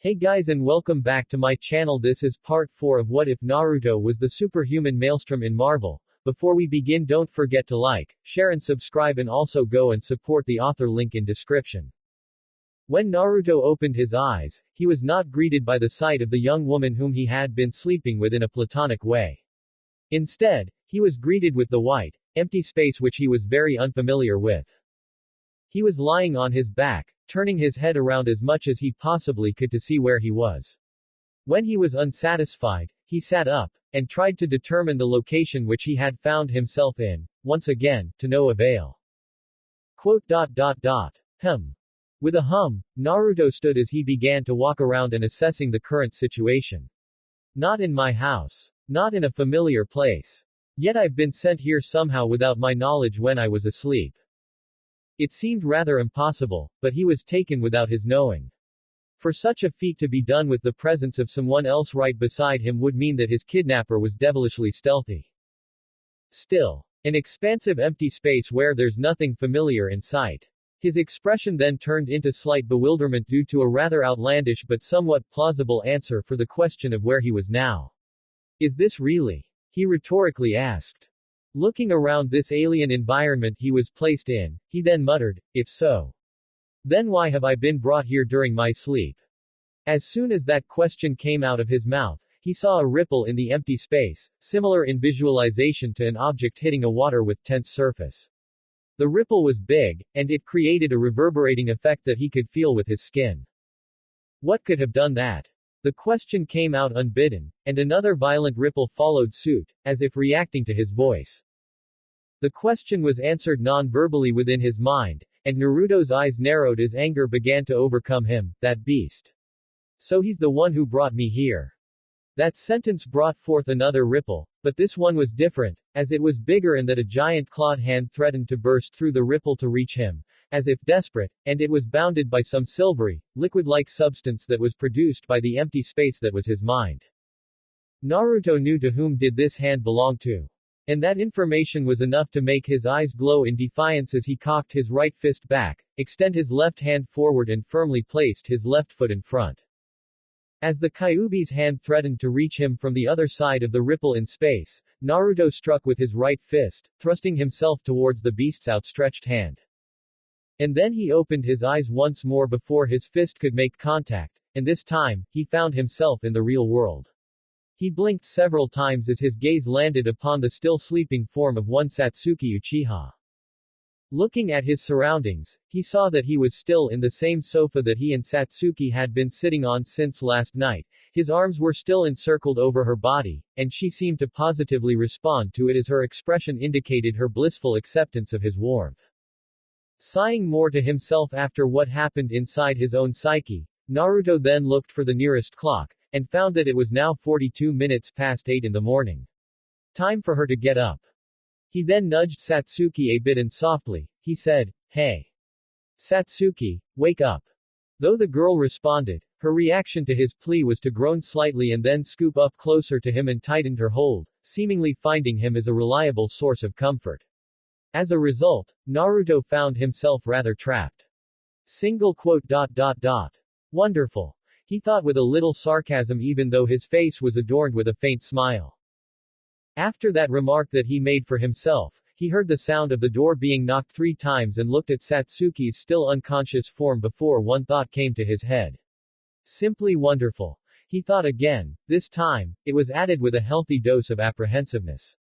Hey guys and welcome back to my channel. This is part 4 of What If Naruto was the Superhuman Maelstrom in Marvel. Before we begin, don't forget to like, share and subscribe, and also go and support the author, link in description. When Naruto opened his eyes, he was not greeted by the sight of the young woman whom he had been sleeping with in a platonic way. Instead, he was greeted with the white, empty space which he was very unfamiliar with. He was lying on his back, turning his head around as much as he possibly could to see where he was. When he was unsatisfied, he sat up, and tried to determine the location which he had found himself in, once again, to no avail. With a hum, Naruto stood as he began to walk around and assessing the current situation. Not in my house. Not in a familiar place. Yet I've been sent here somehow without my knowledge when I was asleep. It seemed rather impossible, but he was taken without his knowing. For such a feat to be done with the presence of someone else right beside him would mean that his kidnapper was devilishly stealthy. Still, an expansive empty space where there's nothing familiar in sight. His expression then turned into slight bewilderment due to a rather outlandish but somewhat plausible answer for the question of where he was now. Is this really? He rhetorically asked. Looking around this alien environment he was placed in, he then muttered, if so, then why have I been brought here during my sleep? As soon as that question came out of his mouth, he saw a ripple in the empty space, similar in visualization to an object hitting a water with tense surface. The ripple was big, and it created a reverberating effect that he could feel with his skin. What could have done that? The question came out unbidden, and another violent ripple followed suit, as if reacting to his voice. The question was answered non-verbally within his mind, and Naruto's eyes narrowed as anger began to overcome him. That beast. So he's the one who brought me here. That sentence brought forth another ripple, but this one was different, as it was bigger and that a giant clawed hand threatened to burst through the ripple to reach him, as if desperate, and it was bounded by some silvery, liquid-like substance that was produced by the empty space that was his mind. Naruto knew to whom did this hand belong to. And that information was enough to make his eyes glow in defiance as he cocked his right fist back, extend his left hand forward and firmly placed his left foot in front. As the Kyuubi's hand threatened to reach him from the other side of the ripple in space, Naruto struck with his right fist, thrusting himself towards the beast's outstretched hand. And then he opened his eyes once more before his fist could make contact, and this time, he found himself in the real world. He blinked several times as his gaze landed upon the still sleeping form of one Satsuki Uchiha. Looking at his surroundings, he saw that he was still in the same sofa that he and Satsuki had been sitting on since last night. His arms were still encircled over her body, and she seemed to positively respond to it as her expression indicated her blissful acceptance of his warmth. Sighing more to himself after what happened inside his own psyche, Naruto then looked for the nearest clock, and found that it was now 42 minutes past 8 in the morning. Time for her to get up. He then nudged Satsuki a bit and softly, he said, "Hey. Satsuki, wake up." Though the girl responded, her reaction to his plea was to groan slightly and then scoop up closer to him and tightened her hold, seemingly finding him as a reliable source of comfort. As a result, Naruto found himself rather trapped. Wonderful. He thought with a little sarcasm even though his face was adorned with a faint smile. After that remark that he made for himself, he heard the sound of the door being knocked 3 times and looked at Satsuki's still unconscious form before one thought came to his head. Simply wonderful. He thought again, this time, it was added with a healthy dose of apprehensiveness.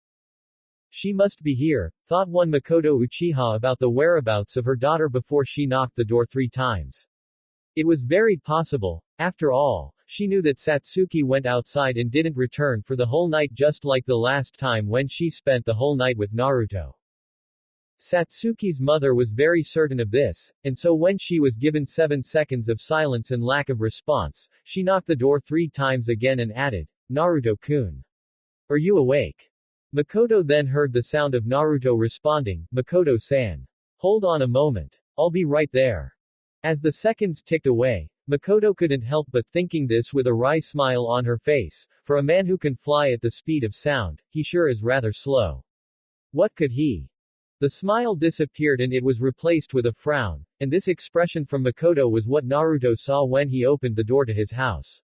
She must be here, thought one Makoto Uchiha about the whereabouts of her daughter before she knocked the door 3 times. It was very possible. After all, she knew that Satsuki went outside and didn't return for the whole night just like the last time when she spent the whole night with Naruto. Satsuki's mother was very certain of this, and so when she was given 7 seconds of silence and lack of response, she knocked the door 3 times again and added, "Naruto-kun. Are you awake?" Makoto then heard the sound of Naruto responding, "Makoto-san. Hold on a moment. I'll be right there." As the seconds ticked away, Makoto couldn't help but thinking this with a wry smile on her face, for a man who can fly at the speed of sound, he sure is rather slow. What could he The smile disappeared and it was replaced with a frown, and this expression from Makoto was what Naruto saw when he opened the door to his house.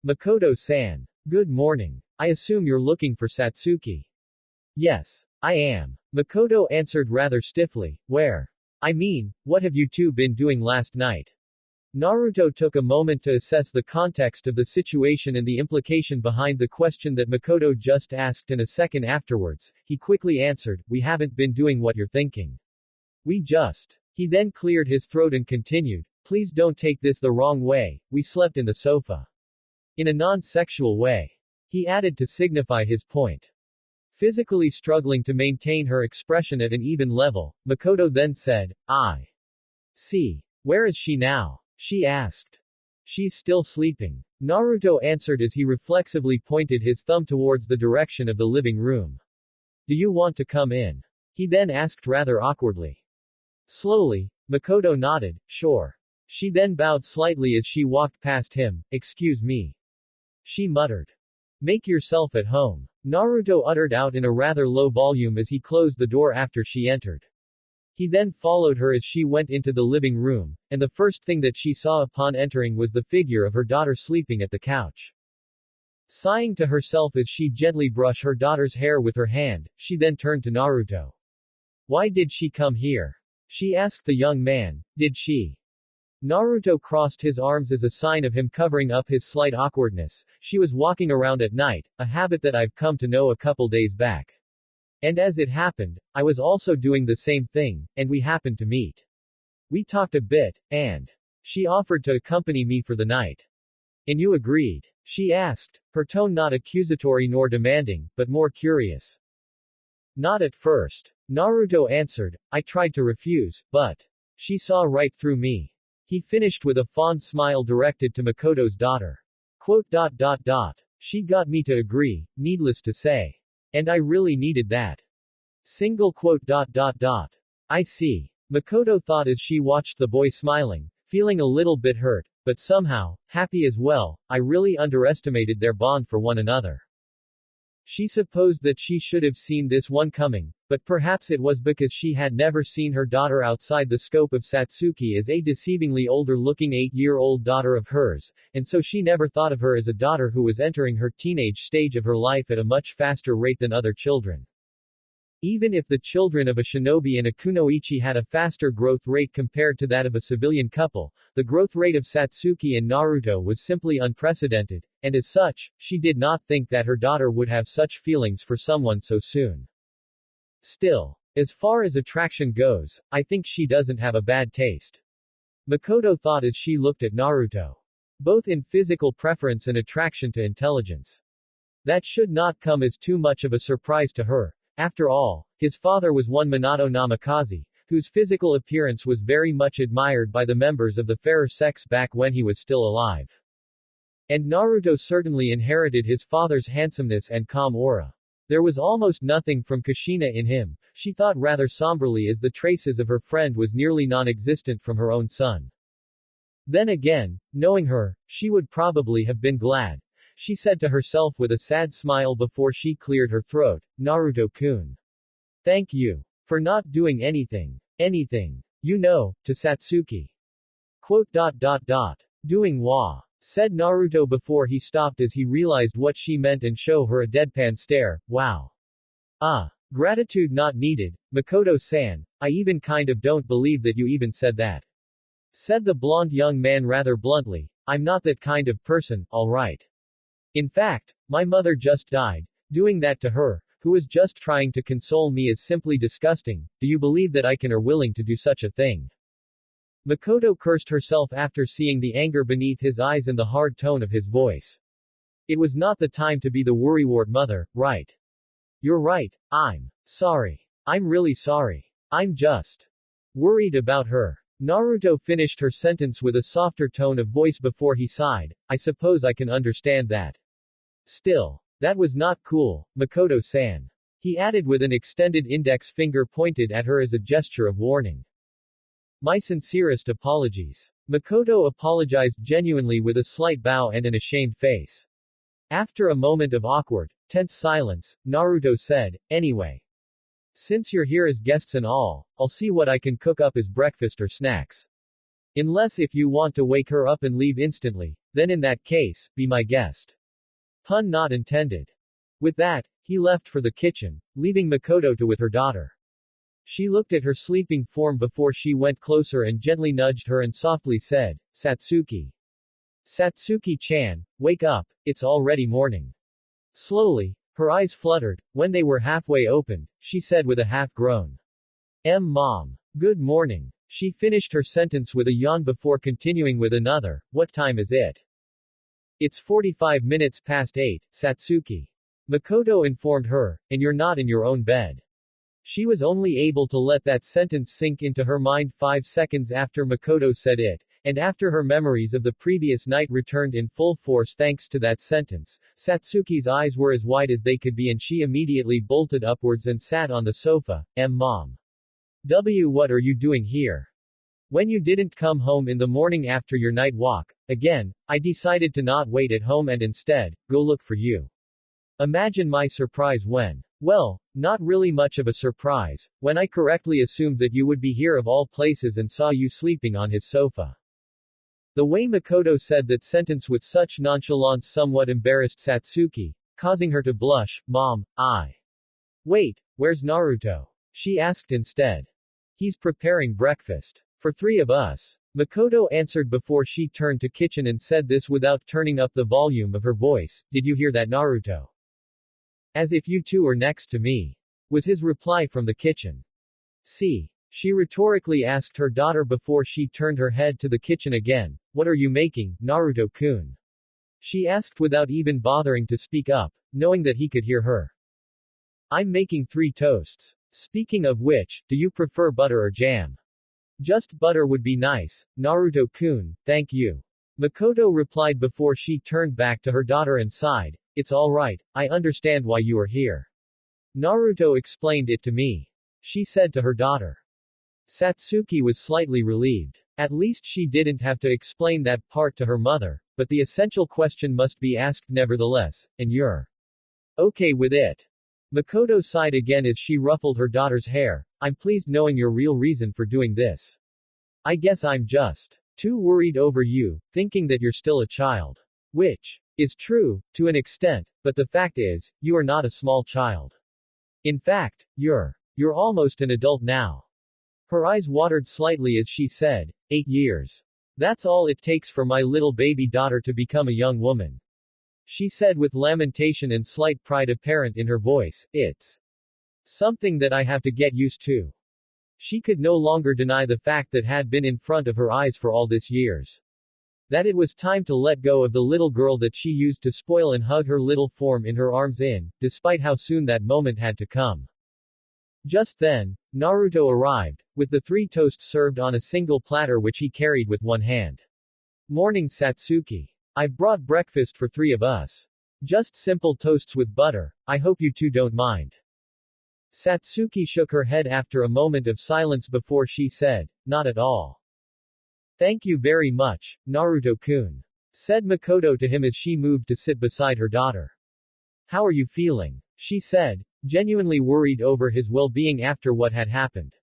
Makoto-san. Good morning. I assume you're looking for Satsuki. Yes, I am. Makoto answered rather stiffly. Where? I mean, what have you two been doing last night? Naruto took a moment to assess the context of the situation and the implication behind the question that Makoto just asked, and a second afterwards, he quickly answered, we haven't been doing what you're thinking. We just. He then cleared his throat and continued, please don't take this the wrong way, we slept in the sofa. In a non-sexual way. He added to signify his point. Physically struggling to maintain her expression at an even level, Makoto then said, I see. Where is she now? She asked. She's still sleeping. Naruto answered as he reflexively pointed his thumb towards the direction of the living room. Do you want to come in? He then asked rather awkwardly. Slowly, Makoto nodded, sure. She then bowed slightly as she walked past him. Excuse me. She muttered. Make yourself at home. Naruto uttered out in a rather low volume as he closed the door after she entered. He then followed her as she went into the living room, and the first thing that she saw upon entering was the figure of her daughter sleeping at the couch. Sighing to herself as she gently brushed her daughter's hair with her hand, she then turned to Naruto. Why did she come here? She asked the young man. Did she? Naruto crossed his arms as a sign of him covering up his slight awkwardness. She was walking around at night, a habit that I've come to know a couple days back. And as it happened, I was also doing the same thing, and we happened to meet. We talked a bit, and she offered to accompany me for the night. And you agreed? She asked, her tone not accusatory nor demanding, but more curious. Not at first. Naruto answered, I tried to refuse, but she saw right through me. He finished with a fond smile directed to Makoto's daughter. Quote. She got me to agree, needless to say. And I really needed that. Single quote. I see. Makoto thought as she watched the boy smiling, feeling a little bit hurt, but somehow, happy as well. I really underestimated their bond for one another. She supposed that she should have seen this one coming, but perhaps it was because she had never seen her daughter outside the scope of Satsuki as a deceivingly older-looking 8-year-old daughter of hers, and so she never thought of her as a daughter who was entering her teenage stage of her life at a much faster rate than other children. Even if the children of a shinobi and a kunoichi had a faster growth rate compared to that of a civilian couple, the growth rate of Satsuki and Naruto was simply unprecedented, and as such, she did not think that her daughter would have such feelings for someone so soon. Still, as far as attraction goes, I think she doesn't have a bad taste. Makoto thought as she looked at Naruto. Both in physical preference and attraction to intelligence. That should not come as too much of a surprise to her. After all, his father was one Minato Namikaze, whose physical appearance was very much admired by the members of the fairer sex back when he was still alive. And Naruto certainly inherited his father's handsomeness and calm aura. There was almost nothing from Kushina in him, she thought rather somberly, as the traces of her friend was nearly non-existent from her own son. Then again, knowing her, she would probably have been glad. She said to herself with a sad smile before she cleared her throat, Naruto-kun. Thank you. For not doing anything. You know, to Satsuki. Quote. Doing wa. Said Naruto before he stopped as he realized what she meant and show her a deadpan stare. Wow. Gratitude not needed, Makoto-san, I even kind of don't believe that you even said that. Said the blonde young man rather bluntly, I'm not that kind of person, alright. In fact, my mother just died. Doing that to her, who was just trying to console me, is simply disgusting. Do you believe that I can or willing to do such a thing? Makoto cursed herself after seeing the anger beneath his eyes and the hard tone of his voice. It was not the time to be the worrywart mother, right? You're right, I'm sorry. I'm really sorry. I'm just worried about her. Naruto finished her sentence with a softer tone of voice before he sighed, I suppose I can understand that. Still, that was not cool, Makoto-san. He added with an extended index finger pointed at her as a gesture of warning. My sincerest apologies. Makoto apologized genuinely with a slight bow and an ashamed face. After a moment of awkward, tense silence, Naruto said, anyway. Since you're here as guests and all, I'll see what I can cook up as breakfast or snacks. Unless if you want to wake her up and leave instantly, then in that case, be my guest. Pun not intended. With that, he left for the kitchen, leaving Makoto to with her daughter. She looked at her sleeping form before she went closer and gently nudged her and softly said, Satsuki. Satsuki-chan, wake up, it's already morning. Slowly, her eyes fluttered. When they were halfway opened, she said with a half-groan. Mom. Good morning. She finished her sentence with a yawn before continuing with another, what time is it? It's 45 minutes past 8, Satsuki. Makoto informed her, and you're not in your own bed. She was only able to let that sentence sink into her mind 5 seconds after Makoto said it, and after her memories of the previous night returned in full force thanks to that sentence, Satsuki's eyes were as wide as they could be and she immediately bolted upwards and sat on the sofa. Mom. What are you doing here? When you didn't come home in the morning after your night walk, again, I decided to not wait at home and instead, go look for you. Imagine my surprise when, well, not really much of a surprise, when I correctly assumed that you would be here of all places and saw you sleeping on his sofa. The way Makoto said that sentence with such nonchalance somewhat embarrassed Satsuki, causing her to blush. Mom, Wait, where's Naruto? She asked instead. He's preparing breakfast. For 3 of us. Makoto answered before she turned to kitchen and said this without turning up the volume of her voice. Did you hear that, Naruto? As if you two are next to me. Was his reply from the kitchen. See? She rhetorically asked her daughter before she turned her head to the kitchen again. What are you making, Naruto-kun? She asked without even bothering to speak up, knowing that he could hear her. I'm making 3 toasts. Speaking of which, do you prefer butter or jam? Just butter would be nice, Naruto-kun, thank you. Makoto replied before she turned back to her daughter and sighed. It's alright, I understand why you are here. Naruto explained it to me. She said to her daughter. Satsuki was slightly relieved. At least she didn't have to explain that part to her mother, but the essential question must be asked nevertheless, and you're okay with it? Makoto sighed again as she ruffled her daughter's hair. I'm pleased knowing your real reason for doing this. I guess I'm just too worried over you, thinking that you're still a child. Which is true, to an extent, but the fact is, you are not a small child. In fact, you're almost an adult now. Her eyes watered slightly as she said, 8 years. That's all it takes for my little baby daughter to become a young woman. She said with lamentation and slight pride apparent in her voice, it's something that I have to get used to. She could no longer deny the fact that had been in front of her eyes for all this years. That it was time to let go of the little girl that she used to spoil and hug her little form in her arms despite how soon that moment had to come. Just then, Naruto arrived, with the 3 toasts served on a single platter which he carried with one hand. Morning, Satsuki. I've brought breakfast for 3 of us. Just simple toasts with butter, I hope you two don't mind. Satsuki shook her head after a moment of silence before she said, not at all. Thank you very much, Naruto-kun, said Makoto to him as she moved to sit beside her daughter. How are you feeling? She said, genuinely worried over his well-being after what had happened.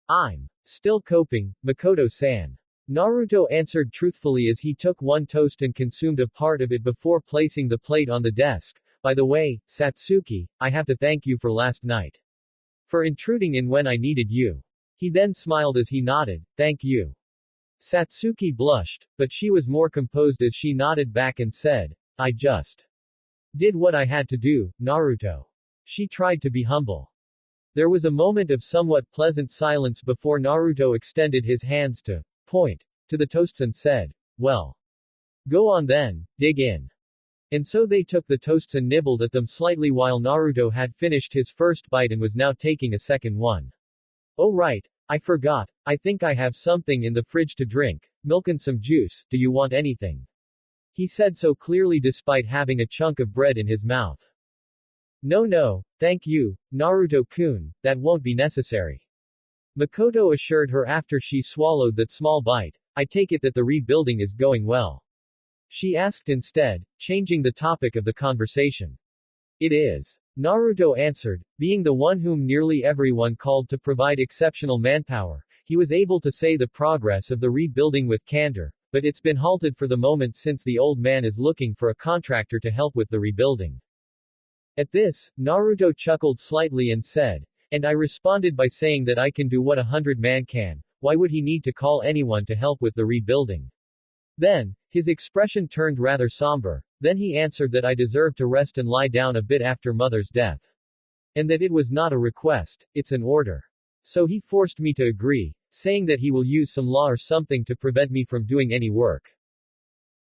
I'm still coping, Makoto-san. Naruto answered truthfully as he took one toast and consumed a part of it before placing the plate on the desk. By the way, Satsuki, I have to thank you for last night. For intruding in when I needed you. He then smiled as he nodded, thank you. Satsuki blushed, but she was more composed as she nodded back and said, I just did what I had to do, Naruto. She tried to be humble. There was a moment of somewhat pleasant silence before Naruto extended his hands to point to the toasts and said, well, go on then, dig in. And so they took the toasts and nibbled at them slightly while Naruto had finished his first bite and was now taking a second one. Oh right, I forgot, I think I have something in the fridge to drink, milk and some juice, do you want anything? He said so clearly despite having a chunk of bread in his mouth. No, thank you, Naruto-kun, that won't be necessary. Makoto assured her after she swallowed that small bite. I take it that the rebuilding is going well. She asked instead, changing the topic of the conversation. It is. Naruto answered, being the one whom nearly everyone called to provide exceptional manpower. He was able to say the progress of the rebuilding with candor, but it's been halted for the moment since the old man is looking for a contractor to help with the rebuilding. At this, Naruto chuckled slightly and said, and I responded by saying that I can do what 100 men can, why would he need to call anyone to help with the rebuilding? Then, his expression turned rather somber, then he answered that I deserve to rest and lie down a bit after mother's death. And that it was not a request, it's an order. So he forced me to agree, saying that he will use some law or something to prevent me from doing any work.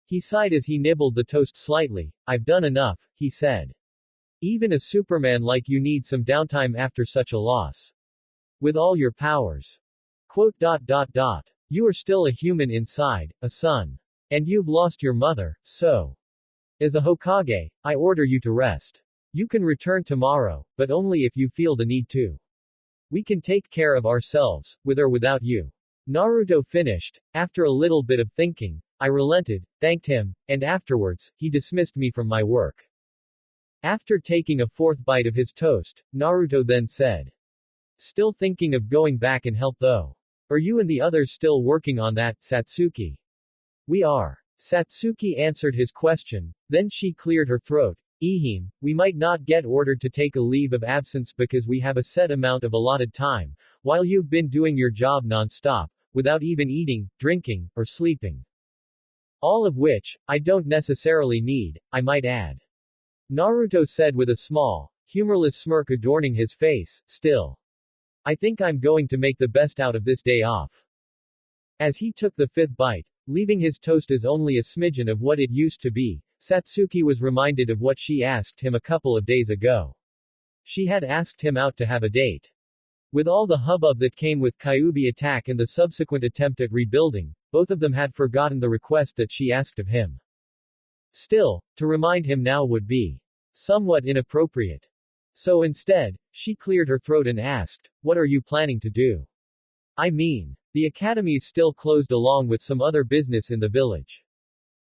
He sighed as he nibbled the toast slightly. I've done enough, he said. Even a Superman like you need some downtime after such a loss. With all your powers. Quote. You are still a human inside, a son. And you've lost your mother, so. As a Hokage, I order you to rest. You can return tomorrow, but only if you feel the need to. We can take care of ourselves, with or without you. Naruto finished. After a little bit of thinking, I relented, thanked him, and afterwards, he dismissed me from my work. After taking a fourth bite of his toast, Naruto then said. Still thinking of going back and help though. Are you and the others still working on that, Satsuki? We are. Satsuki answered his question, then she cleared her throat. Ehime, we might not get ordered to take a leave of absence because we have a set amount of allotted time, while you've been doing your job non-stop, without even eating, drinking, or sleeping. All of which, I don't necessarily need, I might add. Naruto said with a small, humorless smirk adorning his face, still. I think I'm going to make the best out of this day off. As he took the fifth bite, leaving his toast as only a smidgen of what it used to be, Satsuki was reminded of what she asked him a couple of days ago. She had asked him out to have a date. With all the hubbub that came with Kyuubi attack and the subsequent attempt at rebuilding, both of them had forgotten the request that she asked of him. Still, to remind him now would be somewhat inappropriate. So instead, she cleared her throat and asked, what are you planning to do? I mean, the academy's still closed along with some other business in the village.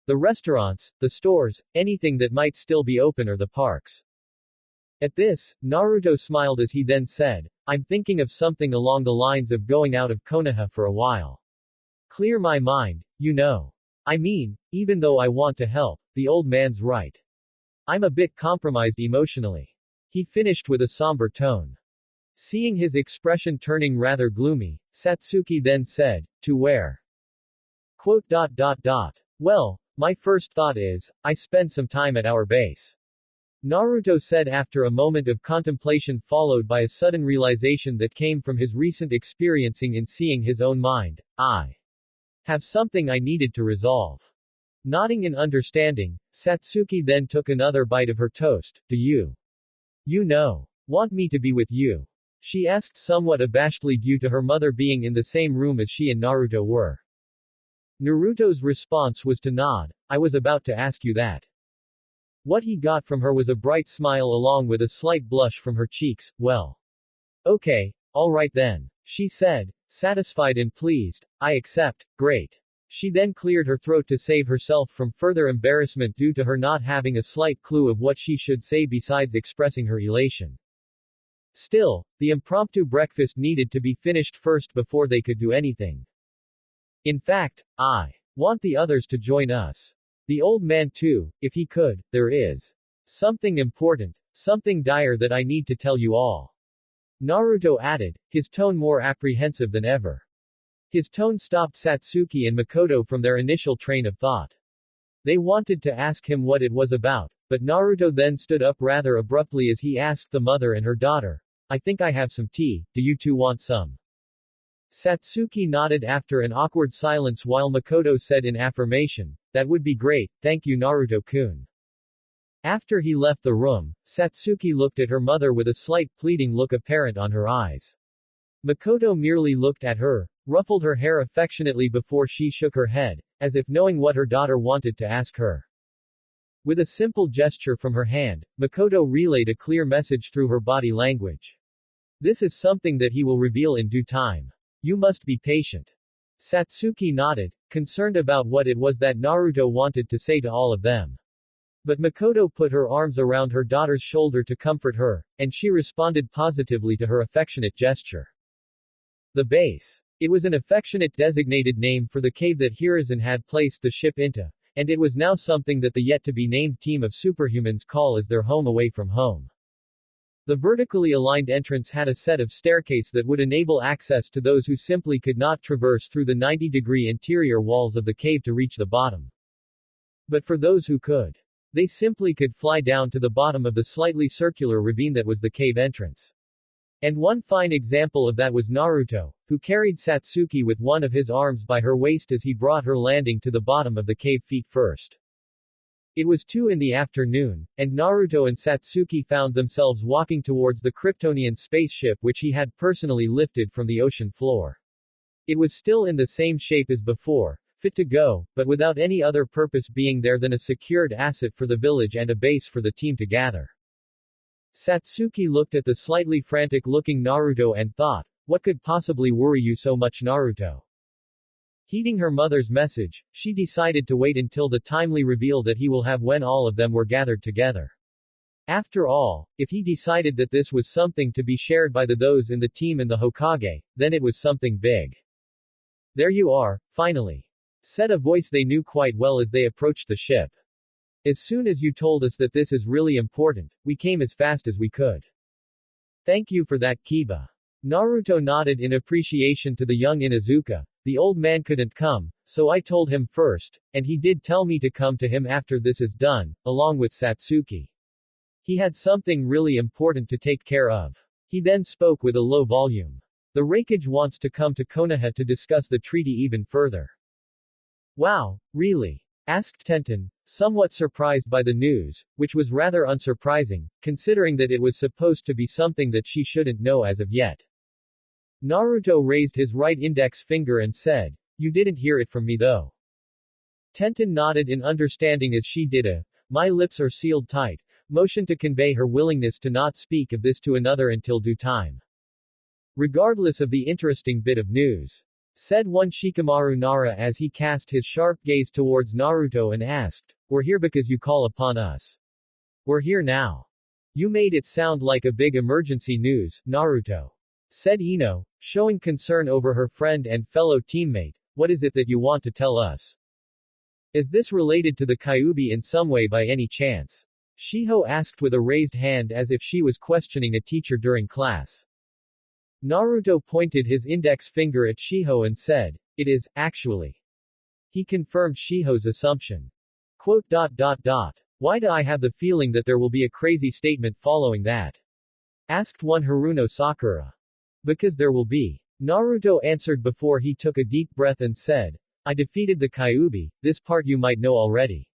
The restaurants, the stores, anything that might still be open or the parks. At this, Naruto smiled as he then said, I'm thinking of something along the lines of going out of Konoha for a while. Clear my mind, you know. I mean, even though I want to help, the old man's right. I'm a bit compromised emotionally. He finished with a somber tone. Seeing his expression turning rather gloomy, Satsuki then said, to where? Quote. Well, my first thought is, I spend some time at our base. Naruto said after a moment of contemplation followed by a sudden realization that came from his recent experiencing in seeing his own mind. I have something I needed to resolve. Nodding in understanding, Satsuki then took another bite of her toast. Do you want me to be with you? She asked somewhat abashedly due to her mother being in the same room as she and Naruto were. Naruto's response was to nod. I was about to ask you that. What he got from her was a bright smile along with a slight blush from her cheeks. Well. Okay, alright then. She said, satisfied and pleased. I accept, great. She then cleared her throat to save herself from further embarrassment due to her not having a slight clue of what she should say besides expressing her elation. Still, the impromptu breakfast needed to be finished first before they could do anything. In fact, I want the others to join us. The old man too, if he could. There is something important, something dire that I need to tell you all. Naruto added, his tone more apprehensive than ever. His tone stopped Satsuki and Makoto from their initial train of thought. They wanted to ask him what it was about, but Naruto then stood up rather abruptly as he asked the mother and her daughter, I think I have some tea, do you two want some? Satsuki nodded after an awkward silence while Makoto said in affirmation, that would be great, thank you Naruto-kun. After he left the room, Satsuki looked at her mother with a slight pleading look apparent on her eyes. Makoto merely looked at her, ruffled her hair affectionately before she shook her head, as if knowing what her daughter wanted to ask her. With a simple gesture from her hand, Makoto relayed a clear message through her body language. This is something that he will reveal in due time. You must be patient. Satsuki nodded, concerned about what it was that Naruto wanted to say to all of them. But Makoto put her arms around her daughter's shoulder to comfort her, and she responded positively to her affectionate gesture. The base. It was an affectionate designated name for the cave that Hiruzen had placed the ship into, and it was now something that the yet-to-be-named team of superhumans call as their home away from home. The vertically aligned entrance had a set of staircase that would enable access to those who simply could not traverse through the 90-degree interior walls of the cave to reach the bottom. But for those who could, they simply could fly down to the bottom of the slightly circular ravine that was the cave entrance. And one fine example of that was Naruto, who carried Satsuki with one of his arms by her waist as he brought her landing to the bottom of the cave feet first. It was 2 in the afternoon, and Naruto and Satsuki found themselves walking towards the Kryptonian spaceship which he had personally lifted from the ocean floor. It was still in the same shape as before, fit to go, but without any other purpose being there than a secured asset for the village and a base for the team to gather. Satsuki looked at the slightly frantic-looking Naruto and thought, what could possibly worry you so much, Naruto? Heeding her mother's message, she decided to wait until the timely reveal that he will have when all of them were gathered together. After all, if he decided that this was something to be shared by those in the team and the Hokage, then it was something big. There you are, finally, said a voice they knew quite well as they approached the ship. As soon as you told us that this is really important, we came as fast as we could. Thank you for that, Kiba. Naruto nodded in appreciation to the young Inuzuka. The old man couldn't come, so I told him first, and he did tell me to come to him after this is done, along with Satsuki. He had something really important to take care of. He then spoke with a low volume. The Raikage wants to come to Konoha to discuss the treaty even further. Wow, really? Asked Tenten, somewhat surprised by the news, which was rather unsurprising, considering that it was supposed to be something that she shouldn't know as of yet. Naruto raised his right index finger and said, you didn't hear it from me though. Tenten nodded in understanding as she did a, my lips are sealed tight, motion to convey her willingness to not speak of this to another until due time. Regardless of the interesting bit of news, said one Shikamaru Nara as he cast his sharp gaze towards Naruto and asked, we're here because you call upon us. We're here now. You made it sound like a big emergency news, Naruto. Said Ino, showing concern over her friend and fellow teammate, what is it that you want to tell us? Is this related to the Kyuubi in some way by any chance? Shiho asked with a raised hand as if she was questioning a teacher during class. Naruto pointed his index finger at Shiho and said, it is, actually. He confirmed Shiho's assumption. Quote. Why do I have the feeling that there will be a crazy statement following that? Asked one Haruno Sakura. Because there will be. Naruto answered before he took a deep breath and said, I defeated the Kyuubi, this part you might know already.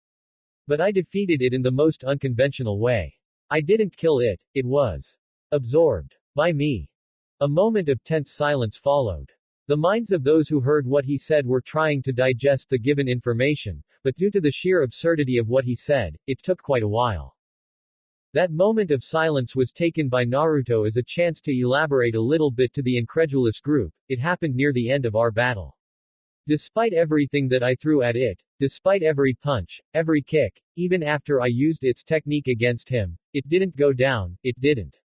But I defeated it in the most unconventional way. I didn't kill it, it was absorbed by me. A moment of tense silence followed. The minds of those who heard what he said were trying to digest the given information, but due to the sheer absurdity of what he said, it took quite a while. That moment of silence was taken by Naruto as a chance to elaborate a little bit to the incredulous group. It happened near the end of our battle. Despite everything that I threw at it, despite every punch, every kick, even after I used its technique against him, it didn't go down, it didn't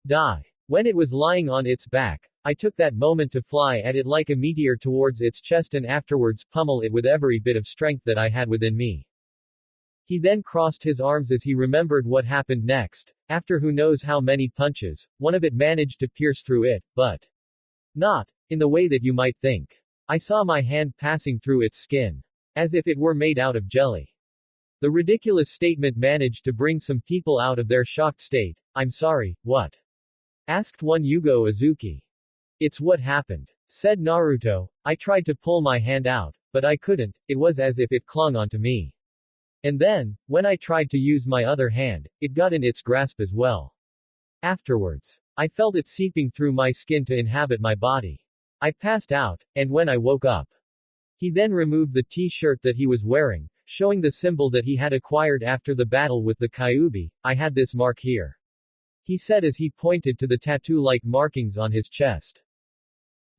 die. When it was lying on its back, I took that moment to fly at it like a meteor towards its chest and afterwards pummel it with every bit of strength that I had within me. He then crossed his arms as he remembered what happened next. After who knows how many punches, one of it managed to pierce through it, but not in the way that you might think. I saw my hand passing through its skin. As if it were made out of jelly. The ridiculous statement managed to bring some people out of their shocked state. I'm sorry, what? Asked one Yugo Azuki. It's what happened. Said Naruto. I tried to pull my hand out, but I couldn't, it was as if it clung onto me. And then, when I tried to use my other hand, it got in its grasp as well. Afterwards, I felt it seeping through my skin to inhabit my body. I passed out, and when I woke up, he then removed the t-shirt that he was wearing, showing the symbol that he had acquired after the battle with the Kyuubi. I had this mark here. He said as he pointed to the tattoo-like markings on his chest.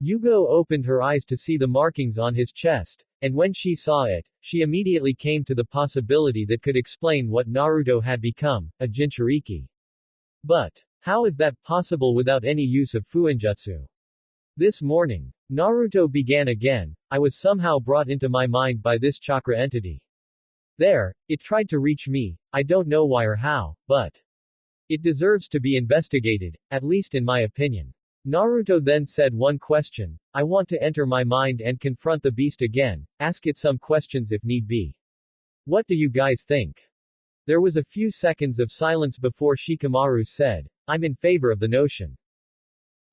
Yugo opened her eyes to see the markings on his chest, and when she saw it, she immediately came to the possibility that could explain what Naruto had become, a Jinchuriki. But, how is that possible without any use of Fuinjutsu? This morning, Naruto began again, I was somehow brought into my mind by this chakra entity. There, it tried to reach me, I don't know why or how, but it deserves to be investigated, at least in my opinion. Naruto then said one question, I want to enter my mind and confront the beast again, ask it some questions if need be. What do you guys think? There was a few seconds of silence before Shikamaru said, I'm in favor of the notion.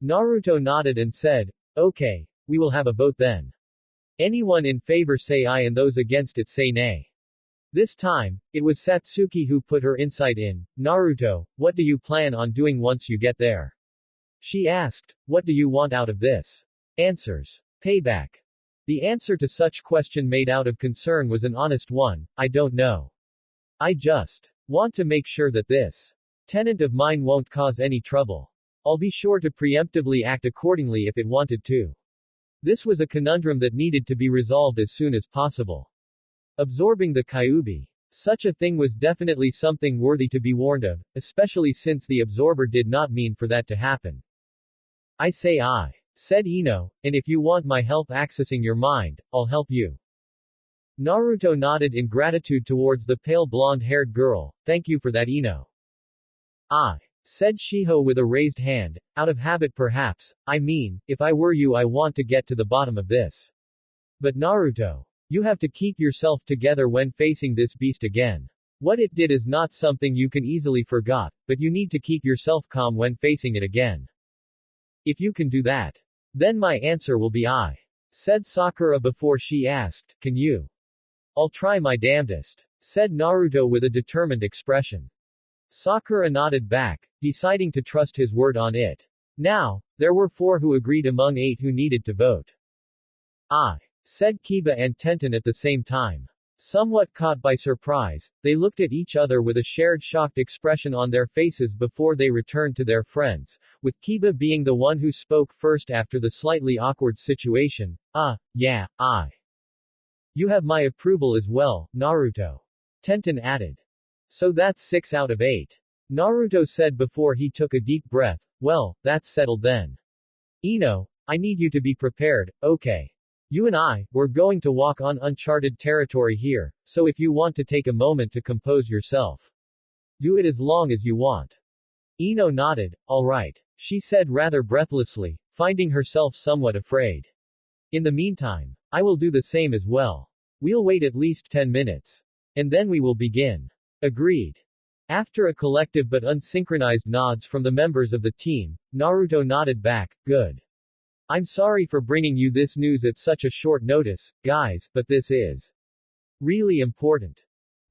Naruto nodded and said, okay, we will have a vote then. Anyone in favor say aye and those against it say nay. This time, it was Satsuki who put her insight in. Naruto, what do you plan on doing once you get there? She asked, what do you want out of this? Answers. Payback. The answer to such question made out of concern was an honest one, I don't know. I just want to make sure that this tenant of mine won't cause any trouble. I'll be sure to preemptively act accordingly if it wanted to. This was a conundrum that needed to be resolved as soon as possible. Absorbing the Kyuubi. Such a thing was definitely something worthy to be warned of, especially since the absorber did not mean for that to happen. I say aye, said Ino, and if you want my help accessing your mind, I'll help you. Naruto nodded in gratitude towards the pale blonde-haired girl, thank you for that Ino. Aye, said Shiho with a raised hand, out of habit perhaps, I mean, if I were you I want to get to the bottom of this. But Naruto, you have to keep yourself together when facing this beast again. What it did is not something you can easily forget, but you need to keep yourself calm when facing it again. If you can do that, then my answer will be aye, said Sakura before she asked, can you? I'll try my damnedest, said Naruto with a determined expression. Sakura nodded back, deciding to trust his word on it. Now, there were 4 who agreed among 8 who needed to vote. Aye, said Kiba and Tenten at the same time. Somewhat caught by surprise, they looked at each other with a shared shocked expression on their faces before they returned to their friends, with Kiba being the one who spoke first after the slightly awkward situation. Yeah, aye. You have my approval as well, Naruto. Tenten added. So that's 6 out of 8. Naruto said before he took a deep breath, well, that's settled then. Ino, I need you to be prepared, okay? You and we're going to walk on uncharted territory here, so if you want to take a moment to compose yourself, do it as long as you want. Ino nodded, alright, she said rather breathlessly, finding herself somewhat afraid. In the meantime, I will do the same as well. We'll wait at least 10 minutes. And then we will begin. Agreed. After a collective but unsynchronized nods from the members of the team, Naruto nodded back, good. I'm sorry for bringing you this news at such a short notice, guys, but this is really important.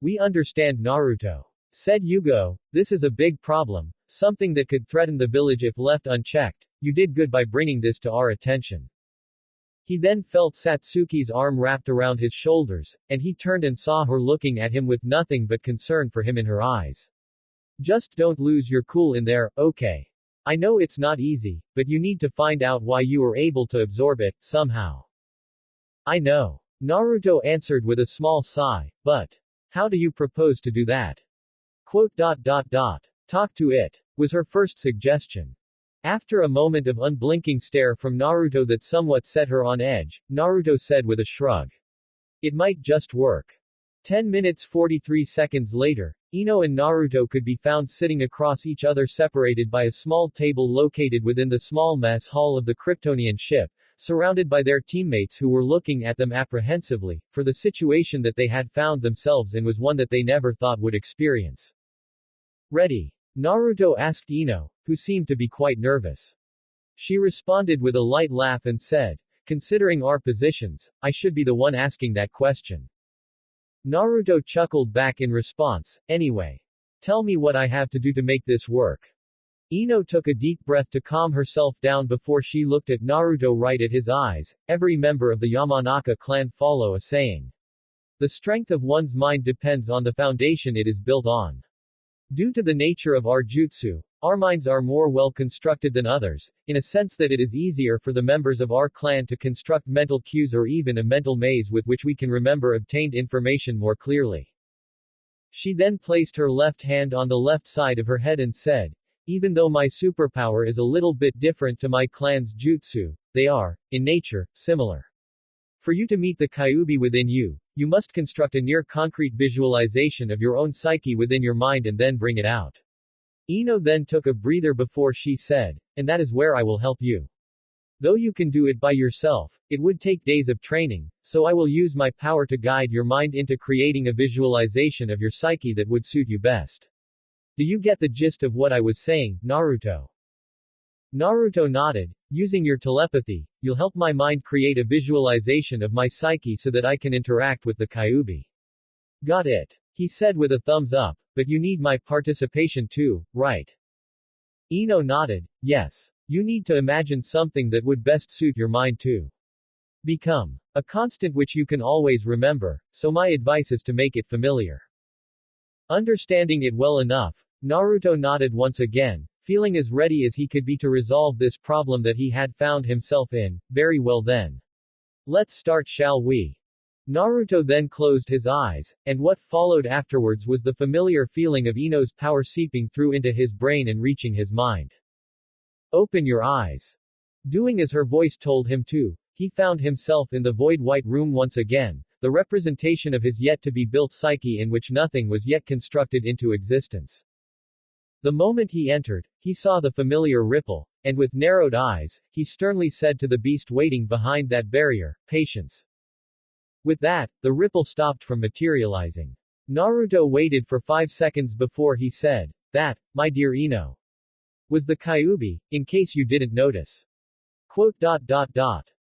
We understand Naruto, said Yugo, this is a big problem, something that could threaten the village if left unchecked. You did good by bringing this to our attention. He then felt Satsuki's arm wrapped around his shoulders, and he turned and saw her looking at him with nothing but concern for him in her eyes. Just don't lose your cool in there, okay? I know it's not easy, but you need to find out why you were able to absorb it, somehow. I know. Naruto answered with a small sigh, but how do you propose to do that? Talk to it, was her first suggestion. After a moment of unblinking stare from Naruto that somewhat set her on edge, Naruto said with a shrug. It might just work. 10 minutes 43 seconds later, Ino and Naruto could be found sitting across each other separated by a small table located within the small mess hall of the Kryptonian ship, surrounded by their teammates who were looking at them apprehensively, for the situation that they had found themselves in was one that they never thought would experience. Ready? Naruto asked Ino, who seemed to be quite nervous. She responded with a light laugh and said, considering our positions, I should be the one asking that question. Naruto chuckled back in response, anyway. Tell me what I have to do to make this work. Ino took a deep breath to calm herself down before she looked at Naruto right at his eyes. Every member of the Yamanaka clan follow a saying. The strength of one's mind depends on the foundation it is built on. Due to the nature of our jutsu, Our minds are more well constructed than others, in a sense that it is easier for the members of our clan to construct mental cues or even a mental maze with which we can remember obtained information more clearly. She then placed her left hand on the left side of her head and said, even though my superpower is a little bit different to my clan's jutsu, they are, in nature, similar. For you to meet the Kyuubi within you, you must construct a near-concrete visualization of your own psyche within your mind and then bring it out. Ino then took a breather before she said, and that is where I will help you. Though you can do it by yourself, it would take days of training, so I will use my power to guide your mind into creating a visualization of your psyche that would suit you best. Do you get the gist of what I was saying, Naruto? Naruto nodded. Using your telepathy, you'll help my mind create a visualization of my psyche so that I can interact with the Kyuubi. Got it. He said with a thumbs up, but you need my participation too, right? Ino nodded. Yes. You need to imagine something that would best suit your mind to become a constant which you can always remember, so my advice is to make it familiar. Understanding it well enough, Naruto nodded once again, feeling as ready as he could be to resolve this problem that he had found himself in. Very well then. Let's start, shall we? Naruto then closed his eyes, and what followed afterwards was the familiar feeling of Ino's power seeping through into his brain and reaching his mind. Open your eyes. Doing as her voice told him to, he found himself in the void white room once again, the representation of his yet-to-be-built psyche in which nothing was yet constructed into existence. The moment he entered, he saw the familiar ripple, and with narrowed eyes, he sternly said to the beast waiting behind that barrier, patience. With that, the ripple stopped from materializing. Naruto waited for 5 seconds before he said, that, my dear Ino, was the Kyuubi, in case you didn't notice. Quote.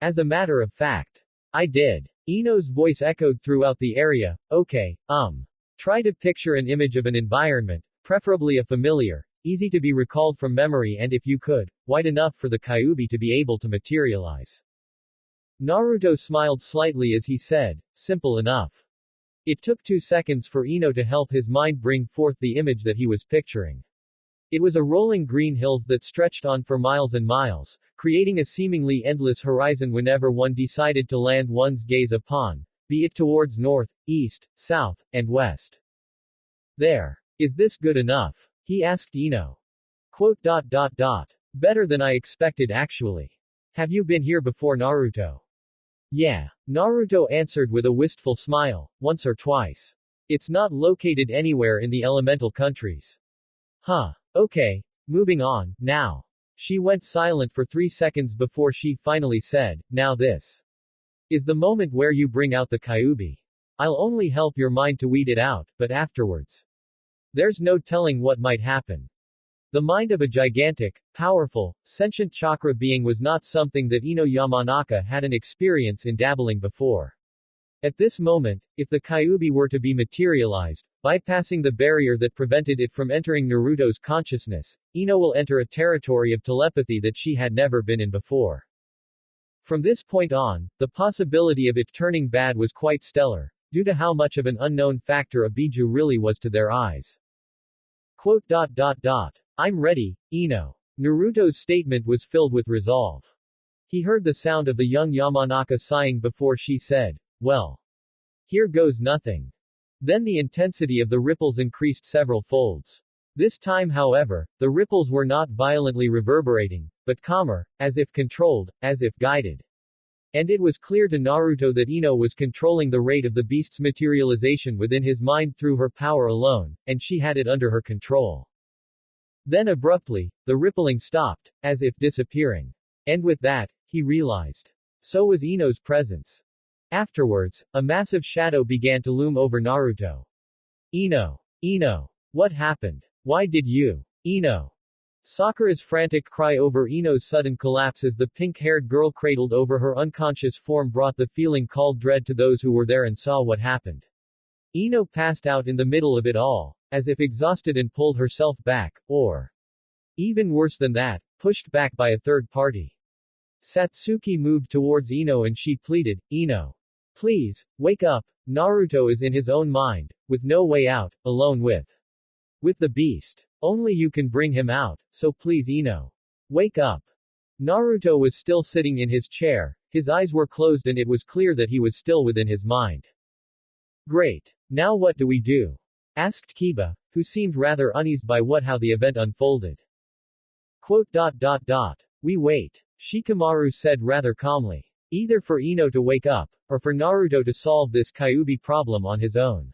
As a matter of fact, I did. Ino's voice echoed throughout the area. Okay, try to picture an image of an environment, preferably a familiar, easy to be recalled from memory and if you could, wide enough for the Kyuubi to be able to materialize. Naruto smiled slightly as he said, simple enough. It took 2 seconds for Ino to help his mind bring forth the image that he was picturing. It was a rolling green hills that stretched on for miles and miles, creating a seemingly endless horizon whenever one decided to land one's gaze upon, be it towards north, east, south, and west. There. Is this good enough? He asked Ino. Quote. Better than I expected actually. Have you been here before, Naruto? Yeah. Naruto answered with a wistful smile, once or twice. It's not located anywhere in the elemental countries. Huh. Okay. Moving on, now. She went silent for 3 seconds before she finally said, now this is the moment where you bring out the Kyuubi. I'll only help your mind to weed it out, but afterwards. There's no telling what might happen. The mind of a gigantic, powerful, sentient chakra being was not something that Ino Yamanaka had an experience in dabbling before. At this moment, if the Kyuubi were to be materialized, bypassing the barrier that prevented it from entering Naruto's consciousness, Ino will enter a territory of telepathy that she had never been in before. From this point on, the possibility of it turning bad was quite stellar, due to how much of an unknown factor a Biju really was to their eyes. Quote. I'm ready, Ino. Naruto's statement was filled with resolve. He heard the sound of the young Yamanaka sighing before she said, well. Here goes nothing. Then the intensity of the ripples increased several folds. This time however, the ripples were not violently reverberating, but calmer, as if controlled, as if guided. And it was clear to Naruto that Ino was controlling the rate of the beast's materialization within his mind through her power alone, and she had it under her control. Then abruptly, the rippling stopped, as if disappearing. And with that, he realized. So was Ino's presence. Afterwards, a massive shadow began to loom over Naruto. Ino. What happened? Why did you? Ino. Sakura's frantic cry over Ino's sudden collapse as the pink-haired girl cradled over her unconscious form brought the feeling called dread to those who were there and saw what happened. Ino passed out in the middle of it all, as if exhausted and pulled herself back, or even worse than that, pushed back by a third party. Satsuki moved towards Ino and she pleaded, Ino. Please, wake up. Naruto is in his own mind, with no way out, alone with With the beast. Only you can bring him out, so please Ino. Wake up. Naruto was still sitting in his chair, his eyes were closed and it was clear that he was still within his mind. Great. Now what do we do? Asked Kiba, who seemed rather uneased by how the event unfolded. We wait. Shikamaru said rather calmly. Either for Ino to wake up, or for Naruto to solve this Kyuubi problem on his own.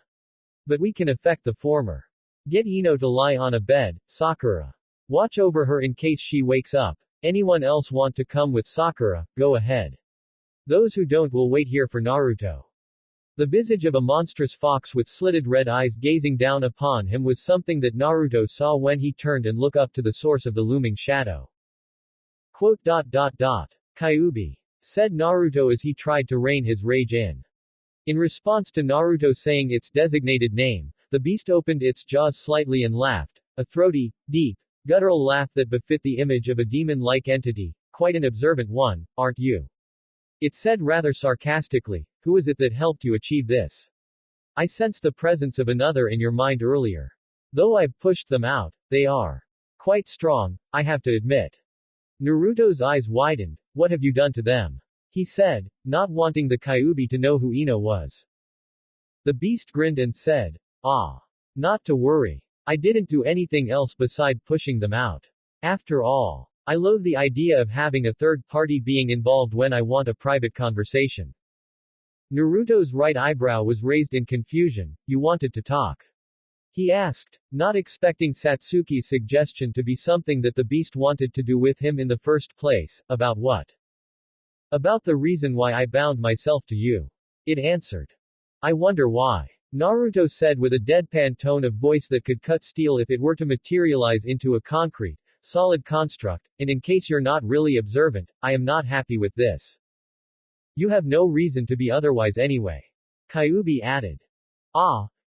But we can effect the former. Get Ino to lie on a bed, Sakura. Watch over her in case she wakes up. Anyone else want to come with Sakura, go ahead. Those who don't will wait here for Naruto. The visage of a monstrous fox with slitted red eyes gazing down upon him was something that Naruto saw when he turned and looked up to the source of the looming shadow. Kyuubi. Said Naruto as he tried to rein his rage in. In response to Naruto saying its designated name, the beast opened its jaws slightly and laughed, a throaty, deep, guttural laugh that befit the image of a demon-like entity, quite an observant one, aren't you? It said rather sarcastically, who is it that helped you achieve this? I sensed the presence of another in your mind earlier. Though I've pushed them out, they are quite strong, I have to admit. Naruto's eyes widened, what have you done to them? He said, not wanting the Kyuubi to know who Ino was. The beast grinned and said, not to worry. I didn't do anything else beside pushing them out. After all, I loathe the idea of having a third party being involved when I want a private conversation. Naruto's right eyebrow was raised in confusion, you wanted to talk? He asked, not expecting Satsuki's suggestion to be something that the beast wanted to do with him in the first place. About what? About the reason why I bound myself to you. It answered. I wonder why. Naruto said with a deadpan tone of voice that could cut steel if it were to materialize into a concrete, solid construct, and in case you're not really observant, I am not happy with this. You have no reason to be otherwise anyway. Kyuubi added.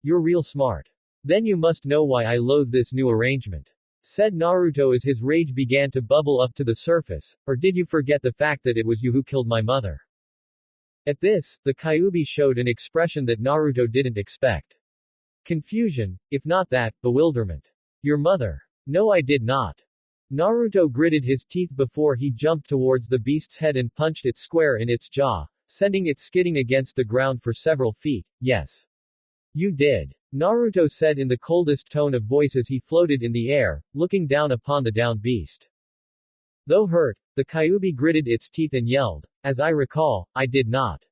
You're real smart. Then you must know why I loathe this new arrangement. Said Naruto as his rage began to bubble up to the surface, or did you forget the fact that it was you who killed my mother? At this, the Kyuubi showed an expression that Naruto didn't expect. Confusion, if not that, bewilderment. Your mother. No, I did not. Naruto gritted his teeth before he jumped towards the beast's head and punched it square in its jaw, sending it skidding against the ground for several feet. Yes. You did. Naruto said in the coldest tone of voice as he floated in the air, looking down upon the downed beast. Though hurt, the Kyuubi gritted its teeth and yelled, as I recall, I did not.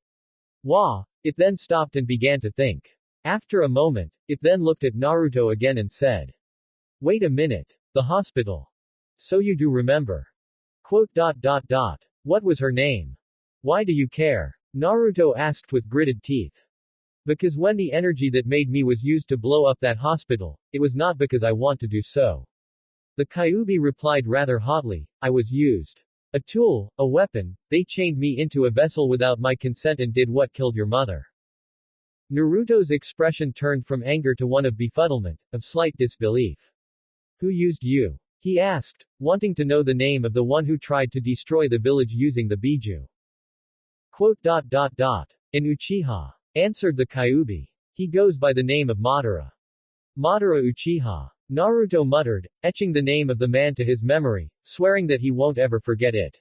Wah! It then stopped and began to think. After a moment, it then looked at Naruto again and said. Wait a minute. The hospital. So you do remember. What was her name? Why do you care? Naruto asked with gritted teeth. Because when the energy that made me was used to blow up that hospital, it was not because I want to do so. The Kyuubi replied rather hotly, I was used. A tool, a weapon, they chained me into a vessel without my consent and did what killed your mother. Naruto's expression turned from anger to one of befuddlement, of slight disbelief. Who used you? He asked, wanting to know the name of the one who tried to destroy the village using the Biju. An Uchiha. Answered the Kyuubi. He goes by the name of Madara. Madara Uchiha. Naruto muttered, etching the name of the man to his memory, swearing that he won't ever forget it.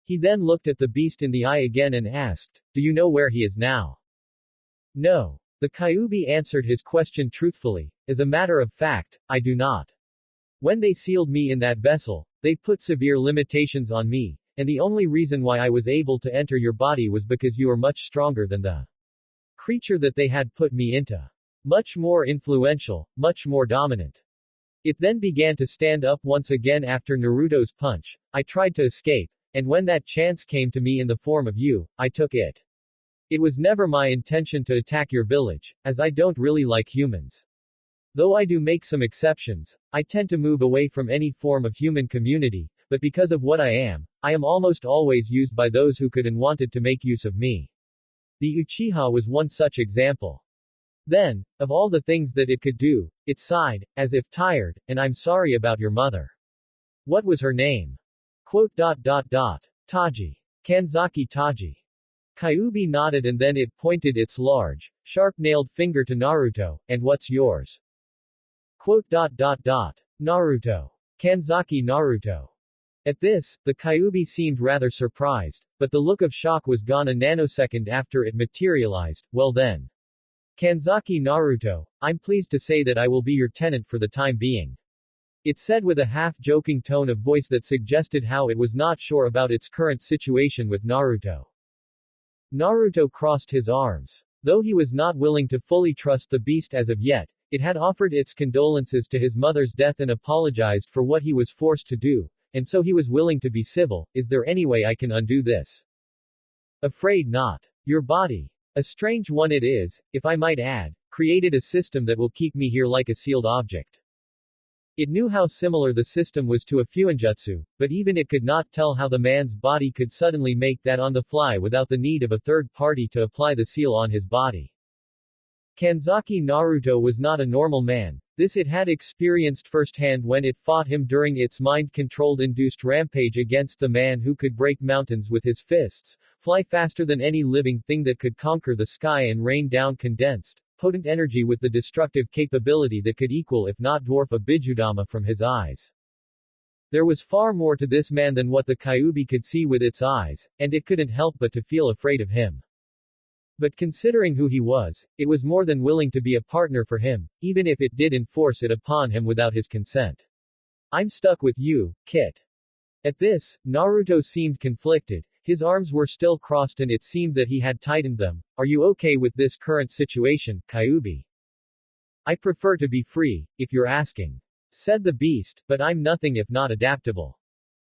He then looked at the beast in the eye again and asked, do you know where he is now? No. The Kyuubi answered his question truthfully, as a matter of fact, I do not. When they sealed me in that vessel, they put severe limitations on me, and the only reason why I was able to enter your body was because you are much stronger than the creature that they had put me into. Much more influential, much more dominant. It then began to stand up once again after Naruto's punch. I tried to escape, and when that chance came to me in the form of you, I took it. It was never my intention to attack your village, as I don't really like humans. Though I do make some exceptions, I tend to move away from any form of human community, but because of what I am almost always used by those who could and wanted to make use of me. The Uchiha was one such example. Then, of all the things that it could do, it sighed, as if tired, and I'm sorry about your mother. What was her name? Taji. Kanzaki Taji. Kyuubi nodded and then it pointed its large, sharp-nailed finger to Naruto, and what's yours? Quote. Naruto. Kanzaki Naruto. At this, the Kyuubi seemed rather surprised, but the look of shock was gone a nanosecond after it materialized. Well then. Kanzaki Naruto, I'm pleased to say that I will be your tenant for the time being. It said with a half-joking tone of voice that suggested how it was not sure about its current situation with Naruto. Naruto crossed his arms. Though he was not willing to fully trust the beast as of yet, it had offered its condolences to his mother's death and apologized for what he was forced to do, and so he was willing to be civil. Is there any way I can undo this? Afraid not. Your body. A strange one it is, if I might add, created a system that will keep me here like a sealed object. It knew how similar the system was to a fuinjutsu, but even it could not tell how the man's body could suddenly make that on the fly without the need of a third party to apply the seal on his body. Kanzaki Naruto was not a normal man. This it had experienced firsthand when it fought him during its mind-controlled induced rampage against the man who could break mountains with his fists, fly faster than any living thing that could conquer the sky and rain down condensed, potent energy with the destructive capability that could equal if not dwarf a Bijudama from his eyes. There was far more to this man than what the Kyuubi could see with its eyes, and it couldn't help but to feel afraid of him. But considering who he was, it was more than willing to be a partner for him, even if it did enforce it upon him without his consent. I'm stuck with you, Kit. At this, Naruto seemed conflicted. His arms were still crossed and it seemed that he had tightened them. Are you okay with this current situation, Kyuubi? I prefer to be free, if you're asking. Said the beast, but I'm nothing if not adaptable.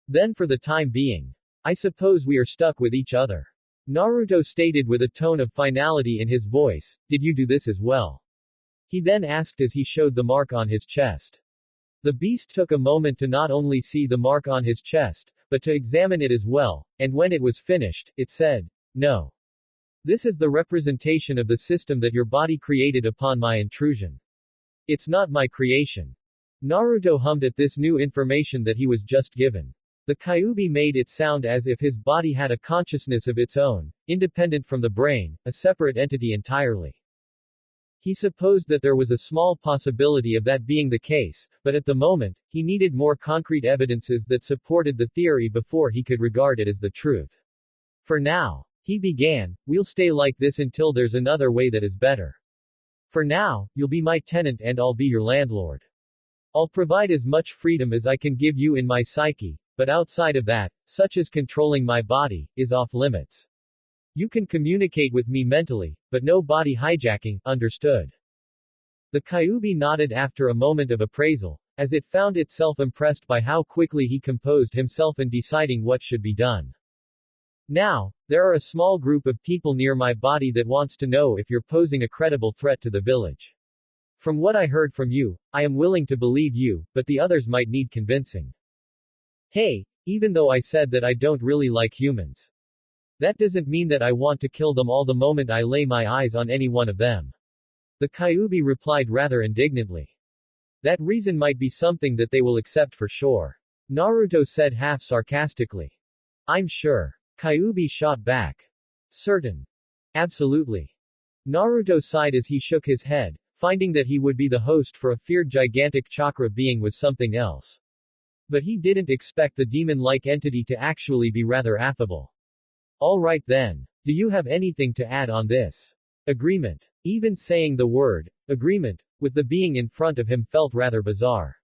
Then for the time being. I suppose we are stuck with each other. Naruto stated with a tone of finality in his voice, did you do this as well? He then asked as he showed the mark on his chest. The beast took a moment to not only see the mark on his chest, but to examine it as well, and when it was finished, it said, no. This is the representation of the system that your body created upon my intrusion. It's not my creation. Naruto hummed at this new information that he was just given. The Kyuubi made it sound as if his body had a consciousness of its own, independent from the brain, a separate entity entirely. He supposed that there was a small possibility of that being the case, but at the moment, he needed more concrete evidences that supported the theory before he could regard it as the truth. For now, he began, we'll stay like this until there's another way that is better. For now, you'll be my tenant and I'll be your landlord. I'll provide as much freedom as I can give you in my psyche, but outside of that, such as controlling my body, is off limits. You can communicate with me mentally, but no body hijacking, understood? The Kyuubi nodded after a moment of appraisal, as it found itself impressed by how quickly he composed himself in deciding what should be done. Now, there are a small group of people near my body that wants to know if you're posing a credible threat to the village. From what I heard from you, I am willing to believe you, but the others might need convincing. Hey, even though I said that I don't really like humans. That doesn't mean that I want to kill them all the moment I lay my eyes on any one of them. The Kyuubi replied rather indignantly. That reason might be something that they will accept for sure. Naruto said half sarcastically. I'm sure. Kyuubi shot back. Certain. Absolutely. Naruto sighed as he shook his head, finding that he would be the host for a feared gigantic chakra being was something else. But he didn't expect the demon-like entity to actually be rather affable. All right then. Do you have anything to add on this? Agreement. Even saying the word, agreement, with the being in front of him felt rather bizarre.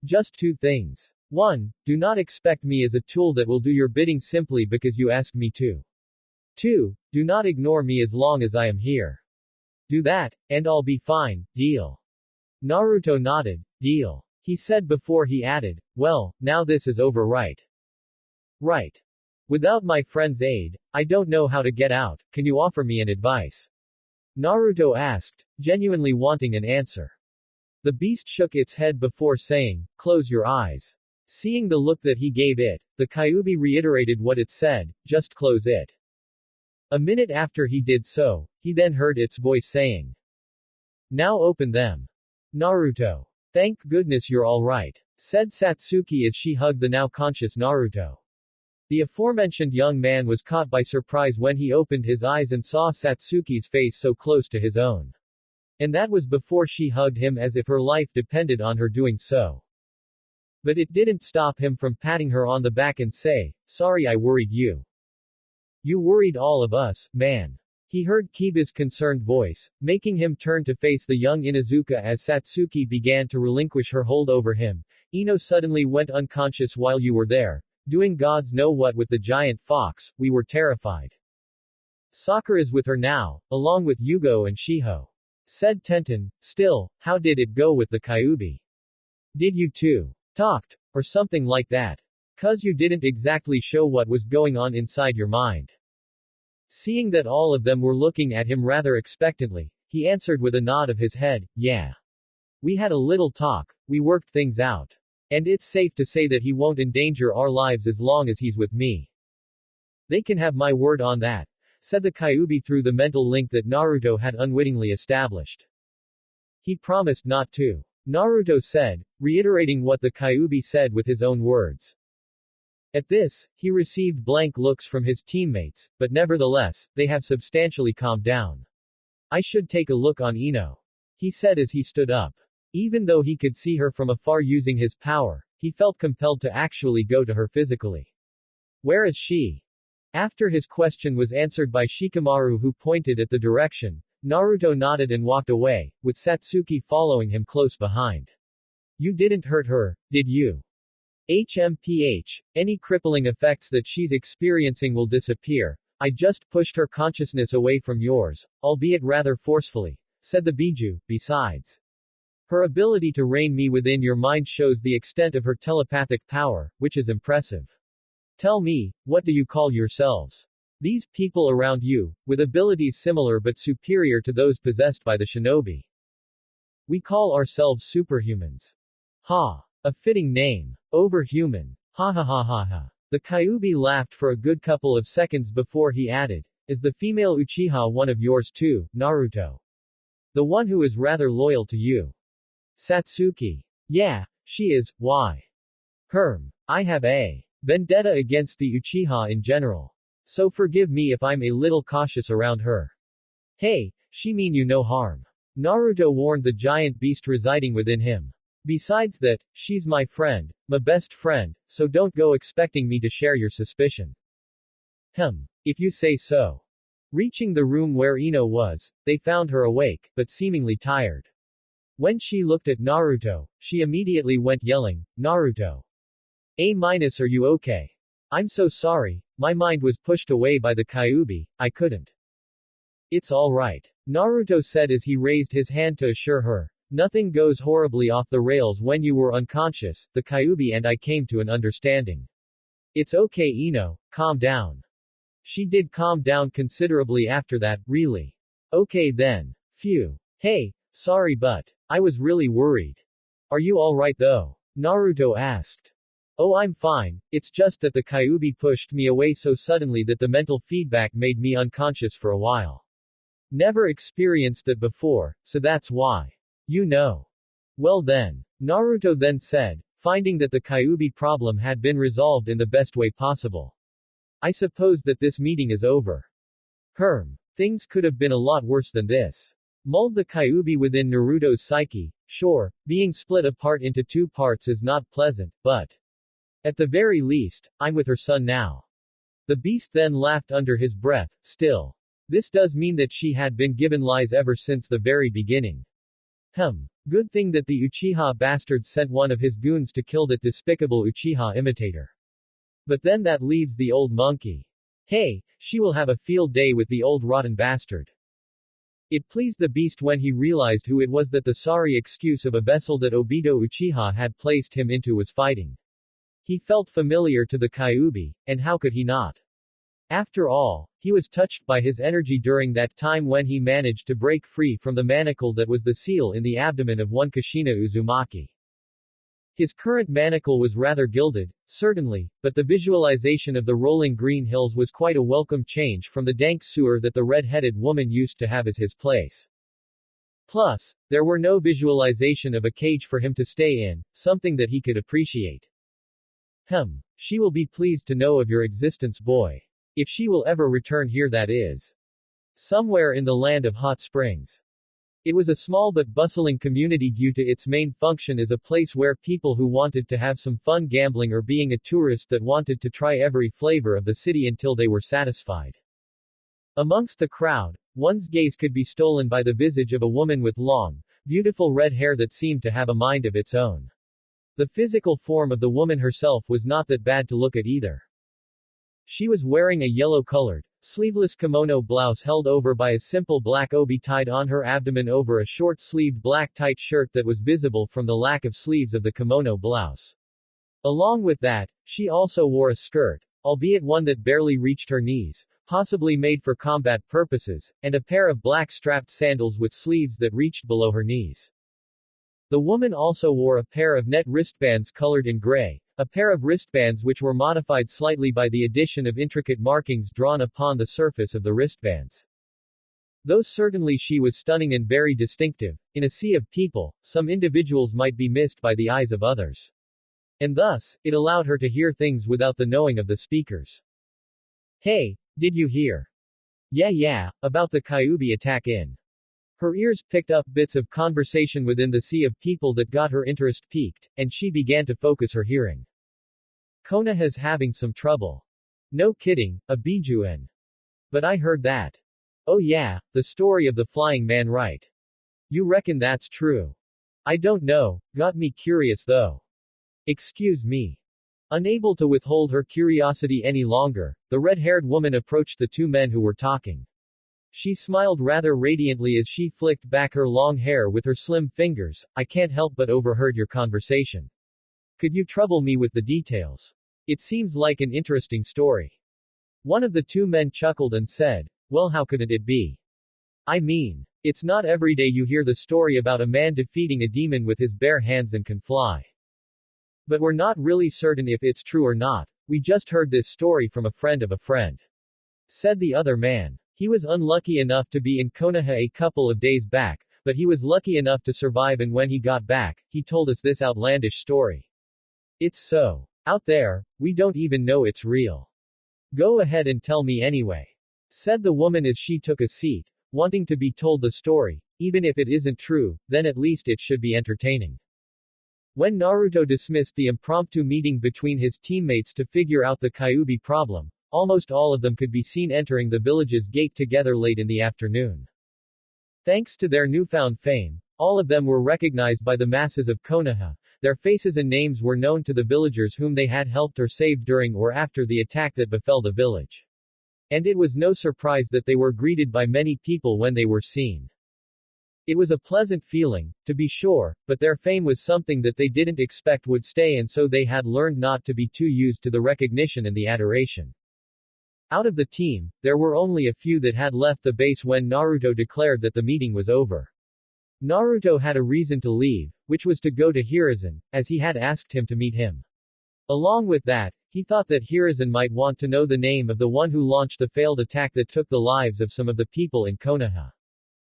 Just two things. 1. Do not expect me as a tool that will do your bidding simply because you ask me to. 2. Do not ignore me as long as I am here. Do that, and I'll be fine, deal. Naruto nodded, deal. He said before he added, well, now this is over right? Right. Without my friend's aid, I don't know how to get out, can you offer me an advice? Naruto asked, genuinely wanting an answer. The beast shook its head before saying, close your eyes. Seeing the look that he gave it, the Kyuubi reiterated what it said, just close it. A minute after he did so, he then heard its voice saying, now open them. Naruto. Thank goodness you're alright, said Satsuki as she hugged the now conscious Naruto. The aforementioned young man was caught by surprise when he opened his eyes and saw Satsuki's face so close to his own. And that was before she hugged him as if her life depended on her doing so. But it didn't stop him from patting her on the back and say, "Sorry I worried you. You worried all of us, man." He heard Kiba's concerned voice, making him turn to face the young Inuzuka as Satsuki began to relinquish her hold over him. "Ino suddenly went unconscious while you were there, doing gods know what with the giant fox. We were terrified. Sakura is with her now, along with Yugo and Shiho," said Tenten. "Still, how did it go with the Kyubi? Did you two talked, or something like that? 'Cause you didn't exactly show what was going on inside your mind." Seeing that all of them were looking at him rather expectantly, he answered with a nod of his head, "Yeah. We had a little talk, we worked things out. And it's safe to say that he won't endanger our lives as long as he's with me. They can have my word on that," said the Kyubi through the mental link that Naruto had unwittingly established. "He promised not to," Naruto said, reiterating what the Kyubi said with his own words. At this, he received blank looks from his teammates, but nevertheless, they have substantially calmed down. "I should take a look on Ino," he said as he stood up. Even though he could see her from afar using his power, he felt compelled to actually go to her physically. "Where is she?" After his question was answered by Shikamaru, who pointed at the direction, Naruto nodded and walked away, with Satsuki following him close behind. "You didn't hurt her, did you?" "HMPH, any crippling effects that she's experiencing will disappear. I just pushed her consciousness away from yours, albeit rather forcefully," said the Biju. "Besides, her ability to rein me within your mind shows the extent of her telepathic power, which is impressive. Tell me, what do you call yourselves? These people around you, with abilities similar but superior to those possessed by the shinobi. We call ourselves superhumans." "Ha! A fitting name. Overhuman. Ha ha ha ha ha." The Kyubi laughed for a good couple of seconds before he added, "Is the female Uchiha one of yours too, Naruto? The one who is rather loyal to you?" Satsuki. "Yeah, she is. Why? I have a vendetta against the Uchiha in general. So forgive me if I'm a little cautious around her." "Hey, she mean you no harm," Naruto warned the giant beast residing within him. "Besides that, she's my friend, my best friend, so don't go expecting me to share your suspicion." If you say so." Reaching the room where Ino was, they found her awake, but seemingly tired. When she looked at Naruto, she immediately went yelling, "Naruto! Are you okay? I'm so sorry, my mind was pushed away by the Kyubi, I couldn't." "It's alright," Naruto said as he raised his hand to assure her. "Nothing goes horribly off the rails when you were unconscious, the Kyubi and I came to an understanding. It's okay Ino, calm down." She did calm down considerably after that, really. "Okay then. Phew. Hey, sorry but I was really worried." "Are you alright though?" Naruto asked. "Oh, I'm fine, it's just that the Kyubi pushed me away so suddenly that the mental feedback made me unconscious for a while. Never experienced that before, so that's why. You know." "Well then," Naruto then said, finding that the Kyubi problem had been resolved in the best way possible. "I suppose that this meeting is over." Things could have been a lot worse than this. Mulled the Kyubi within Naruto's psyche. Sure, being split apart into two parts is not pleasant, but at the very least, I'm with her son now. The beast then laughed under his breath. Still, this does mean that she had been given lies ever since the very beginning. Good thing that the Uchiha bastard sent one of his goons to kill that despicable Uchiha imitator. But then that leaves the old monkey. Hey, she will have a field day with the old rotten bastard. It pleased the beast when he realized who it was that the sorry excuse of a vessel that Obito Uchiha had placed him into was fighting. He felt familiar to the Kyubi, and how could he not? After all, he was touched by his energy during that time when he managed to break free from the manacle that was the seal in the abdomen of one Kushina Uzumaki. His current manacle was rather gilded, certainly, but the visualization of the rolling green hills was quite a welcome change from the dank sewer that the red-headed woman used to have as his place. Plus, there were no visualization of a cage for him to stay in, something that he could appreciate. She will be pleased to know of your existence, boy. If she will ever return here, that is. Somewhere in the land of hot springs. It was a small but bustling community due to its main function as a place where people who wanted to have some fun gambling or being a tourist that wanted to try every flavor of the city until they were satisfied. Amongst the crowd, one's gaze could be stolen by the visage of a woman with long, beautiful red hair that seemed to have a mind of its own. The physical form of the woman herself was not that bad to look at either. She was wearing a yellow-colored, sleeveless kimono blouse held over by a simple black obi tied on her abdomen over a short-sleeved black tight shirt that was visible from the lack of sleeves of the kimono blouse. Along with that, she also wore a skirt, albeit one that barely reached her knees, possibly made for combat purposes, and a pair of black strapped sandals with sleeves that reached below her knees. The woman also wore a pair of net wristbands colored in gray, a pair of wristbands which were modified slightly by the addition of intricate markings drawn upon the surface of the wristbands. Though certainly she was stunning and very distinctive, in a sea of people, some individuals might be missed by the eyes of others. And thus, it allowed her to hear things without the knowing of the speakers. Hey, did you hear? Yeah, about the Kyuubi attack in. Her ears picked up bits of conversation within the sea of people that got her interest piqued, and she began to focus her hearing. Konoha's having some trouble. No kidding, a Bijuan. But I heard that. Oh yeah, the story of the flying man, right? You reckon that's true? I don't know, got me curious though. Excuse me. Unable to withhold her curiosity any longer, the red-haired woman approached the two men who were talking. She smiled rather radiantly as she flicked back her long hair with her slim fingers. I can't help but overheard your conversation. Could you trouble me with the details? It seems like an interesting story. One of the two men chuckled and said, well, how could it be? I mean, it's not every day you hear the story about a man defeating a demon with his bare hands and can fly. But we're not really certain if it's true or not. We just heard this story from a friend of a friend. Said the other man. He was unlucky enough to be in Konoha a couple of days back, but he was lucky enough to survive, and when he got back, he told us this outlandish story. It's so out there, we don't even know it's real. Go ahead and tell me anyway. Said the woman as she took a seat, wanting to be told the story. Even if it isn't true, then at least it should be entertaining. When Naruto dismissed the impromptu meeting between his teammates to figure out the Kyuubi problem, almost all of them could be seen entering the village's gate together late in the afternoon. Thanks to their newfound fame, all of them were recognized by the masses of Konoha. Their faces and names were known to the villagers whom they had helped or saved during or after the attack that befell the village. And it was no surprise that they were greeted by many people when they were seen. It was a pleasant feeling, to be sure, but their fame was something that they didn't expect would stay, and so they had learned not to be too used to the recognition and the adoration. Out of the team, there were only a few that had left the base when Naruto declared that the meeting was over. Naruto had a reason to leave, which was to go to Hiruzen, as he had asked him to meet him. Along with that, he thought that Hiruzen might want to know the name of the one who launched the failed attack that took the lives of some of the people in Konoha.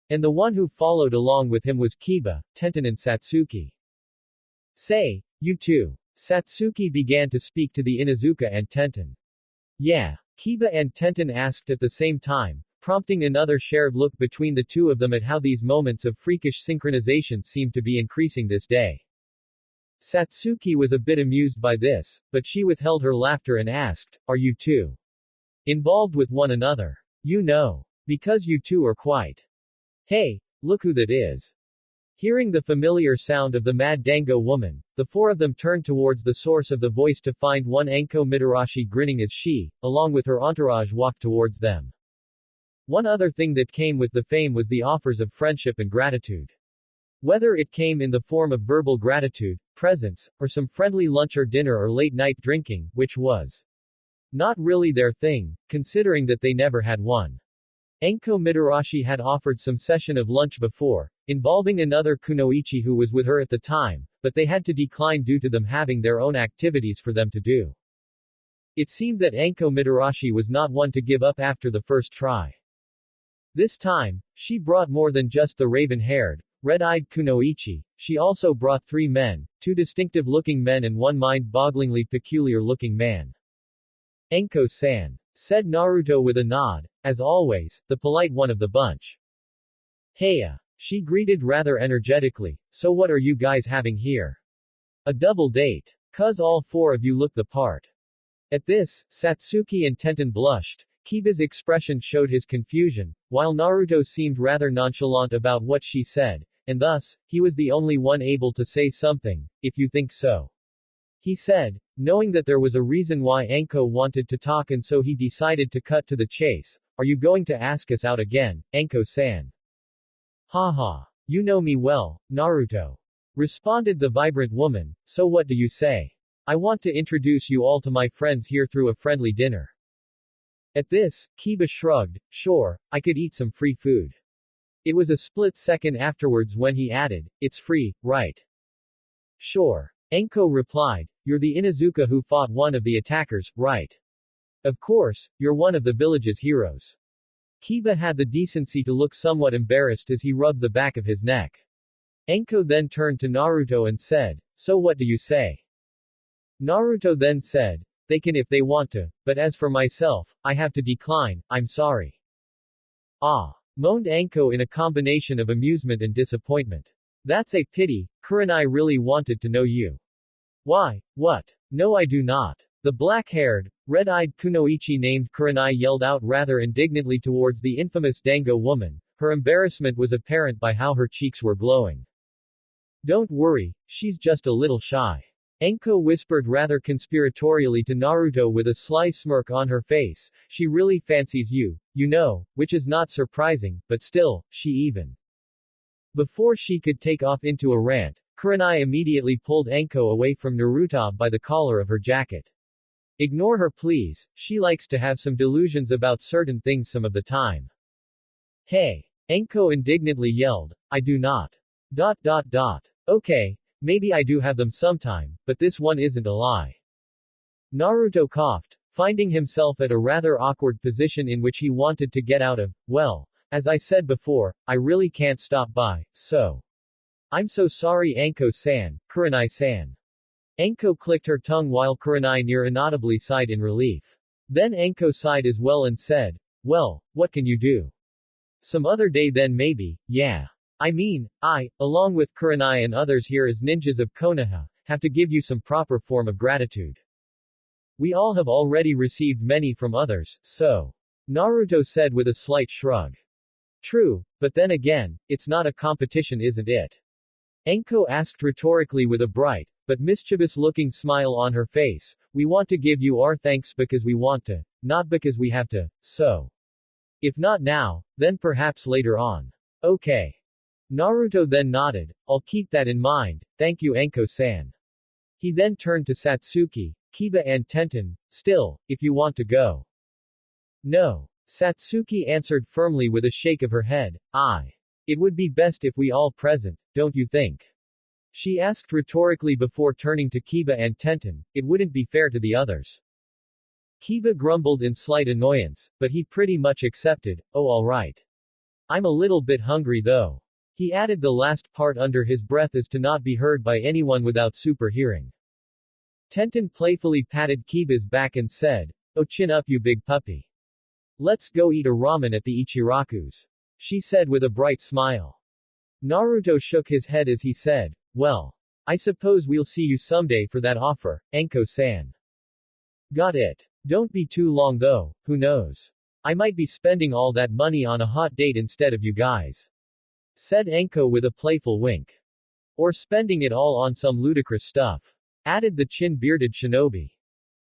And the one who followed along with him was Kiba, Tenten and Satsuki. Say, you two. Satsuki began to speak to the Inuzuka and Tenten. Yeah. Kiba and Tenten asked at the same time, prompting another shared look between the two of them at how these moments of freakish synchronization seemed to be increasing this day. Satsuki was a bit amused by this, but she withheld her laughter and asked, are you two involved with one another? You know. Because you two are quite. Hey, look who that is. Hearing the familiar sound of the Mad Dango woman, the four of them turned towards the source of the voice to find one Anko Mitarashi grinning as she, along with her entourage, walked towards them. One other thing that came with the fame was the offers of friendship and gratitude. Whether it came in the form of verbal gratitude, presents, or some friendly lunch or dinner or late-night drinking, which was not really their thing, considering that they never had one. Anko Mitarashi had offered some session of lunch before, involving another kunoichi who was with her at the time, but they had to decline due to them having their own activities for them to do. It seemed that Anko Mitarashi was not one to give up after the first try. This time, she brought more than just the raven-haired, red-eyed kunoichi. She also brought 3 men, 2 distinctive-looking men and 1 mind-bogglingly peculiar-looking man. Anko-san, said Naruto with a nod, as always, the polite one of the bunch. Heya. She greeted rather energetically. So what are you guys having here? A double date. 'Cause all four of you look the part. At this, Satsuki and Tenten blushed. Kiba's expression showed his confusion, while Naruto seemed rather nonchalant about what she said, and thus, he was the only one able to say something, if you think so. He said, knowing that there was a reason why Anko wanted to talk and so he decided to cut to the chase. Are you going to ask us out again, Anko-san? Haha. You know me well, Naruto. Responded the vibrant woman, so what do you say? I want to introduce you all to my friends here through a friendly dinner. At this, Kiba shrugged, sure, I could eat some free food. It was a split second afterwards when he added, it's free, right? Sure. Anko replied, you're the Inuzuka who fought one of the attackers, right? Of course, you're one of the village's heroes. Kiba had the decency to look somewhat embarrassed as he rubbed the back of his neck. Anko then turned to Naruto and said, so what do you say? Naruto then said, they can if they want to, but as for myself, I have to decline, I'm sorry. Ah, moaned Anko in a combination of amusement and disappointment. That's a pity, Kurenai really wanted to know you. Why, what? No I do not. The black-haired, red-eyed kunoichi named Kurenai yelled out rather indignantly towards the infamous Dango woman. Her embarrassment was apparent by how her cheeks were glowing. Don't worry, she's just a little shy. Anko whispered rather conspiratorially to Naruto with a sly smirk on her face, she really fancies you, you know, which is not surprising, but still, she even. Before she could take off into a rant, Kurenai immediately pulled Anko away from Naruto by the collar of her jacket. Ignore her please, she likes to have some delusions about certain things some of the time. Hey! Anko indignantly yelled, I do not. ... Okay. Maybe I do have them sometime, but this one isn't a lie. Naruto coughed, finding himself at a rather awkward position in which he wanted to get out of. Well, as I said before, I really can't stop by, so. I'm so sorry Anko-san, Kurenai-san. Anko clicked her tongue while Kurenai near inaudibly sighed in relief. Then Anko sighed as well and said, well, what can you do? Some other day then maybe, yeah. I mean, I, along with Kurenai and others here as ninjas of Konoha, have to give you some proper form of gratitude. We all have already received many from others, so. Naruto said with a slight shrug. True, but then again, it's not a competition isn't it? Anko asked rhetorically with a bright, but mischievous-looking smile on her face, we want to give you our thanks because we want to, not because we have to, so. If not now, then perhaps later on. Okay. Naruto then nodded, I'll keep that in mind, thank you Anko-san. He then turned to Satsuki, Kiba and Tenten, still, if you want to go. No. Satsuki answered firmly with a shake of her head, It would be best if we all present, don't you think? She asked rhetorically before turning to Kiba and Tenten, it wouldn't be fair to the others. Kiba grumbled in slight annoyance, but he pretty much accepted, oh alright. I'm a little bit hungry though. He added the last part under his breath as to not be heard by anyone without super hearing. Tenten playfully patted Kiba's back and said, oh chin up you big puppy. Let's go eat a ramen at the Ichiraku's. She said with a bright smile. Naruto shook his head as he said, well. I suppose we'll see you someday for that offer, Anko-san. Got it. Don't be too long though, who knows? I might be spending all that money on a hot date instead of you guys. Said Anko with a playful wink. Or spending it all on some ludicrous stuff. Added the chin-bearded shinobi.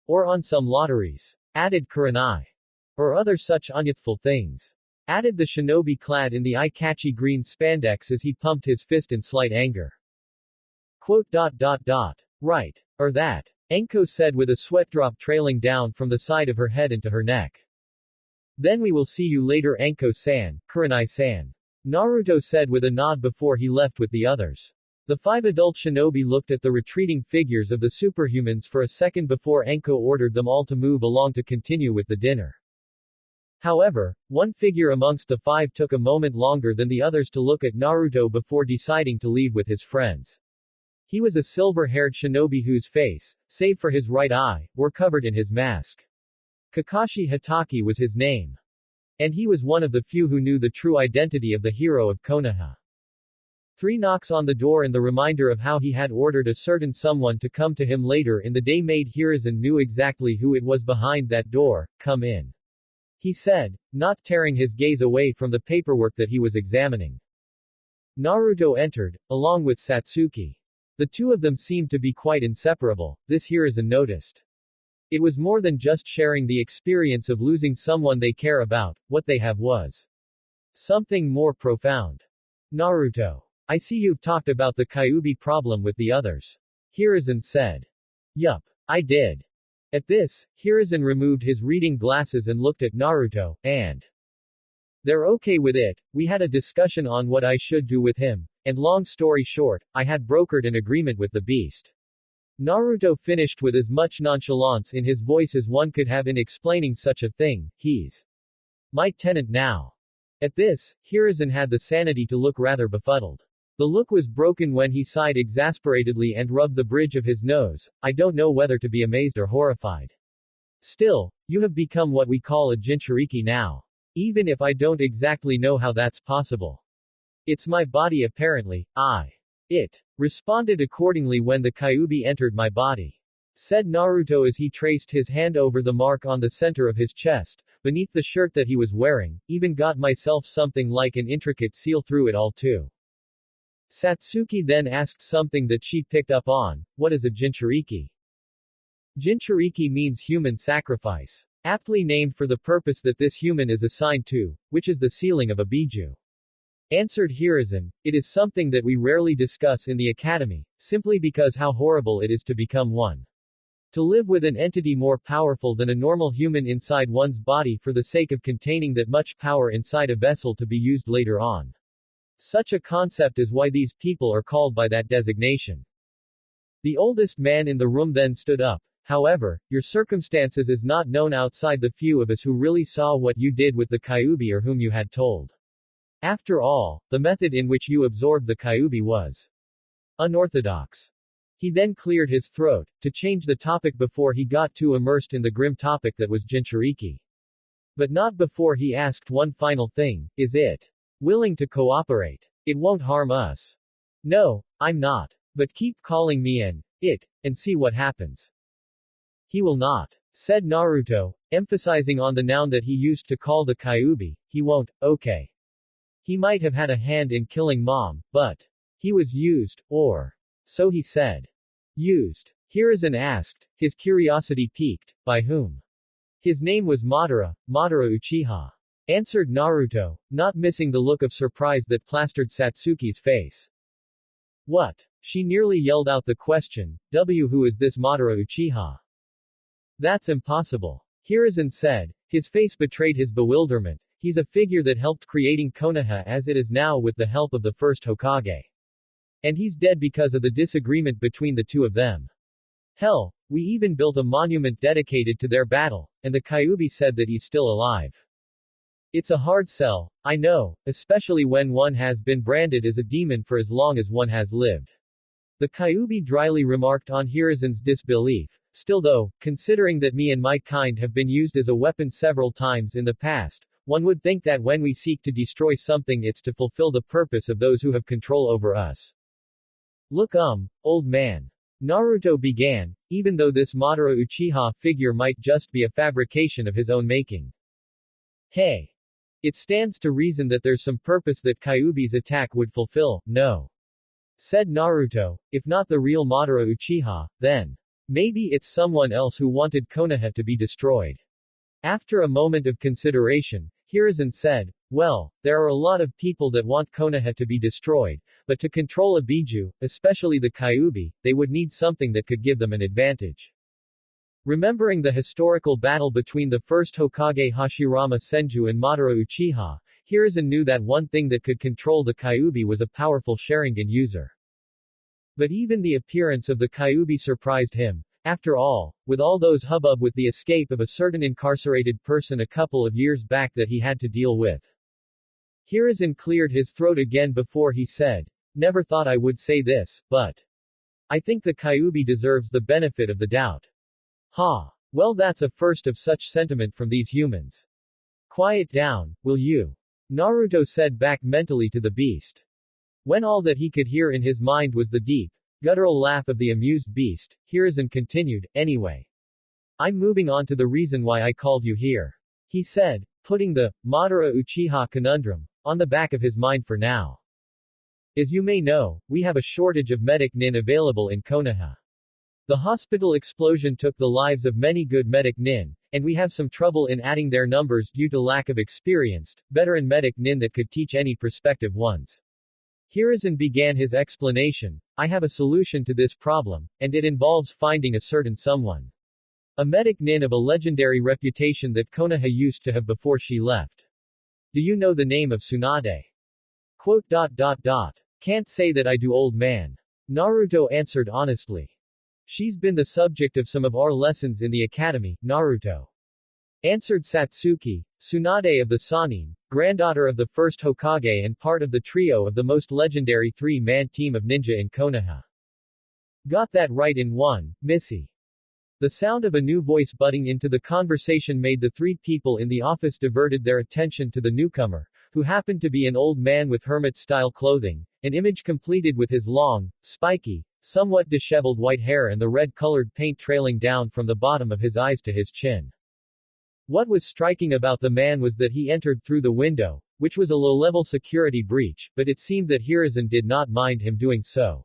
Or on some lotteries. Added Kurenai. Or other such unyouthful things. Added the shinobi clad in the eye-catchy green spandex as he pumped his fist in slight anger. Quote. Right. Or that. Anko said with a sweat drop trailing down from the side of her head into her neck. Then we will see you later Anko-san, Kurenai-san. Naruto said with a nod before he left with the others. The 5 adult shinobi looked at the retreating figures of the superhumans for a second before Anko ordered them all to move along to continue with the dinner. However, one figure amongst the 5 took a moment longer than the others to look at Naruto before deciding to leave with his friends. He was a silver-haired shinobi whose face, save for his right eye, were covered in his mask. Kakashi Hatake was his name. And he was one of the few who knew the true identity of the hero of Konoha. 3 knocks on the door and the reminder of how he had ordered a certain someone to come to him later in the day made Hiruzen knew exactly who it was behind that door. Come in, he said, not tearing his gaze away from the paperwork that he was examining. Naruto entered, along with Satsuki. The two of them seemed to be quite inseparable, this Hiruzen noticed. It was more than just sharing the experience of losing someone they care about, what they have was something more profound. Naruto. I see you've talked about the Kyuubi problem with the others. Hiruzen said. Yup. I did. At this, Hiruzen removed his reading glasses and looked at Naruto, and they're okay with it. We had a discussion on what I should do with him, and long story short, I had brokered an agreement with the beast. Naruto finished with as much nonchalance in his voice as one could have in explaining such a thing. He's my tenant now. At this, Hiruzen had the sanity to look rather befuddled. The look was broken when he sighed exasperatedly and rubbed the bridge of his nose. I don't know whether to be amazed or horrified. Still, you have become what we call a Jinchuriki now. Even if I don't exactly know how that's possible. It's my body apparently. It responded accordingly when the Kyuubi entered my body. Said Naruto as he traced his hand over the mark on the center of his chest, beneath the shirt that he was wearing, even got myself something like an intricate seal through it all too. Satsuki then asked something that she picked up on, what is a Jinchuriki? Jinchuriki means human sacrifice. Aptly named for the purpose that this human is assigned to, which is the sealing of a biju. Answered Hiruzen, it is something that we rarely discuss in the academy, simply because how horrible it is to become one. To live with an entity more powerful than a normal human inside one's body for the sake of containing that much power inside a vessel to be used later on. Such a concept is why these people are called by that designation. The oldest man in the room then stood up. However, your circumstances is not known outside the few of us who really saw what you did with the Kyuubi or whom you had told. After all, the method in which you absorbed the Kyuubi was unorthodox. He then cleared his throat, to change the topic before he got too immersed in the grim topic that was Jinchuriki. But not before he asked one final thing, is it willing to cooperate? It won't harm us. No, I'm not. But keep calling me it, and see what happens. He will not. Said Naruto, emphasizing on the noun that he used to call the Kyuubi. He won't, okay. He might have had a hand in killing Mom, but he was used, or so he said. Used? Hiruzen asked, his curiosity piqued. By whom? His name was Madara Uchiha. Answered Naruto, not missing the look of surprise that plastered Satsuki's face. What? She nearly yelled out the question, who is this Madara Uchiha? That's impossible. Hiruzen said, his face betrayed his bewilderment. He's a figure that helped creating Konoha as it is now with the help of the first Hokage. And he's dead because of the disagreement between the two of them. Hell, we even built a monument dedicated to their battle, and the Kyuubi said that he's still alive. It's a hard sell, I know, especially when one has been branded as a demon for as long as one has lived. The Kyuubi dryly remarked on Hiruzen's disbelief. Still though, considering that me and my kind have been used as a weapon several times in the past, one would think that when we seek to destroy something it's to fulfill the purpose of those who have control over us. Look old man. Naruto began, even though this Madara Uchiha figure might just be a fabrication of his own making. Hey. It stands to reason that there's some purpose that Kyuubi's attack would fulfill, no? Said Naruto, if not the real Madara Uchiha, then maybe it's someone else who wanted Konoha to be destroyed. After a moment of consideration, Hiruzen said, well, there are a lot of people that want Konoha to be destroyed, but to control a biju, especially the Kyuubi, they would need something that could give them an advantage. Remembering the historical battle between the first Hokage Hashirama Senju and Madara Uchiha, Hiruzen knew that one thing that could control the Kyuubi was a powerful Sharingan user. But even the appearance of the Kyuubi surprised him. After all, with all those hubbub with the escape of a certain incarcerated person a couple of years back that he had to deal with. Hiruzen cleared his throat again before he said, never thought I would say this, but I think the Kyuubi deserves the benefit of the doubt. Ha! Well, that's a first of such sentiment from these humans. Quiet down, will you? Naruto said back mentally to the beast. When all that he could hear in his mind was the deep, guttural laugh of the amused beast, Hiruzen continued, anyway. I'm moving on to the reason why I called you here. He said, putting the Madara Uchiha conundrum on the back of his mind for now. As you may know, we have a shortage of medic nin available in Konoha. The hospital explosion took the lives of many good medic nin, and we have some trouble in adding their numbers due to lack of experienced, veteran medic nin that could teach any prospective ones. Hiruzen began his explanation. I have a solution to this problem, and it involves finding a certain someone. A medic nin of a legendary reputation that Konoha used to have before she left. Do you know the name of Tsunade? Quote. Can't say that I do, old man. Naruto answered honestly. She's been the subject of some of our lessons in the academy, Naruto. Answered Satsuki. Tsunade of the Sannin, granddaughter of the first Hokage and part of the trio of the most legendary three-man team of ninja in Konoha. Got that right in one, Missy. The sound of a new voice butting into the conversation made the three people in the office diverted their attention to the newcomer, who happened to be an old man with hermit-style clothing, an image completed with his long, spiky, somewhat disheveled white hair and the red-colored paint trailing down from the bottom of his eyes to his chin. What was striking about the man was that he entered through the window, which was a low-level security breach, but it seemed that Hiruzen did not mind him doing so.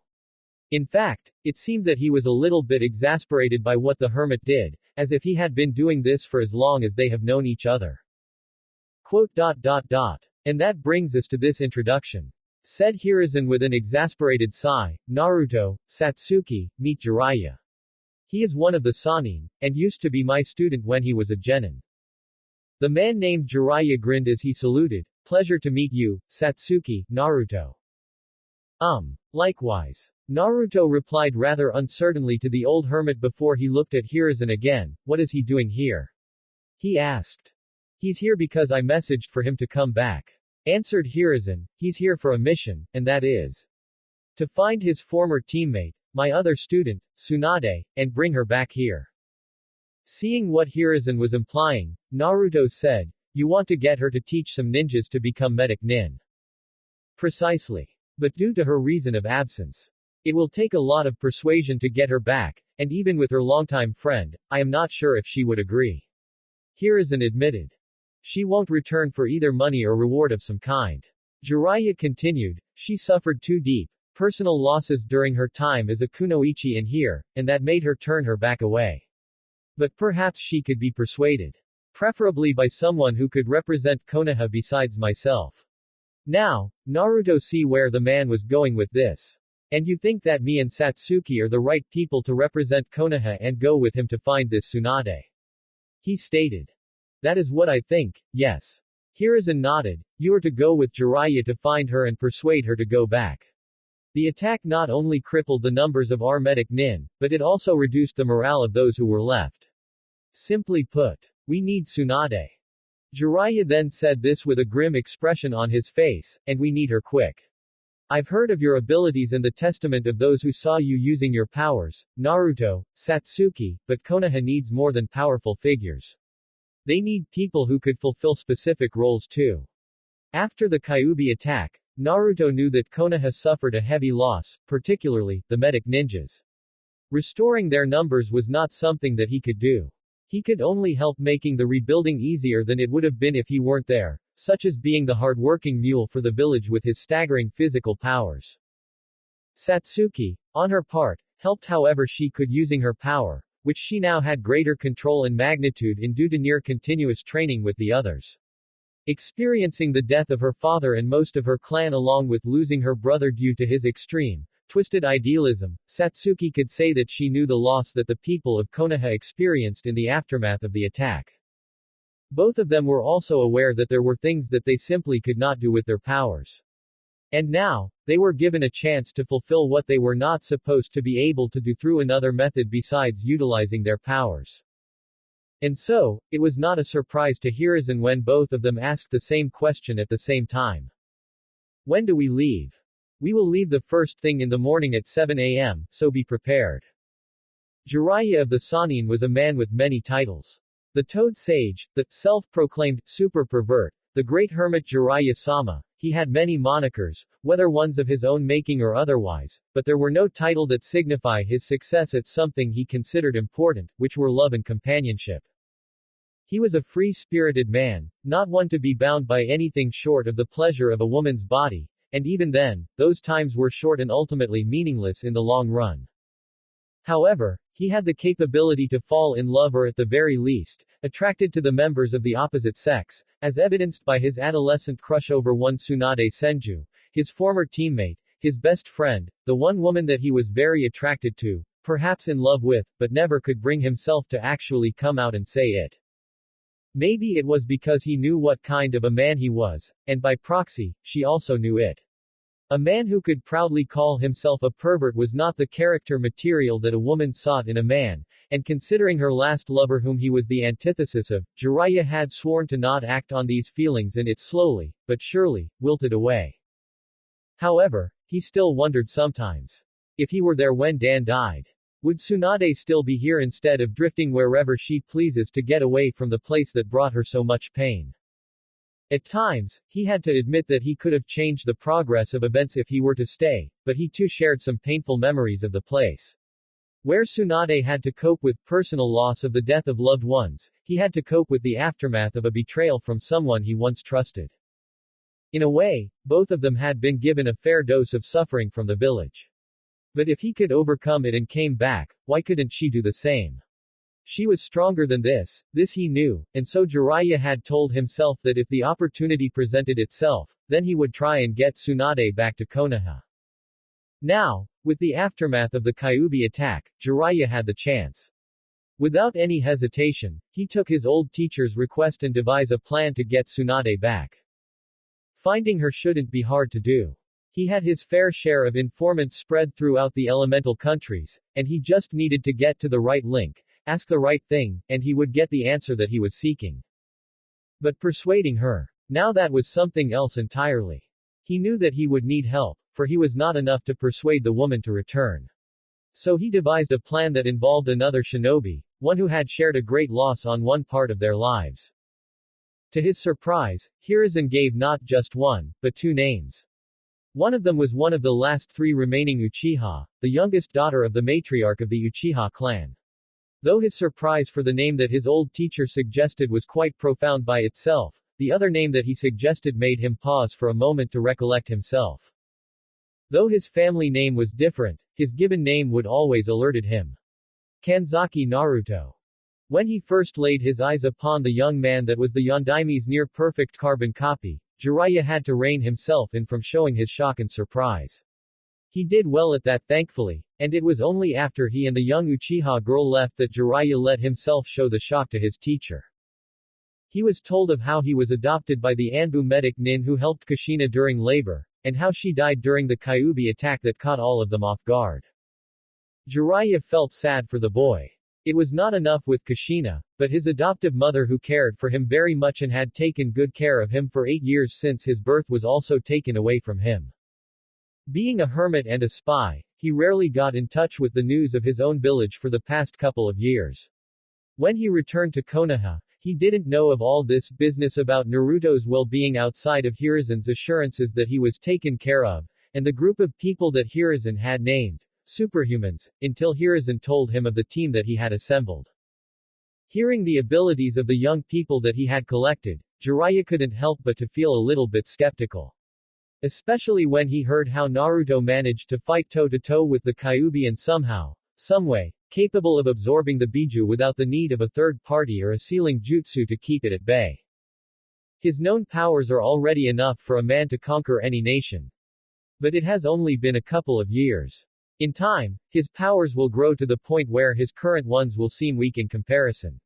In fact, it seemed that he was a little bit exasperated by what the hermit did, as if he had been doing this for as long as they have known each other. Quote. And that brings us to this introduction. Said Hiruzen with an exasperated sigh, Naruto, Satsuki, meet Jiraiya. He is one of the Sannin, and used to be my student when he was a genin. The man named Jiraiya grinned as he saluted, pleasure to meet you, Satsuki, Naruto. Likewise. Naruto replied rather uncertainly to the old hermit before he looked at Hiruzen again, what is he doing here? He asked. He's here because I messaged for him to come back. Answered Hiruzen, he's here for a mission, and that is to find his former teammate, my other student, Tsunade, and bring her back here. Seeing what Hiruzen was implying, Naruto said, you want to get her to teach some ninjas to become medic nin. Precisely. But due to her reason of absence, it will take a lot of persuasion to get her back, and even with her longtime friend, I am not sure if she would agree. Hiruzen admitted. She won't return for either money or reward of some kind. Jiraiya continued, she suffered too deep personal losses during her time as a kunoichi in here, and that made her turn her back away. But perhaps she could be persuaded. Preferably by someone who could represent Konoha besides myself. Now, Naruto see where the man was going with this. And you think that me and Satsuki are the right people to represent Konoha and go with him to find this Tsunade? He stated. That is what I think, yes. Hiruzen nodded, you are to go with Jiraiya to find her and persuade her to go back. The attack not only crippled the numbers of our medic nin, but it also reduced the morale of those who were left. Simply put, we need Tsunade. Jiraiya then said this with a grim expression on his face, and we need her quick. I've heard of your abilities and the testament of those who saw you using your powers, Naruto, Satsuki, but Konoha needs more than powerful figures. They need people who could fulfill specific roles too. After the Kyuubi attack, Naruto knew that Konoha suffered a heavy loss, particularly, the medic ninjas. Restoring their numbers was not something that he could do. He could only help making the rebuilding easier than it would have been if he weren't there, such as being the hard-working mule for the village with his staggering physical powers. Satsuki, on her part, helped however she could using her power, which she now had greater control and magnitude in due to near-continuous training with the others. Experiencing the death of her father and most of her clan along with losing her brother due to his extreme, twisted idealism, Satsuki could say that she knew the loss that the people of Konoha experienced in the aftermath of the attack. Both of them were also aware that there were things that they simply could not do with their powers. And now, they were given a chance to fulfill what they were not supposed to be able to do through another method besides utilizing their powers. And so, it was not a surprise to Hiruzen when both of them asked the same question at the same time. When do we leave? We will leave the first thing in the morning at 7 a.m., so be prepared. Jiraiya of the Sannin was a man with many titles. The Toad Sage, the self-proclaimed super pervert, The great hermit Jiraiya-sama. He had many monikers, whether ones of his own making or otherwise, but there were no title that signify his success at something he considered important, which were love and companionship. He was a free-spirited man, not one to be bound by anything short of the pleasure of a woman's body, and even then, those times were short and ultimately meaningless in the long run. However, he had the capability to fall in love or at the very least, attracted to the members of the opposite sex, as evidenced by his adolescent crush over one Tsunade Senju, his former teammate, his best friend, the one woman that he was very attracted to, perhaps in love with, but never could bring himself to actually come out and say it. Maybe it was because he knew what kind of a man he was, and by proxy, she also knew it. A man who could proudly call himself a pervert was not the character material that a woman sought in a man, and considering her last lover whom he was the antithesis of, Jiraiya had sworn to not act on these feelings and it slowly, but surely, wilted away. However, he still wondered sometimes. If he were there when Dan died, would Tsunade still be here instead of drifting wherever she pleases to get away from the place that brought her so much pain? At times, he had to admit that he could have changed the progress of events if he were to stay, but he too shared some painful memories of the place. Where Tsunade had to cope with personal loss of the death of loved ones, he had to cope with the aftermath of a betrayal from someone he once trusted. In a way, both of them had been given a fair dose of suffering from the village. But if he could overcome it and came back, why couldn't she do the same? She was stronger than this he knew, and so Jiraiya had told himself that if the opportunity presented itself, then he would try and get Tsunade back to Konoha. Now, with the aftermath of the Kyuubi attack, Jiraiya had the chance. Without any hesitation, he took his old teacher's request and devised a plan to get Tsunade back. Finding her shouldn't be hard to do. He had his fair share of informants spread throughout the elemental countries, and he just needed to get to the right link, ask the right thing, and he would get the answer that he was seeking. But persuading her, now that was something else entirely. He knew that he would need help, for he was not enough to persuade the woman to return. So he devised a plan that involved another shinobi, one who had shared a great loss on one part of their lives. To his surprise, Hiruzen gave not just one, but two names. One of them was one of the last three remaining Uchiha, the youngest daughter of the matriarch of the Uchiha clan. Though his surprise for the name that his old teacher suggested was quite profound by itself, the other name that he suggested made him pause for a moment to recollect himself. Though his family name was different, his given name would always alerted him. Kanzaki Naruto. When he first laid his eyes upon the young man that was the Yondaime's near-perfect carbon copy, Jiraiya had to rein himself in from showing his shock and surprise. He did well at that thankfully, and it was only after he and the young Uchiha girl left that Jiraiya let himself show the shock to his teacher. He was told of how he was adopted by the Anbu medic Nin who helped Kushina during labor, and how she died during the Kyuubi attack that caught all of them off guard. Jiraiya felt sad for the boy. It was not enough with Kushina, but his adoptive mother who cared for him very much and had taken good care of him for 8 years since his birth was also taken away from him. Being a hermit and a spy, he rarely got in touch with the news of his own village for the past couple of years. When he returned to Konoha, he didn't know of all this business about Naruto's well-being outside of Hiruzen's assurances that he was taken care of, and the group of people that Hiruzen had named Superhumans, until Hiruzen told him of the team that he had assembled. Hearing the abilities of the young people that he had collected, Jiraiya couldn't help but to feel a little bit skeptical. Especially when he heard how Naruto managed to fight toe-to-toe with the Kyuubi and somehow, someway, capable of absorbing the Biju without the need of a third party or a sealing jutsu to keep it at bay. His known powers are already enough for a man to conquer any nation. But it has only been a couple of years. In time, his powers will grow to the point where his current ones will seem weak in comparison.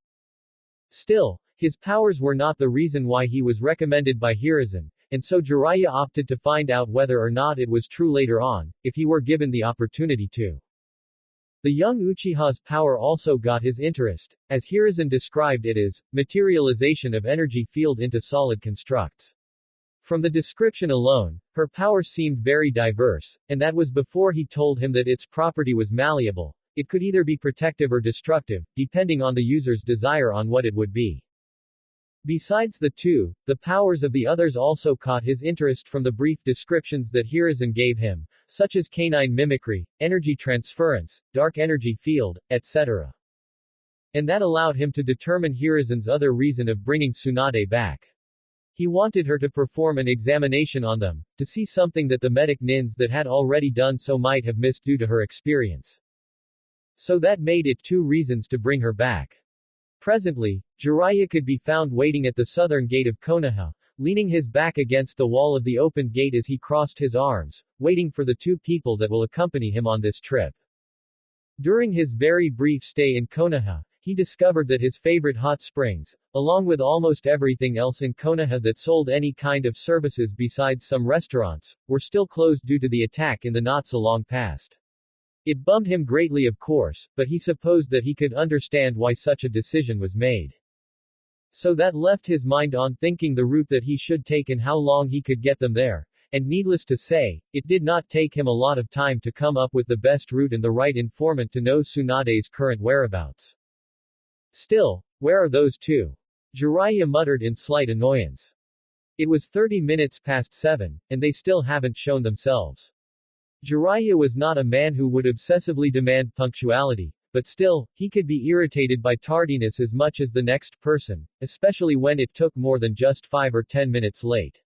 Still, his powers were not the reason why he was recommended by Hiruzen, and so Jiraiya opted to find out whether or not it was true later on, if he were given the opportunity to. The young Uchiha's power also got his interest, as Hiruzen described it as materialization of energy field into solid constructs. From the description alone, her power seemed very diverse, and that was before he told him that its property was malleable. It could either be protective or destructive, depending on the user's desire on what it would be. Besides the two, the powers of the others also caught his interest from the brief descriptions that Hiruzen gave him, such as canine mimicry, energy transference, dark energy field, etc. And that allowed him to determine Hiruzen's other reason of bringing Tsunade back. He wanted her to perform an examination on them, to see something that the medic nins that had already done so might have missed due to her experience. So that made it 2 reasons to bring her back. Presently, Jiraiya could be found waiting at the southern gate of Konoha, leaning his back against the wall of the opened gate as he crossed his arms, waiting for the 2 people that will accompany him on this trip. During his very brief stay in Konoha, he discovered that his favorite hot springs, along with almost everything else in Konoha that sold any kind of services besides some restaurants, were still closed due to the attack in the not so long past. It bummed him greatly, of course, but he supposed that he could understand why such a decision was made. So that left his mind on thinking the route that he should take and how long he could get them there, and needless to say, it did not take him a lot of time to come up with the best route and the right informant to know Tsunade's current whereabouts. Still, where are those 2? Jiraiya muttered in slight annoyance. It was 30 minutes past 7, and they still haven't shown themselves. Jiraiya was not a man who would obsessively demand punctuality, but still, he could be irritated by tardiness as much as the next person, especially when it took more than just 5 or 10 minutes late.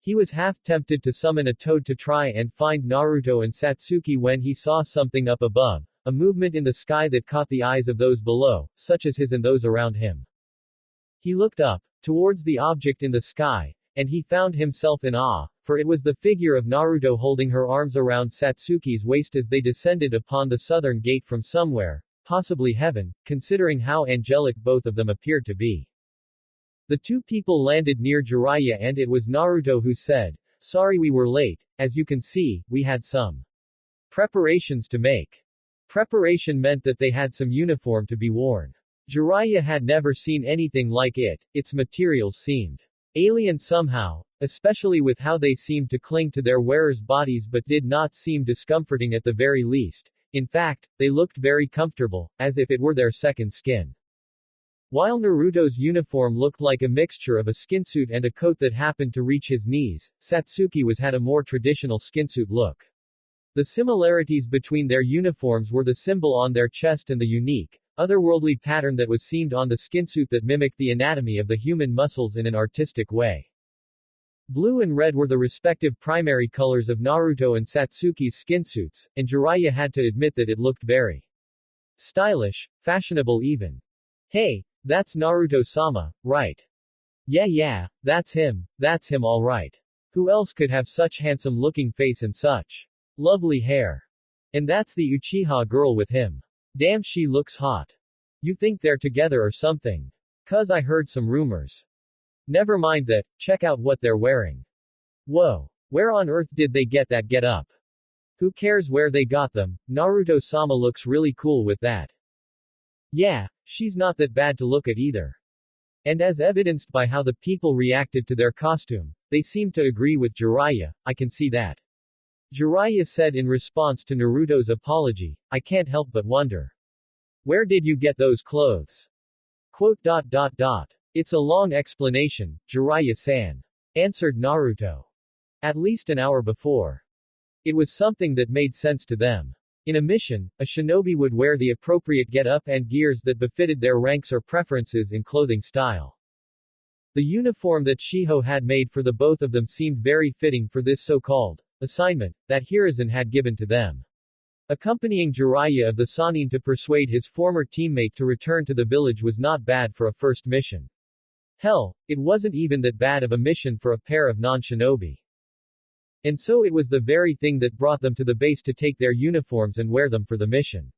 He was half tempted to summon a toad to try and find Naruto and Satsuki when he saw something up above, a movement in the sky that caught the eyes of those below, such as his and those around him. He looked up, towards the object in the sky, and he found himself in awe, for it was the figure of Naruto holding her arms around Satsuki's waist as they descended upon the southern gate from somewhere, possibly heaven, considering how angelic both of them appeared to be. The 2 people landed near Jiraiya and it was Naruto who said, "Sorry we were late, as you can see, we had some preparations to make." Preparation meant that they had some uniform to be worn. Jiraiya had never seen anything like it, its materials seemed alien somehow, especially with how they seemed to cling to their wearers' bodies but did not seem discomforting at the very least. In fact, they looked very comfortable, as if it were their second skin. While Naruto's uniform looked like a mixture of a skinsuit and a coat that happened to reach his knees, Satsuki had a more traditional skinsuit look. The similarities between their uniforms were the symbol on their chest and the unique, otherworldly pattern that was seamed on the skinsuit that mimicked the anatomy of the human muscles in an artistic way. Blue and red were the respective primary colors of Naruto and Satsuki's skinsuits, and Jiraiya had to admit that it looked very stylish, fashionable even. Hey, that's Naruto-sama, right? Yeah, that's him alright. Who else could have such handsome-looking face and such lovely hair? And that's the Uchiha girl with him. Damn, she looks hot. You think they're together or something? 'Cause I heard some rumors. Never mind that, check out what they're wearing. Whoa. Where on earth did they get that get up? Who cares where they got them, Naruto-sama looks really cool with that. Yeah, she's not that bad to look at either. And as evidenced by how the people reacted to their costume, they seemed to agree with Jiraiya, I can see that. Jiraiya said in response to Naruto's apology, I can't help but wonder. Where did you get those clothes? Quote. It's a long explanation, Jiraiya-san. Answered Naruto. At least an hour before. It was something that made sense to them. In a mission, a shinobi would wear the appropriate get-up and gears that befitted their ranks or preferences in clothing style. The uniform that Shiho had made for the both of them seemed very fitting for this so-called assignment that Hiruzen had given to them. Accompanying Jiraiya of the Sannin to persuade his former teammate to return to the village was not bad for a first mission. Hell, it wasn't even that bad of a mission for a pair of non-shinobi. And so it was the very thing that brought them to the base to take their uniforms and wear them for the mission.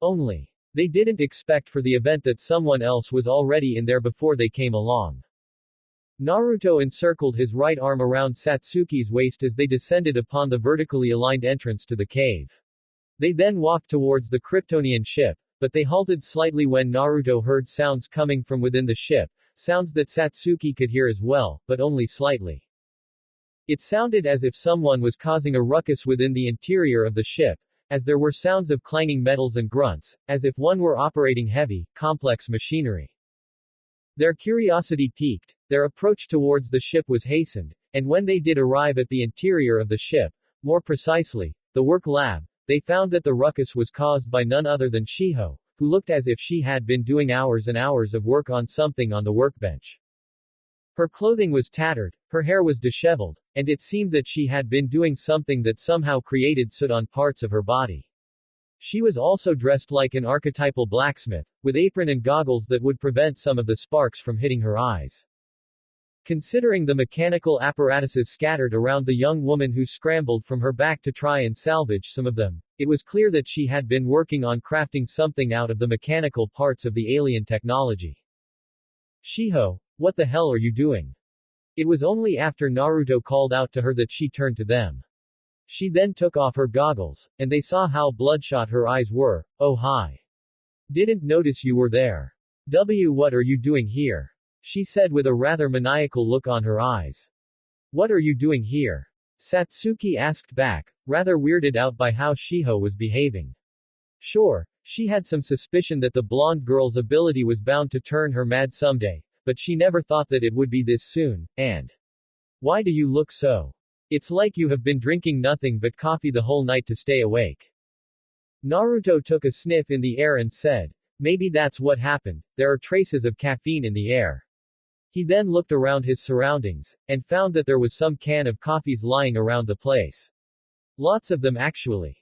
Only, they didn't expect for the event that someone else was already in there before they came along. Naruto encircled his right arm around Satsuki's waist as they descended upon the vertically aligned entrance to the cave. They then walked towards the Kryptonian ship, but they halted slightly when Naruto heard sounds coming from within the ship, sounds that Satsuki could hear as well, but only slightly. It sounded as if someone was causing a ruckus within the interior of the ship, as there were sounds of clanging metals and grunts, as if one were operating heavy, complex machinery. Their curiosity piqued, their approach towards the ship was hastened, and when they did arrive at the interior of the ship, more precisely, the work lab, they found that the ruckus was caused by none other than Shiho, who looked as if she had been doing hours and hours of work on something on the workbench. Her clothing was tattered, her hair was disheveled, and it seemed that she had been doing something that somehow created soot on parts of her body. She was also dressed like an archetypal blacksmith, with apron and goggles that would prevent some of the sparks from hitting her eyes. Considering the mechanical apparatuses scattered around the young woman who scrambled from her back to try and salvage some of them, it was clear that she had been working on crafting something out of the mechanical parts of the alien technology. Shiho, what the hell are you doing? It was only after Naruto called out to her that she turned to them. She then took off her goggles, and they saw how bloodshot her eyes were. Oh hi. Didn't notice you were there. What are you doing here? She said with a rather maniacal look on her eyes. What are you doing here? Satsuki asked back, rather weirded out by how Shiho was behaving. Sure, she had some suspicion that the blonde girl's ability was bound to turn her mad someday, but she never thought that it would be this soon, and why do you look so? It's like you have been drinking nothing but coffee the whole night to stay awake. Naruto took a sniff in the air and said, maybe that's what happened, there are traces of caffeine in the air. He then looked around his surroundings, and found that there was some can of coffees lying around the place. Lots of them actually.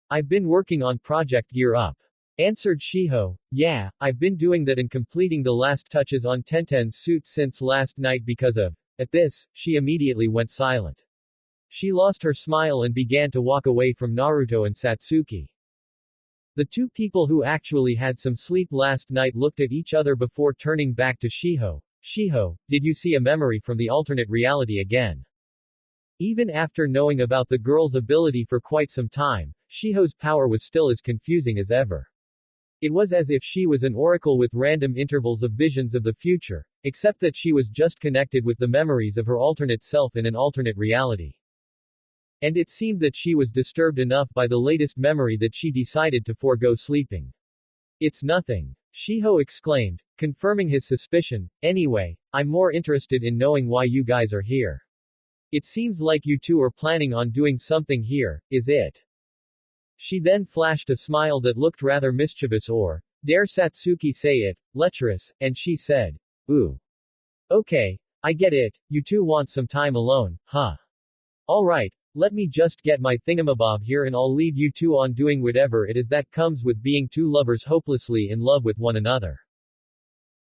I've been working on Project Gear Up. Answered Shiho. Yeah, I've been doing that and completing the last touches on Tenten's suit since last night because of. At this, she immediately went silent. She lost her smile and began to walk away from Naruto and Satsuki. The two people who actually had some sleep last night looked at each other before turning back to Shiho. Shiho, did you see a memory from the alternate reality again? Even after knowing about the girl's ability for quite some time, Shiho's power was still as confusing as ever. It was as if she was an oracle with random intervals of visions of the future, except that she was just connected with the memories of her alternate self in an alternate reality. And it seemed that she was disturbed enough by the latest memory that she decided to forego sleeping. It's nothing. Shiho exclaimed, confirming his suspicion. Anyway, I'm more interested in knowing why you guys are here. It seems like you two are planning on doing something here, is it? She then flashed a smile that looked rather mischievous or, dare Satsuki say it, lecherous, and she said, ooh. Okay, I get it, you two want some time alone, huh? Alright, let me just get my thingamabob here and I'll leave you two on doing whatever it is that comes with being two lovers hopelessly in love with one another.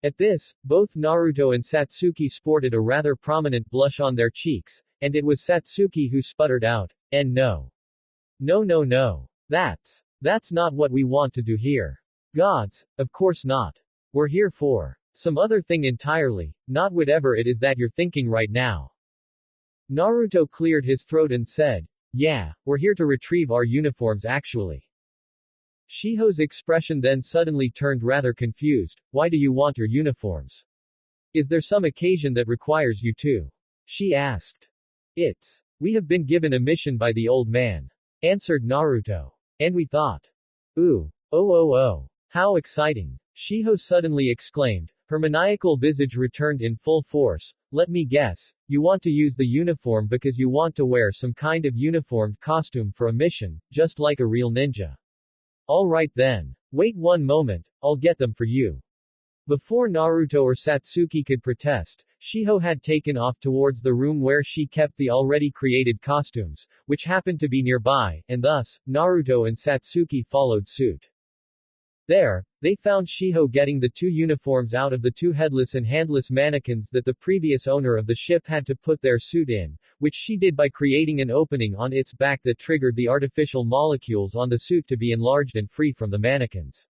At this, both Naruto and Satsuki sported a rather prominent blush on their cheeks, and it was Satsuki who sputtered out, and no. No. That's not what we want to do here. Gods, of course not. We're here for some other thing entirely, not whatever it is that you're thinking right now. Naruto cleared his throat and said, yeah, we're here to retrieve our uniforms actually. Shiho's expression then suddenly turned rather confused. Why do you want your uniforms? Is there some occasion that requires you to? She asked. We have been given a mission by the old man. Answered Naruto. And we thought. Ooh. Oh. How exciting. Shiho suddenly exclaimed. Her maniacal visage returned in full force. Let me guess, you want to use the uniform because you want to wear some kind of uniformed costume for a mission, just like a real ninja. Alright then. Wait one moment, I'll get them for you. Before Naruto or Satsuki could protest, Shiho had taken off towards the room where she kept the already created costumes, which happened to be nearby, and thus, Naruto and Satsuki followed suit. There, they found Shiho getting the two uniforms out of the two headless and handless mannequins that the previous owner of the ship had to put their suit in, which she did by creating an opening on its back that triggered the artificial molecules on the suit to be enlarged and free from the mannequins.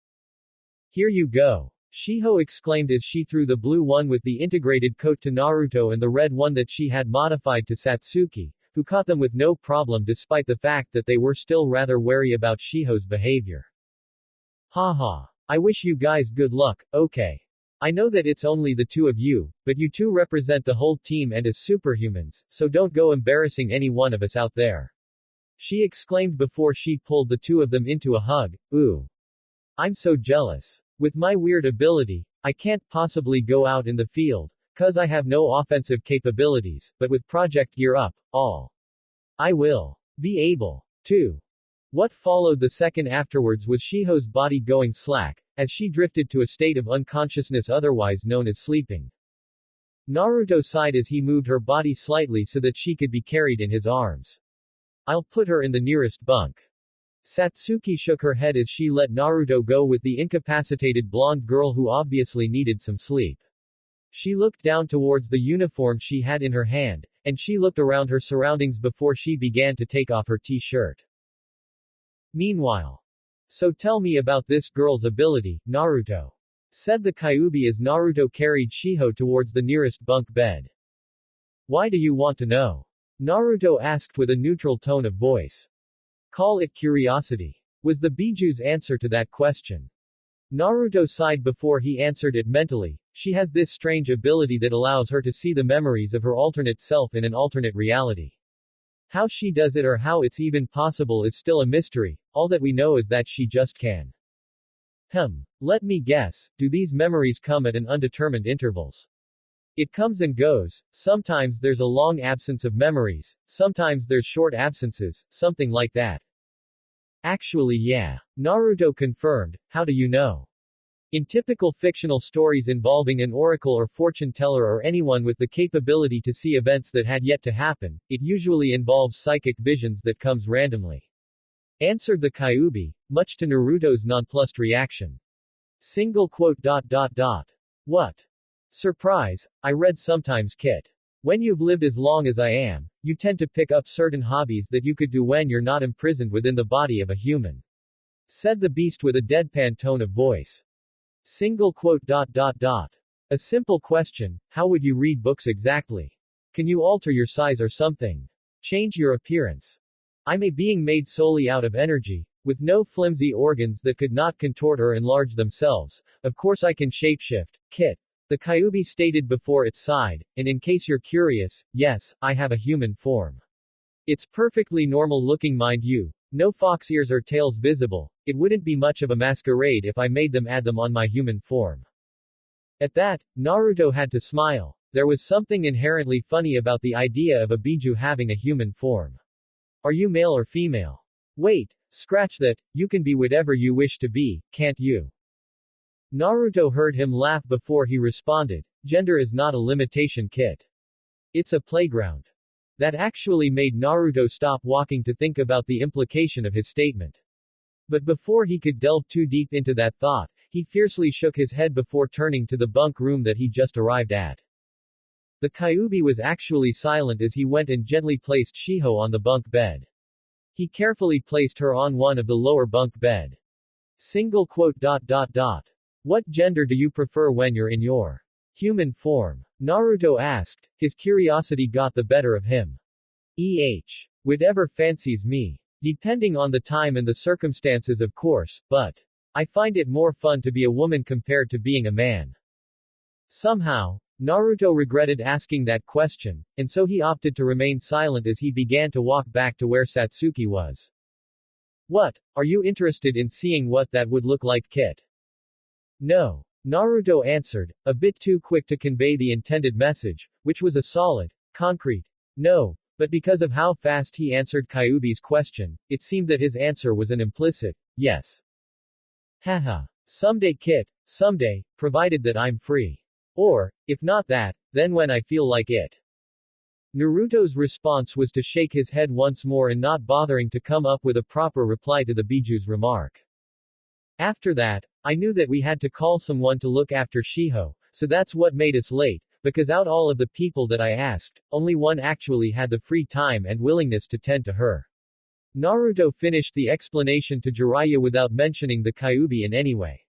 Here you go. Shiho exclaimed as she threw the blue one with the integrated coat to Naruto and the red one that she had modified to Satsuki, who caught them with no problem despite the fact that they were still rather wary about Shiho's behavior. Haha. I wish you guys good luck, okay. I know that it's only the two of you, but you two represent the whole team and as superhumans, so don't go embarrassing any one of us out there. She exclaimed before she pulled the two of them into a hug. Ooh. I'm so jealous. With my weird ability, I can't possibly go out in the field, 'cause I have no offensive capabilities, but with Project Gear Up, I will be able to. What followed the second afterwards was Shiho's body going slack, as she drifted to a state of unconsciousness otherwise known as sleeping. Naruto sighed as he moved her body slightly so that she could be carried in his arms. I'll put her in the nearest bunk. Satsuki shook her head as she let Naruto go with the incapacitated blonde girl who obviously needed some sleep. She looked down towards the uniform she had in her hand, and she looked around her surroundings before she began to take off her t-shirt. Meanwhile. So tell me about this girl's ability, Naruto. Said the Kyuubi as Naruto carried Shiho towards the nearest bunk bed. Why do you want to know? Naruto asked with a neutral tone of voice. Call it curiosity. Was the Biju's answer to that question. Naruto sighed before he answered it mentally. She has this strange ability that allows her to see the memories of her alternate self in an alternate reality. How she does it or how it's even possible is still a mystery, all that we know is that she just can. Let me guess, do these memories come at an undetermined intervals? It comes and goes, sometimes there's a long absence of memories, sometimes there's short absences, something like that. Actually yeah. Naruto confirmed, how do you know? In typical fictional stories involving an oracle or fortune teller or anyone with the capability to see events that had yet to happen, it usually involves psychic visions that comes randomly. Answered the Kyuubi, much to Naruto's nonplussed reaction. What? Surprise, I read sometimes Kit. When you've lived as long as I am, you tend to pick up certain hobbies that you could do when you're not imprisoned within the body of a human. Said the beast with a deadpan tone of voice. A simple question, how would you read books exactly? Can you alter your size or something? Change your appearance? I'm a being made solely out of energy, with no flimsy organs that could not contort or enlarge themselves. Of course I can shapeshift, Kit. The Kyuubi stated before its side, and in case you're curious, yes, I have a human form. It's perfectly normal looking mind you, no fox ears or tails visible, it wouldn't be much of a masquerade if I made them add them on my human form. At that, Naruto had to smile, there was something inherently funny about the idea of a Biju having a human form. Are you male or female? Wait, scratch that, you can be whatever you wish to be, can't you? Naruto heard him laugh before he responded, gender is not a limitation Kit. It's a playground. That actually made Naruto stop walking to think about the implication of his statement. But before he could delve too deep into that thought, he fiercely shook his head before turning to the bunk room that he just arrived at. The Kyuubi was actually silent as he went and gently placed Shiho on the bunk bed. He carefully placed her on one of the lower bunk bed. What gender do you prefer when you're in your human form? Naruto asked, his curiosity got the better of him. Whatever fancies me. Depending on the time and the circumstances of course, but I find it more fun to be a woman compared to being a man. Somehow, Naruto regretted asking that question, and so he opted to remain silent as he began to walk back to where Satsuki was. What, are you interested in seeing what that would look like Kit? No. Naruto answered, a bit too quick to convey the intended message, which was a solid, concrete, no, but because of how fast he answered Kyuubi's question, it seemed that his answer was an implicit, yes. Haha. Someday Kit, someday, provided that I'm free. Or, if not that, then when I feel like it. Naruto's response was to shake his head once more and not bothering to come up with a proper reply to the Biju's remark. After that, I knew that we had to call someone to look after Shiho, so that's what made us late, because out all of the people that I asked, only one actually had the free time and willingness to tend to her. Naruto finished the explanation to Jiraiya without mentioning the Kyuubi in any way.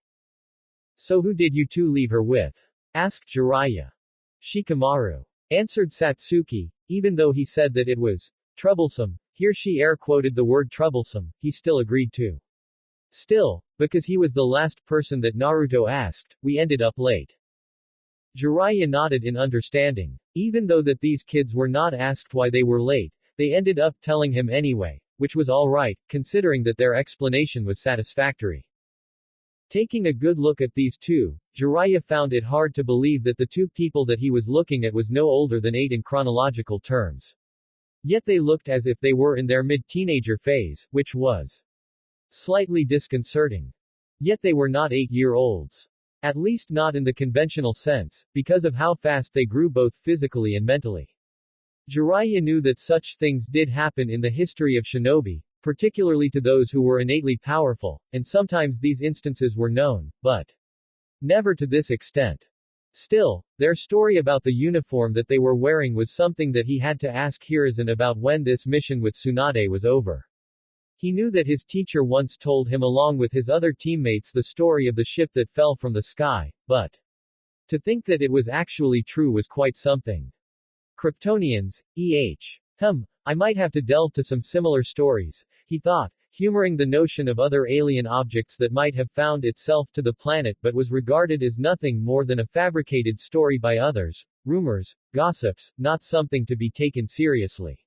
So who did you two leave her with? Asked Jiraiya. Shikamaru. Answered Satsuki, even though he said that it was troublesome, here she air quoted the word troublesome, he still agreed to. Still, because he was the last person that Naruto asked, we ended up late. Jiraiya nodded in understanding. Even though that these kids were not asked why they were late, they ended up telling him anyway, which was alright, considering that their explanation was satisfactory. Taking a good look at these two, Jiraiya found it hard to believe that the two people that he was looking at was no older than 8 in chronological terms. Yet they looked as if they were in their mid-teenager phase, which was slightly disconcerting. Yet they were not 8-year-olds. At least not in the conventional sense, because of how fast they grew both physically and mentally. Jiraiya knew that such things did happen in the history of shinobi, particularly to those who were innately powerful, and sometimes these instances were known, but never to this extent. Still, their story about the uniform that they were wearing was something that he had to ask Hiruzen about when this mission with Tsunade was over. He knew that his teacher once told him along with his other teammates the story of the ship that fell from the sky, but to think that it was actually true was quite something. Kryptonians, I might have to delve to some similar stories, he thought, humoring the notion of other alien objects that might have found itself to the planet but was regarded as nothing more than a fabricated story by others, rumors, gossips, not something to be taken seriously.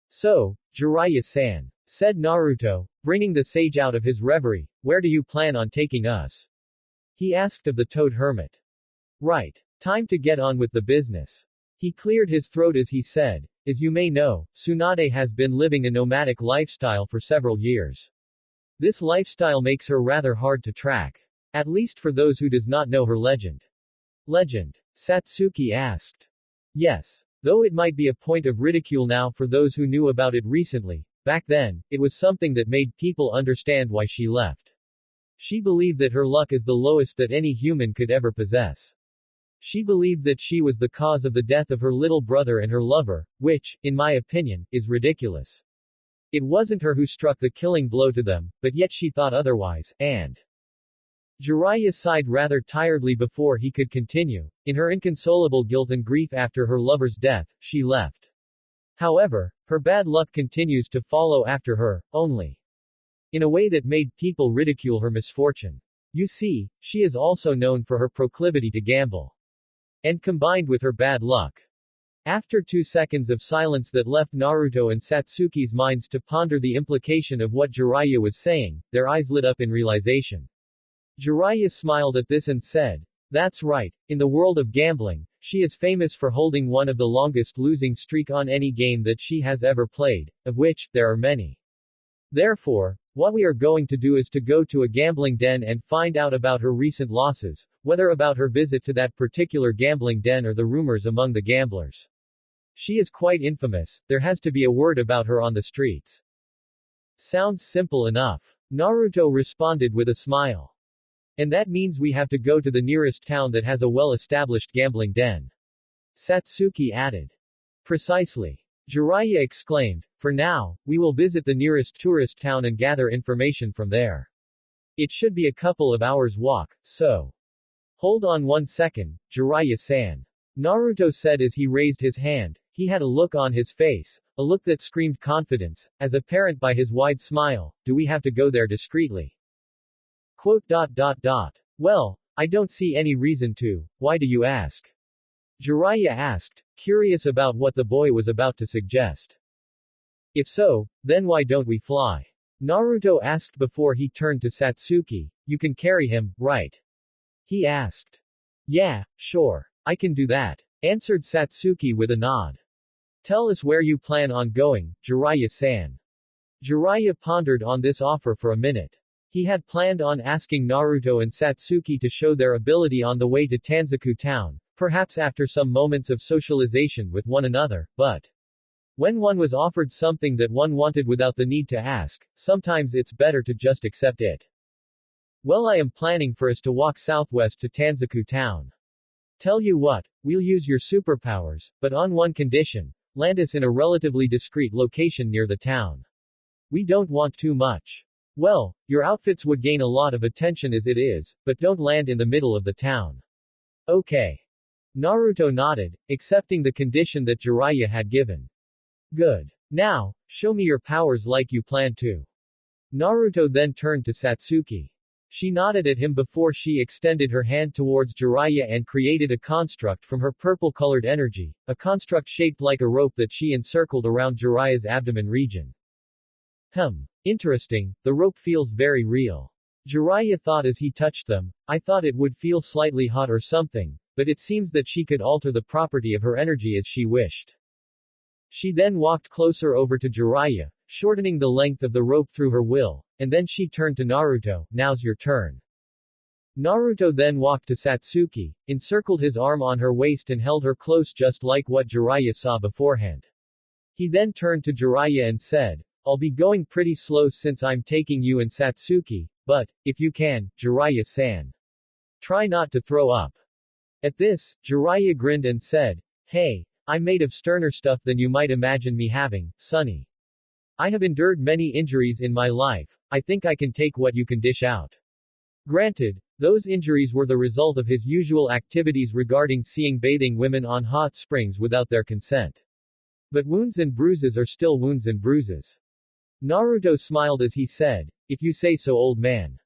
So, Jiraiya-san, said Naruto, bringing the sage out of his reverie, where do you plan on taking us? He asked of the toad hermit. Right. Time to get on with the business. He cleared his throat as he said, as you may know, Tsunade has been living a nomadic lifestyle for several years. This lifestyle makes her rather hard to track. At least for those who does not know her legend. Legend? Satsuki asked. Yes. Though it might be a point of ridicule now for those who knew about it recently, back then, it was something that made people understand why she left. She believed that her luck is the lowest that any human could ever possess. She believed that she was the cause of the death of her little brother and her lover, which, in my opinion, is ridiculous. It wasn't her who struck the killing blow to them, but yet she thought otherwise, and Jiraiya sighed rather tiredly before he could continue. In her inconsolable guilt and grief after her lover's death, she left. However, her bad luck continues to follow after her, only in a way that made people ridicule her misfortune. You see, she is also known for her proclivity to gamble. And combined with her bad luck. After 2 seconds of silence that left Naruto and Satsuki's minds to ponder the implication of what Jiraiya was saying, their eyes lit up in realization. Jiraiya smiled at this and said, that's right, in the world of gambling, she is famous for holding one of the longest losing streak on any game that she has ever played, of which, there are many. Therefore, what we are going to do is to go to a gambling den and find out about her recent losses, whether about her visit to that particular gambling den or the rumors among the gamblers. She is quite infamous, there has to be a word about her on the streets. Sounds simple enough. Naruto responded with a smile. And that means we have to go to the nearest town that has a well-established gambling den. Satsuki added. Precisely. Jiraiya exclaimed, for now, we will visit the nearest tourist town and gather information from there. It should be a couple of hours walk, so. Hold on 1 second, Jiraiya-san. Naruto said as he raised his hand. He had a look on his face, a look that screamed confidence, as apparent by his wide smile. Do we have to go there discreetly? Well, I don't see any reason to, why do you ask? Jiraiya asked, curious about what the boy was about to suggest. If so, then why don't we fly? Naruto asked before he turned to Satsuki. You can carry him, right? He asked. Yeah, sure. I can do that, answered Satsuki with a nod. Tell us where you plan on going, Jiraiya-san. Jiraiya pondered on this offer for a minute. He had planned on asking Naruto and Satsuki to show their ability on the way to Tanzaku town, perhaps after some moments of socialization with one another, but when one was offered something that one wanted without the need to ask, sometimes it's better to just accept it. Well, I am planning for us to walk southwest to Tanzaku town. Tell you what, we'll use your superpowers, but on one condition, land us in a relatively discreet location near the town. We don't want too much. Well, your outfits would gain a lot of attention as it is, but don't land in the middle of the town. Okay. Naruto nodded, accepting the condition that Jiraiya had given. Good. Now, show me your powers like you plan to. Naruto then turned to Satsuki. She nodded at him before she extended her hand towards Jiraiya and created a construct from her purple-colored energy, a construct shaped like a rope that she encircled around Jiraiya's abdomen region. Interesting, the rope feels very real. Jiraiya thought as he touched them, I thought it would feel slightly hot or something, but it seems that she could alter the property of her energy as she wished. She then walked closer over to Jiraiya, shortening the length of the rope through her will, and then she turned to Naruto, now's your turn. Naruto then walked to Satsuki, encircled his arm on her waist and held her close just like what Jiraiya saw beforehand. He then turned to Jiraiya and said, I'll be going pretty slow since I'm taking you and Satsuki, but, if you can, Jiraiya-san. Try not to throw up. At this, Jiraiya grinned and said, Hey, I'm made of sterner stuff than you might imagine me having, sonny. I have endured many injuries in my life, I think I can take what you can dish out. Granted, those injuries were the result of his usual activities regarding seeing bathing women on hot springs without their consent. But wounds and bruises are still wounds and bruises. Naruto smiled as he said, If you say so, old man.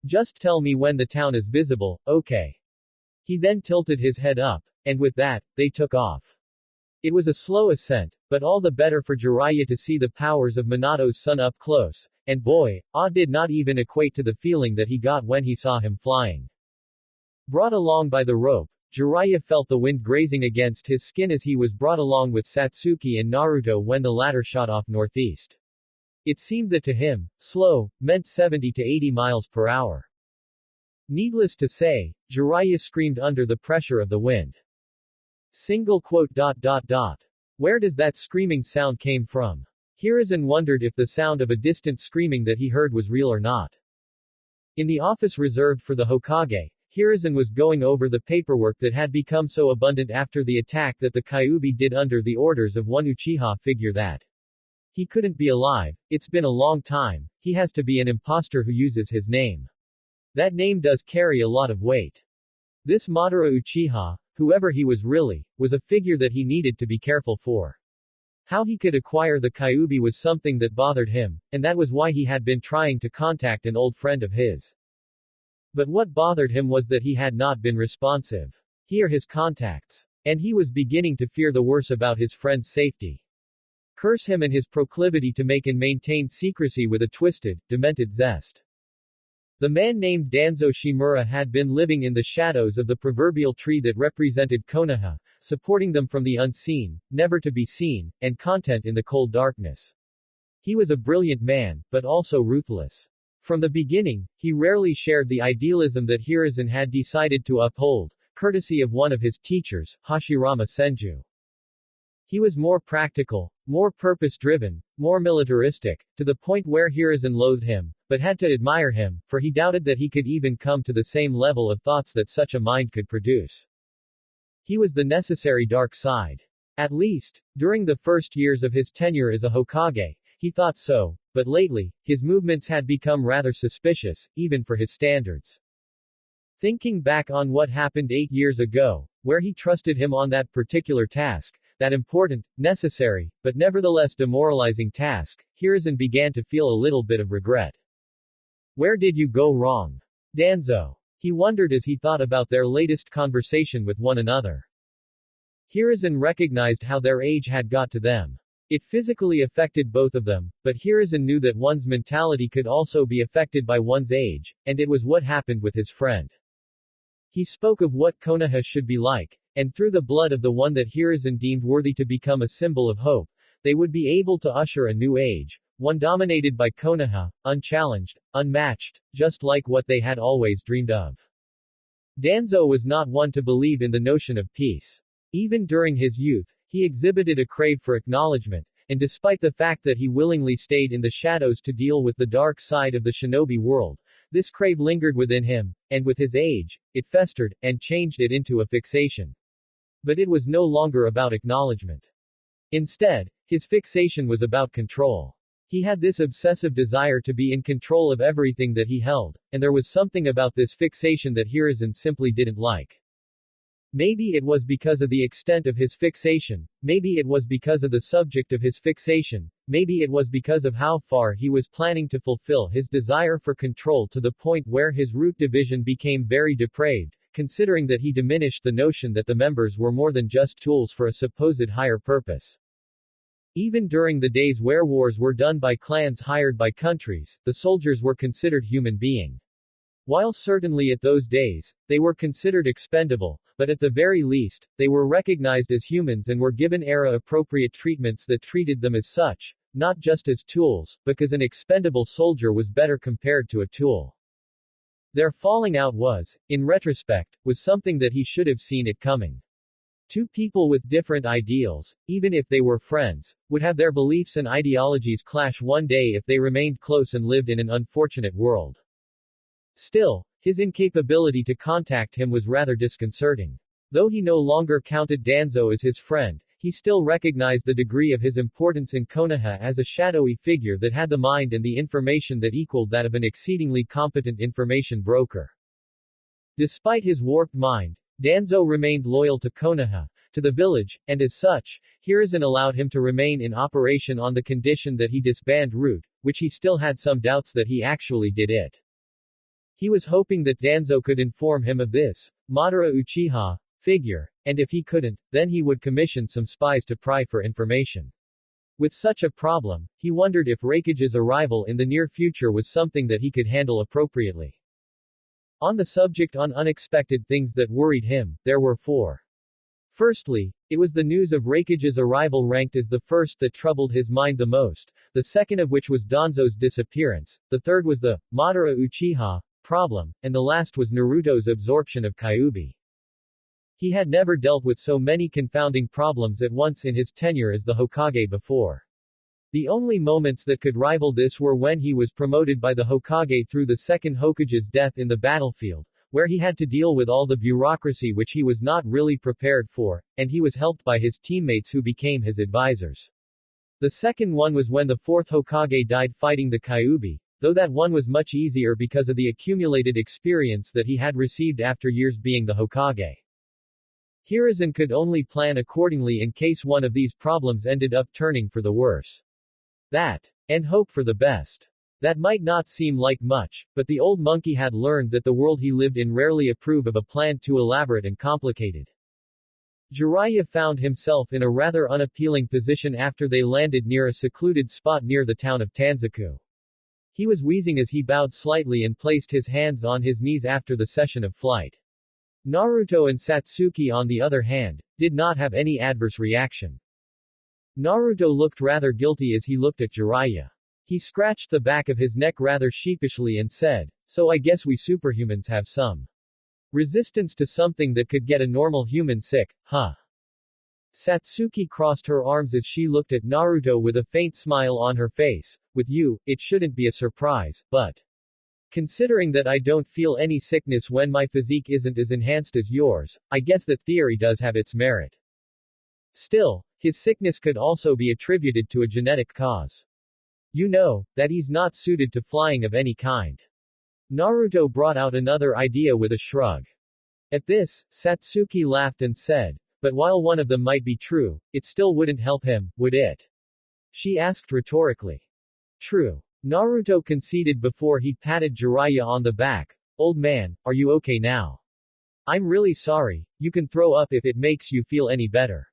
Just tell me when the town is visible, okay? He then tilted his head up, and with that, they took off. It was a slow ascent, but all the better for Jiraiya to see the powers of Minato's son up close, and boy, did not even equate to the feeling that he got when he saw him flying. Brought along by the rope, Jiraiya felt the wind grazing against his skin as he was brought along with Satsuki and Naruto when the latter shot off northeast. It seemed that to him, slow, meant 70 to 80 miles per hour. Needless to say, Jiraiya screamed under the pressure of the wind. Single quote. Where does that screaming sound came from? Hiruzen wondered if the sound of a distant screaming that he heard was real or not. In the office reserved for the Hokage, Hiruzen was going over the paperwork that had become so abundant after the attack that the Kyuubi did under the orders of one Uchiha figure that he couldn't be alive, it's been a long time, he has to be an imposter who uses his name. That name does carry a lot of weight. This Madara Uchiha, whoever he was really, was a figure that he needed to be careful for. How he could acquire the Kyuubi was something that bothered him, and that was why he had been trying to contact an old friend of his. But what bothered him was that he had not been responsive. He or his contacts. And he was beginning to fear the worst about his friend's safety. Curse him and his proclivity to make and maintain secrecy with a twisted, demented zest. The man named Danzo Shimura had been living in the shadows of the proverbial tree that represented Konoha, supporting them from the unseen, never to be seen, and content in the cold darkness. He was a brilliant man, but also ruthless. From the beginning, he rarely shared the idealism that Hiruzen had decided to uphold, courtesy of one of his teachers, Hashirama Senju. He was more practical, more purpose-driven, more militaristic, to the point where Hiruzen loathed him, but had to admire him, for he doubted that he could even come to the same level of thoughts that such a mind could produce. He was the necessary dark side. At least, during the first years of his tenure as a Hokage, he thought so, but lately, his movements had become rather suspicious, even for his standards. Thinking back on what happened 8 years ago, where he trusted him on that particular task, that important, necessary, but nevertheless demoralizing task, Hiruzen began to feel a little bit of regret. Where did you go wrong? Danzo. He wondered as he thought about their latest conversation with one another. Hiruzen recognized how their age had got to them. It physically affected both of them, but Hiruzen knew that one's mentality could also be affected by one's age, and it was what happened with his friend. He spoke of what Konoha should be like, and through the blood of the one that Hiruzen deemed worthy to become a symbol of hope, they would be able to usher a new age, one dominated by Konoha, unchallenged, unmatched, just like what they had always dreamed of. Danzo was not one to believe in the notion of peace. Even during his youth, he exhibited a crave for acknowledgement, and despite the fact that he willingly stayed in the shadows to deal with the dark side of the shinobi world, this crave lingered within him, and with his age, it festered, and changed it into a fixation. But it was no longer about acknowledgement. Instead, his fixation was about control. He had this obsessive desire to be in control of everything that he held, and there was something about this fixation that Hiruzen simply didn't like. Maybe it was because of the extent of his fixation, maybe it was because of the subject of his fixation, maybe it was because of how far he was planning to fulfill his desire for control to the point where his root division became very depraved, considering that he diminished the notion that the members were more than just tools for a supposed higher purpose. Even during the days where wars were done by clans hired by countries, the soldiers were considered human beings. While certainly at those days, they were considered expendable, but at the very least, they were recognized as humans and were given era-appropriate treatments that treated them as such, not just as tools, because an expendable soldier was better compared to a tool. Their falling out was, in retrospect, was something that he should have seen it coming. Two people with different ideals, even if they were friends, would have their beliefs and ideologies clash one day if they remained close and lived in an unfortunate world. Still, his incapability to contact him was rather disconcerting. Though he no longer counted Danzo as his friend, he still recognized the degree of his importance in Konoha as a shadowy figure that had the mind and the information that equaled that of an exceedingly competent information broker. Despite his warped mind, Danzo remained loyal to Konoha, to the village, and as such, Hiruzen allowed him to remain in operation on the condition that he disband Root, which he still had some doubts that he actually did it. He was hoping that Danzo could inform him of this Madara Uchiha figure, and if he couldn't, then he would commission some spies to pry for information. With such a problem, he wondered if Raikage's arrival in the near future was something that he could handle appropriately. On the subject on unexpected things that worried him, there were four. Firstly, it was the news of Raikage's arrival ranked as the first that troubled his mind the most, the second of which was Danzo's disappearance, the third was the Madara Uchiha problem, and the last was Naruto's absorption of Kyuubi. He had never dealt with so many confounding problems at once in his tenure as the Hokage before. The only moments that could rival this were when he was promoted by the Hokage through the second Hokage's death in the battlefield, where he had to deal with all the bureaucracy which he was not really prepared for, and he was helped by his teammates who became his advisors. The second one was when the fourth Hokage died fighting the Kyuubi, though that one was much easier because of the accumulated experience that he had received after years being the Hokage. Hiruzen could only plan accordingly in case one of these problems ended up turning for the worse. And hope for the best. That might not seem like much, but the old monkey had learned that the world he lived in rarely approved of a plan too elaborate and complicated. Jiraiya found himself in a rather unappealing position after they landed near a secluded spot near the town of Tanzaku. He was wheezing as he bowed slightly and placed his hands on his knees after the session of flight. Naruto and Satsuki, on the other hand, did not have any adverse reaction. Naruto looked rather guilty as he looked at Jiraiya. He scratched the back of his neck rather sheepishly and said, "So I guess we superhumans have some resistance to something that could get a normal human sick, huh?" Satsuki crossed her arms as she looked at Naruto with a faint smile on her face. "With you, it shouldn't be a surprise, but considering that I don't feel any sickness when my physique isn't as enhanced as yours, I guess that theory does have its merit." Still, his sickness could also be attributed to a genetic cause. You know, that he's not suited to flying of any kind. Naruto brought out another idea with a shrug. At this, Satsuki laughed and said, "But while one of them might be true, it still wouldn't help him, would it?" She asked rhetorically. True. Naruto conceded before he patted Jiraiya on the back. "Old man, are you okay now? I'm really sorry, you can throw up if it makes you feel any better."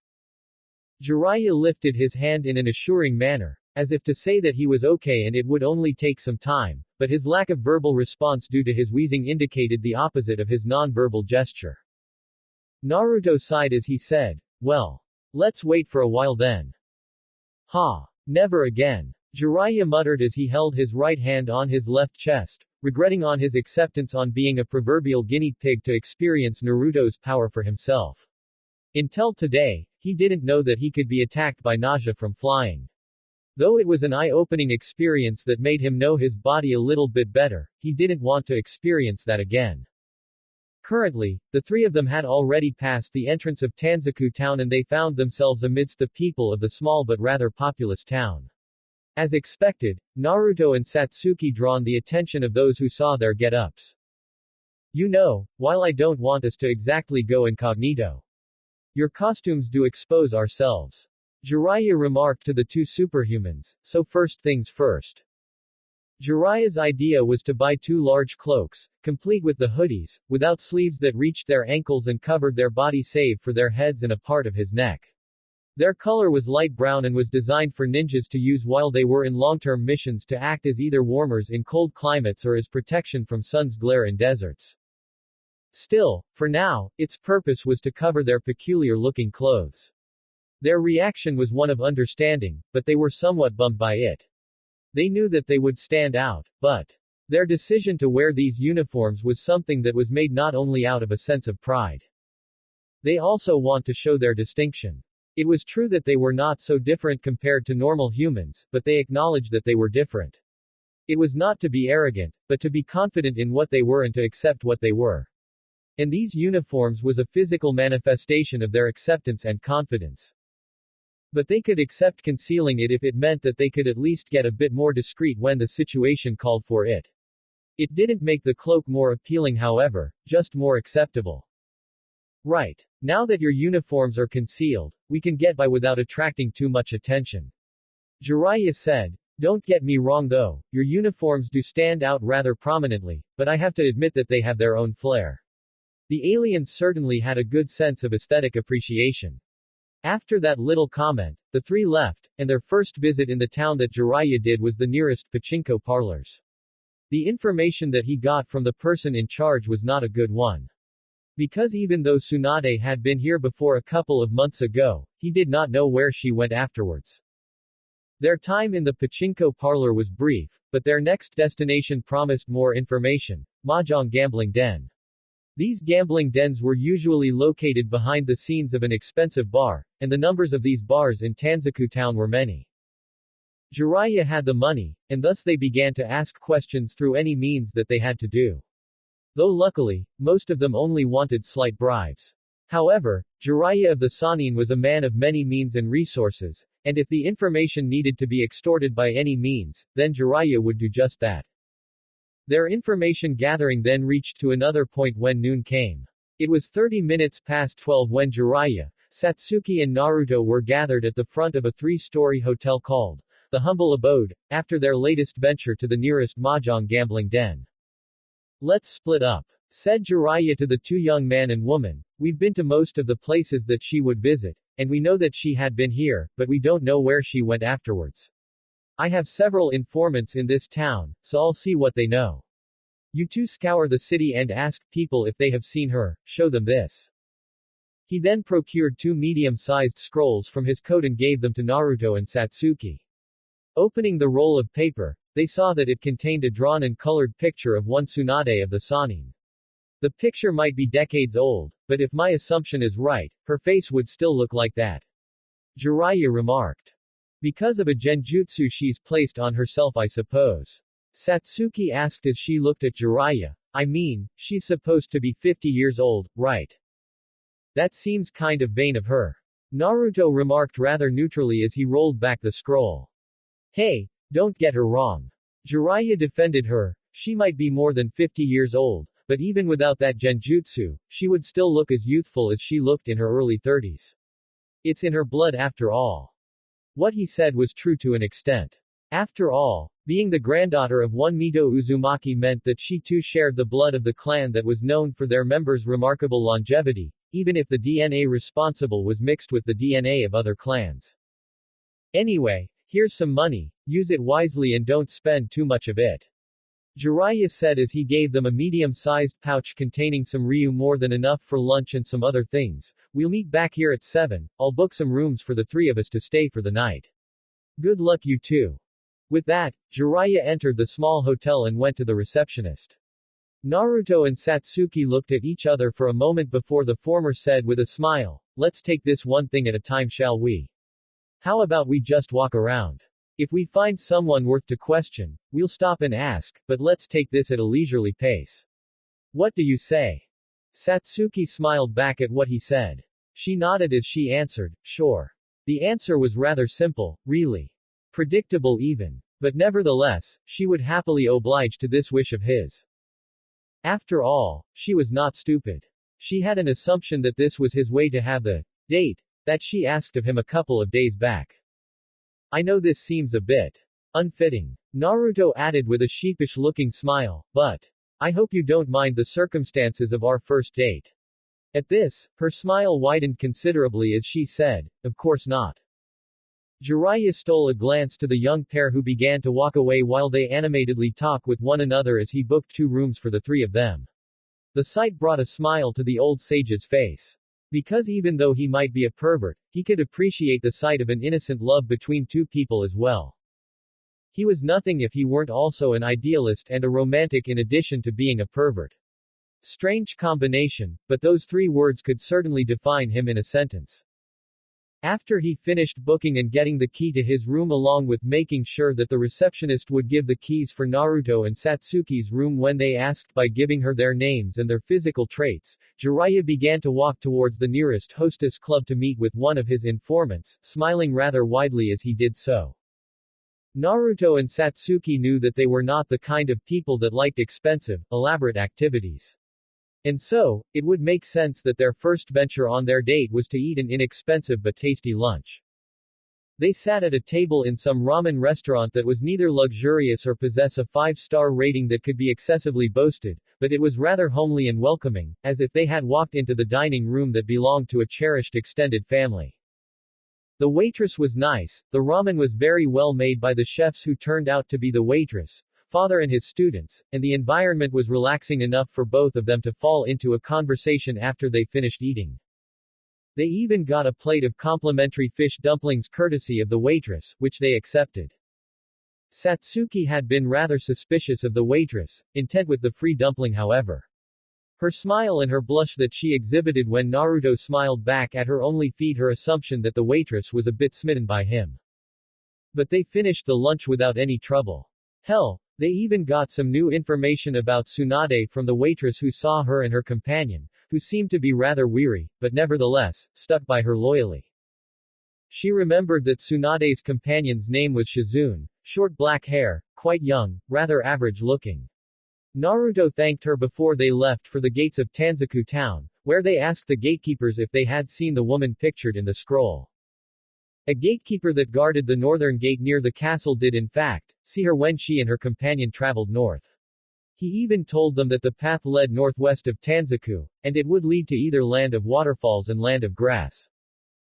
Jiraiya lifted his hand in an assuring manner, as if to say that he was okay and it would only take some time, but his lack of verbal response due to his wheezing indicated the opposite of his non-verbal gesture. Naruto sighed as he said, "Well, let's wait for a while then." "Ha! Never again." Jiraiya muttered as he held his right hand on his left chest, regretting on his acceptance on being a proverbial guinea pig to experience Naruto's power for himself. Until today, he didn't know that he could be attacked by nausea from flying. Though it was an eye-opening experience that made him know his body a little bit better, he didn't want to experience that again. Currently, the three of them had already passed the entrance of Tanzaku town and they found themselves amidst the people of the small but rather populous town. As expected, Naruto and Satsuki drawn the attention of those who saw their get-ups. "You know, while I don't want us to exactly go incognito, your costumes do expose ourselves," Jiraiya remarked to the two superhumans, "so first things first." Jiraiya's idea was to buy 2 large cloaks, complete with the hoodies, without sleeves that reached their ankles and covered their body save for their heads and a part of his neck. Their color was light brown and was designed for ninjas to use while they were in long-term missions to act as either warmers in cold climates or as protection from sun's glare in deserts. Still, for now, its purpose was to cover their peculiar-looking clothes. Their reaction was one of understanding, but they were somewhat bummed by it. They knew that they would stand out, but their decision to wear these uniforms was something that was made not only out of a sense of pride. They also want to show their distinction. It was true that they were not so different compared to normal humans, but they acknowledged that they were different. It was not to be arrogant, but to be confident in what they were and to accept what they were. And these uniforms was a physical manifestation of their acceptance and confidence. But they could accept concealing it if it meant that they could at least get a bit more discreet when the situation called for it. It didn't make the cloak more appealing, however, just more acceptable. Right. Now that your uniforms are concealed, we can get by without attracting too much attention. Jiraiya said. Don't get me wrong though, your uniforms do stand out rather prominently, but I have to admit that they have their own flair. The aliens certainly had a good sense of aesthetic appreciation. After that little comment, the three left, and their first visit in the town that Jiraiya did was the nearest pachinko parlors. The information that he got from the person in charge was not a good one. Because even though Tsunade had been here before a couple of months ago, he did not know where she went afterwards. Their time in the pachinko parlor was brief, but their next destination promised more information: mahjong gambling den. These gambling dens were usually located behind the scenes of an expensive bar, and the numbers of these bars in Tanzaku town were many. Jiraiya had the money, and thus they began to ask questions through any means that they had to do. Though luckily, most of them only wanted slight bribes. However, Jiraiya of the Sannin was a man of many means and resources, and if the information needed to be extorted by any means, then Jiraiya would do just that. Their information gathering then reached to another point when noon came. It was 30 minutes past 12 when Jiraiya, Satsuki and Naruto were gathered at the front of a 3-story hotel called the Humble Abode, after their latest venture to the nearest mahjong gambling den. Let's split up, said Jiraiya to the two young man and woman. We've been to most of the places that she would visit, and we know that she had been here, but we don't know where she went afterwards. I have several informants in this town, so I'll see what they know. You two scour the city and ask people if they have seen her, show them this. He then procured 2 medium-sized scrolls from his coat and gave them to Naruto and Satsuki. Opening the roll of paper, they saw that it contained a drawn and colored picture of one Tsunade of the Sannin. The picture might be decades old, but if my assumption is right, her face would still look like that. Jiraiya remarked. Because of a genjutsu she's placed on herself, I suppose. Satsuki asked as she looked at Jiraiya. I mean, she's supposed to be 50 years old, right? That seems kind of vain of her. Naruto remarked rather neutrally as he rolled back the scroll. Hey, don't get her wrong. Jiraiya defended her. She might be more than 50 years old, but even without that genjutsu, she would still look as youthful as she looked in her early 30s. It's in her blood after all. What he said was true to an extent. After all, being the granddaughter of one Mito Uzumaki meant that she too shared the blood of the clan that was known for their members' remarkable longevity, even if the DNA responsible was mixed with the DNA of other clans. Anyway, here's some money, use it wisely and don't spend too much of it. Jiraiya said as he gave them a medium-sized pouch containing some ryu, more than enough for lunch and some other things. We'll meet back here at 7, I'll book some rooms for the 3 of us to stay for the night. Good luck you two. With that, Jiraiya entered the small hotel and went to the receptionist. Naruto and Satsuki looked at each other for a moment before the former said with a smile, let's take this one thing at a time, shall we? How about we just walk around? If we find someone worth to question, we'll stop and ask, but let's take this at a leisurely pace. What do you say? Satsuki smiled back at what he said. She nodded as she answered, sure. The answer was rather simple, really. Predictable even. But nevertheless, she would happily oblige to this wish of his. After all, she was not stupid. She had an assumption that this was his way to have the date that she asked of him a couple of days back. I know this seems a bit unfitting, Naruto added with a sheepish-looking smile, but I hope you don't mind the circumstances of our first date. At this, her smile widened considerably as she said, "Of course not." Jiraiya stole a glance to the young pair who began to walk away while they animatedly talk with one another as he booked 2 rooms for the 3 of them. The sight brought a smile to the old sage's face. Because even though he might be a pervert, he could appreciate the sight of an innocent love between 2 people as well. He was nothing if he weren't also an idealist and a romantic in addition to being a pervert. Strange combination, but those 3 words could certainly define him in a sentence. After he finished booking and getting the key to his room along with making sure that the receptionist would give the keys for Naruto and Satsuki's room when they asked by giving her their names and their physical traits, Jiraiya began to walk towards the nearest hostess club to meet with one of his informants, smiling rather widely as he did so. Naruto and Satsuki knew that they were not the kind of people that liked expensive, elaborate activities. And so, it would make sense that their first venture on their date was to eat an inexpensive but tasty lunch. They sat at a table in some ramen restaurant that was neither luxurious or possess a 5-star rating that could be excessively boasted, but it was rather homely and welcoming, as if they had walked into the dining room that belonged to a cherished extended family. The waitress was nice, the ramen was very well made by the chefs who turned out to be the waitress, father and his students, and the environment was relaxing enough for both of them to fall into a conversation after they finished eating. They even got a plate of complimentary fish dumplings courtesy of the waitress, which they accepted. Satsuki had been rather suspicious of the waitress, intent with the free dumpling however. Her smile and her blush that she exhibited when Naruto smiled back at her only feed her assumption that the waitress was a bit smitten by him. But they finished the lunch without any trouble. Hell, they even got some new information about Tsunade from the waitress who saw her and her companion, who seemed to be rather weary, but nevertheless, stuck by her loyally. She remembered that Tsunade's companion's name was Shizune, short black hair, quite young, rather average looking. Naruto thanked her before they left for the gates of Tanzaku town, where they asked the gatekeepers if they had seen the woman pictured in the scroll. A gatekeeper that guarded the northern gate near the castle did in fact, see her when she and her companion traveled north. He even told them that the path led northwest of Tanzaku, and it would lead to either land of waterfalls and land of grass.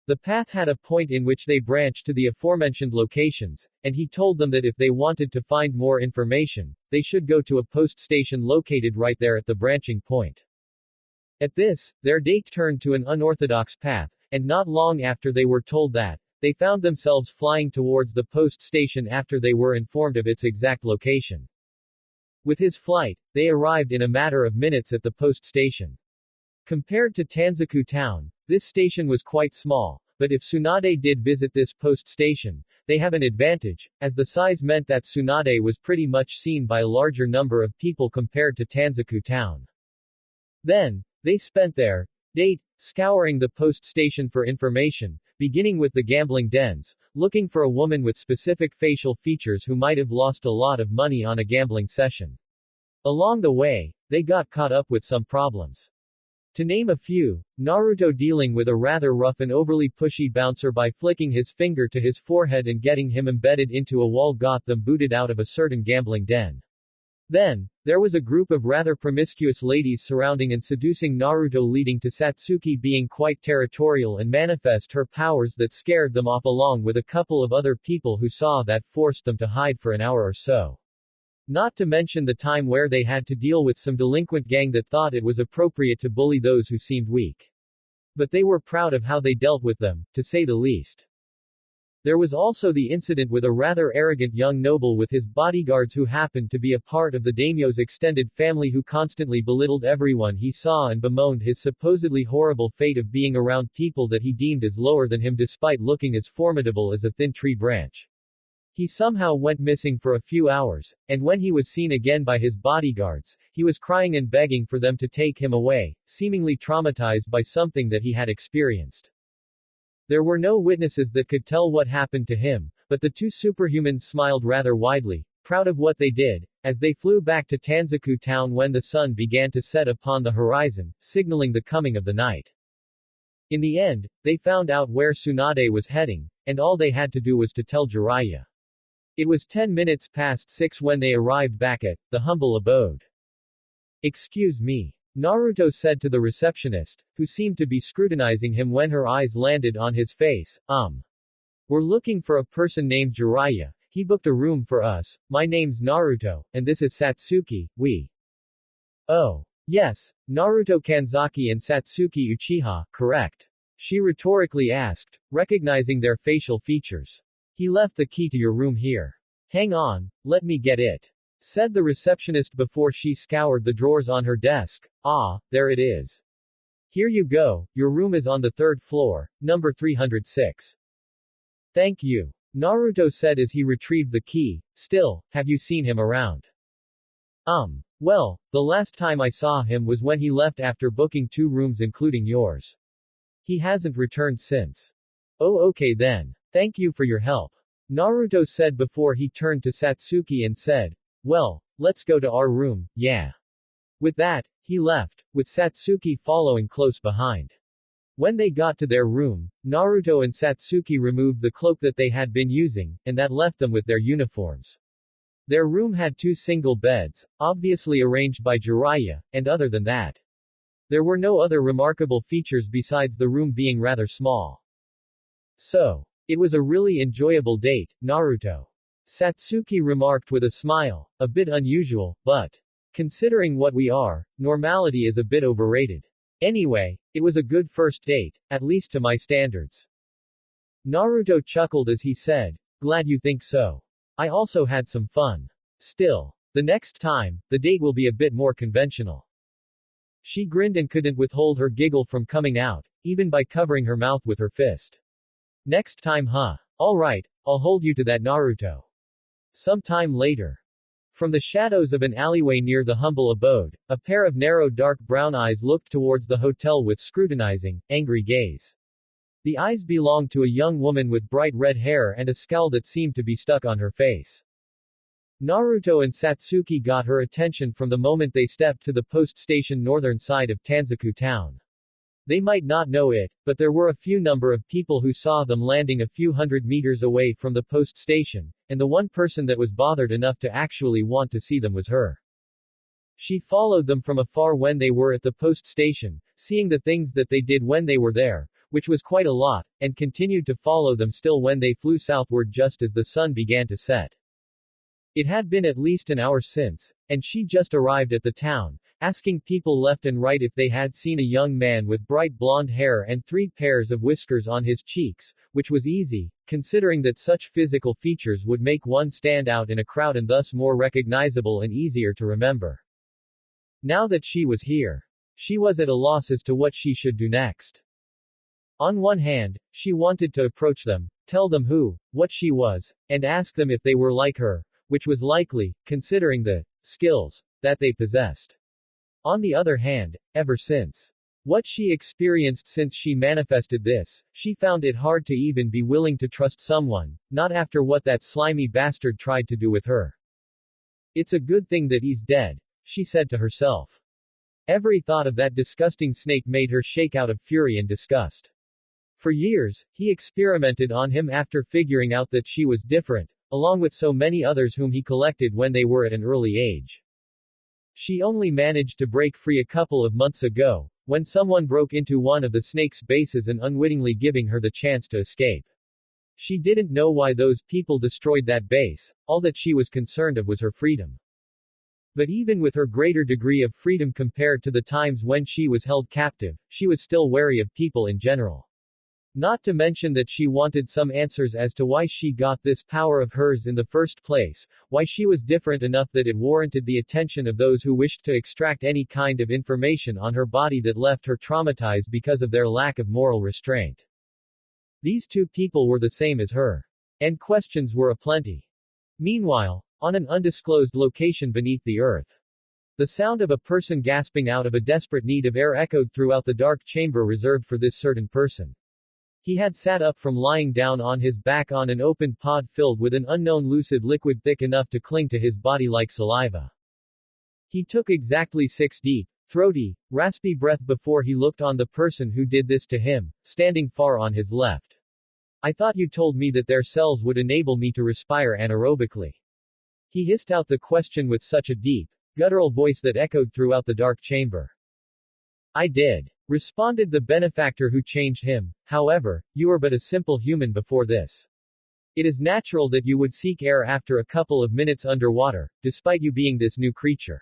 The path had a point in which they branched to the aforementioned locations, and he told them that if they wanted to find more information, they should go to a post station located right there at the branching point. At this, their date turned to an unorthodox path, and not long after they were told that, they found themselves flying towards the post station after they were informed of its exact location. With his flight, they arrived in a matter of minutes at the post station. Compared to Tanzaku town, this station was quite small, but if Tsunade did visit this post station, they have an advantage, as the size meant that Tsunade was pretty much seen by a larger number of people compared to Tanzaku town. Then, they spent their date scouring the post station for information, beginning with the gambling dens, looking for a woman with specific facial features who might have lost a lot of money on a gambling session. Along the way, they got caught up with some problems. To name a few, Naruto dealing with a rather rough and overly pushy bouncer by flicking his finger to his forehead and getting him embedded into a wall got them booted out of a certain gambling den. Then, there was a group of rather promiscuous ladies surrounding and seducing Naruto leading to Satsuki being quite territorial and manifest her powers that scared them off along with a couple of other people who saw that forced them to hide for an hour or so. Not to mention the time where they had to deal with some delinquent gang that thought it was appropriate to bully those who seemed weak. But they were proud of how they dealt with them, to say the least. There was also the incident with a rather arrogant young noble with his bodyguards who happened to be a part of the daimyo's extended family who constantly belittled everyone he saw and bemoaned his supposedly horrible fate of being around people that he deemed as lower than him despite looking as formidable as a thin tree branch. He somehow went missing for a few hours, and when he was seen again by his bodyguards, he was crying and begging for them to take him away, seemingly traumatized by something that he had experienced. There were no witnesses that could tell what happened to him, but the 2 superhumans smiled rather widely, proud of what they did, as they flew back to Tanzaku town when the sun began to set upon the horizon, signaling the coming of the night. In the end, they found out where Tsunade was heading, and all they had to do was to tell Jiraiya. It was 10 minutes past 6 when they arrived back at the humble abode. "Excuse me." Naruto said to the receptionist, who seemed to be scrutinizing him when her eyes landed on his face. We're looking for a person named Jiraiya. He booked a room for us. My name's Naruto, and this is Satsuki. Oh. Yes, Naruto Kanzaki and Satsuki Uchiha, correct? She rhetorically asked, recognizing their facial features. He left the key to your room here. Hang on, let me get it, said the receptionist before she scoured the drawers on her desk. Ah, there it is. Here you go, your room is on the third floor, number 306. Thank you, Naruto said as he retrieved the key. Still, have you seen him around? Well, the last time I saw him was when he left after booking 2 rooms including yours. He hasn't returned since. Oh, okay then. Thank you for your help, Naruto said before he turned to Satsuki and said, well, let's go to our room, yeah. With that, he left, with Satsuki following close behind. When they got to their room, Naruto and Satsuki removed the cloak that they had been using, and that left them with their uniforms. Their room had 2 single beds, obviously arranged by Jiraiya, and other than that, there were no other remarkable features besides the room being rather small. So, it was a really enjoyable date, Naruto. Satsuki remarked with a smile, a bit unusual, but considering what we are, normality is a bit overrated. Anyway, it was a good first date, at least to my standards. Naruto chuckled as he said, glad you think so. I also had some fun. Still, the next time, the date will be a bit more conventional. She grinned and couldn't withhold her giggle from coming out, even by covering her mouth with her fist. Next time, huh? Alright, I'll hold you to that, Naruto. Some time later. From the shadows of an alleyway near the humble abode, a pair of narrow dark brown eyes looked towards the hotel with scrutinizing, angry gaze. The eyes belonged to a young woman with bright red hair and a scowl that seemed to be stuck on her face. Naruto and Satsuki got her attention from the moment they stepped to the post station northern side of Tanzaku town. They might not know it, but there were a few number of people who saw them landing a few hundred meters away from the post station, and the one person that was bothered enough to actually want to see them was her. She followed them from afar when they were at the post station, seeing the things that they did when they were there, which was quite a lot, and continued to follow them still when they flew southward just as the sun began to set. It had been at least an hour since, and she just arrived at the town, asking people left and right if they had seen a young man with bright blonde hair and 3 pairs of whiskers on his cheeks, which was easy, considering that such physical features would make one stand out in a crowd and thus more recognizable and easier to remember. Now that she was here, she was at a loss as to what she should do next. On one hand, she wanted to approach them, tell them what she was, and ask them if they were like her, which was likely, considering the skills that they possessed. On the other hand, ever since what she experienced since she manifested this, she found it hard to even be willing to trust someone, not after what that slimy bastard tried to do with her. It's a good thing that he's dead, she said to herself. Every thought of that disgusting snake made her shake out of fury and disgust. For years, he experimented on him after figuring out that she was different, along with so many others whom he collected when they were at an early age. She only managed to break free a couple of months ago, when someone broke into one of the snake's bases and unwittingly giving her the chance to escape. She didn't know why those people destroyed that base, all that she was concerned of was her freedom. But even with her greater degree of freedom compared to the times when she was held captive, she was still wary of people in general. Not to mention that she wanted some answers as to why she got this power of hers in the first place, why she was different enough that it warranted the attention of those who wished to extract any kind of information on her body that left her traumatized because of their lack of moral restraint. These 2 people were the same as her. And questions were aplenty. Meanwhile, on an undisclosed location beneath the earth, the sound of a person gasping out of a desperate need of air echoed throughout the dark chamber reserved for this certain person. He had sat up from lying down on his back on an open pod filled with an unknown lucid liquid thick enough to cling to his body like saliva. He took exactly 6 deep, throaty, raspy breath before he looked on the person who did this to him, standing far on his left. I thought you told me that their cells would enable me to respire anaerobically. He hissed out the question with such a deep, guttural voice that echoed throughout the dark chamber. I did. Responded the benefactor who changed him. However, you are but a simple human before this. It is natural that you would seek air after a couple of minutes underwater, despite you being this new creature.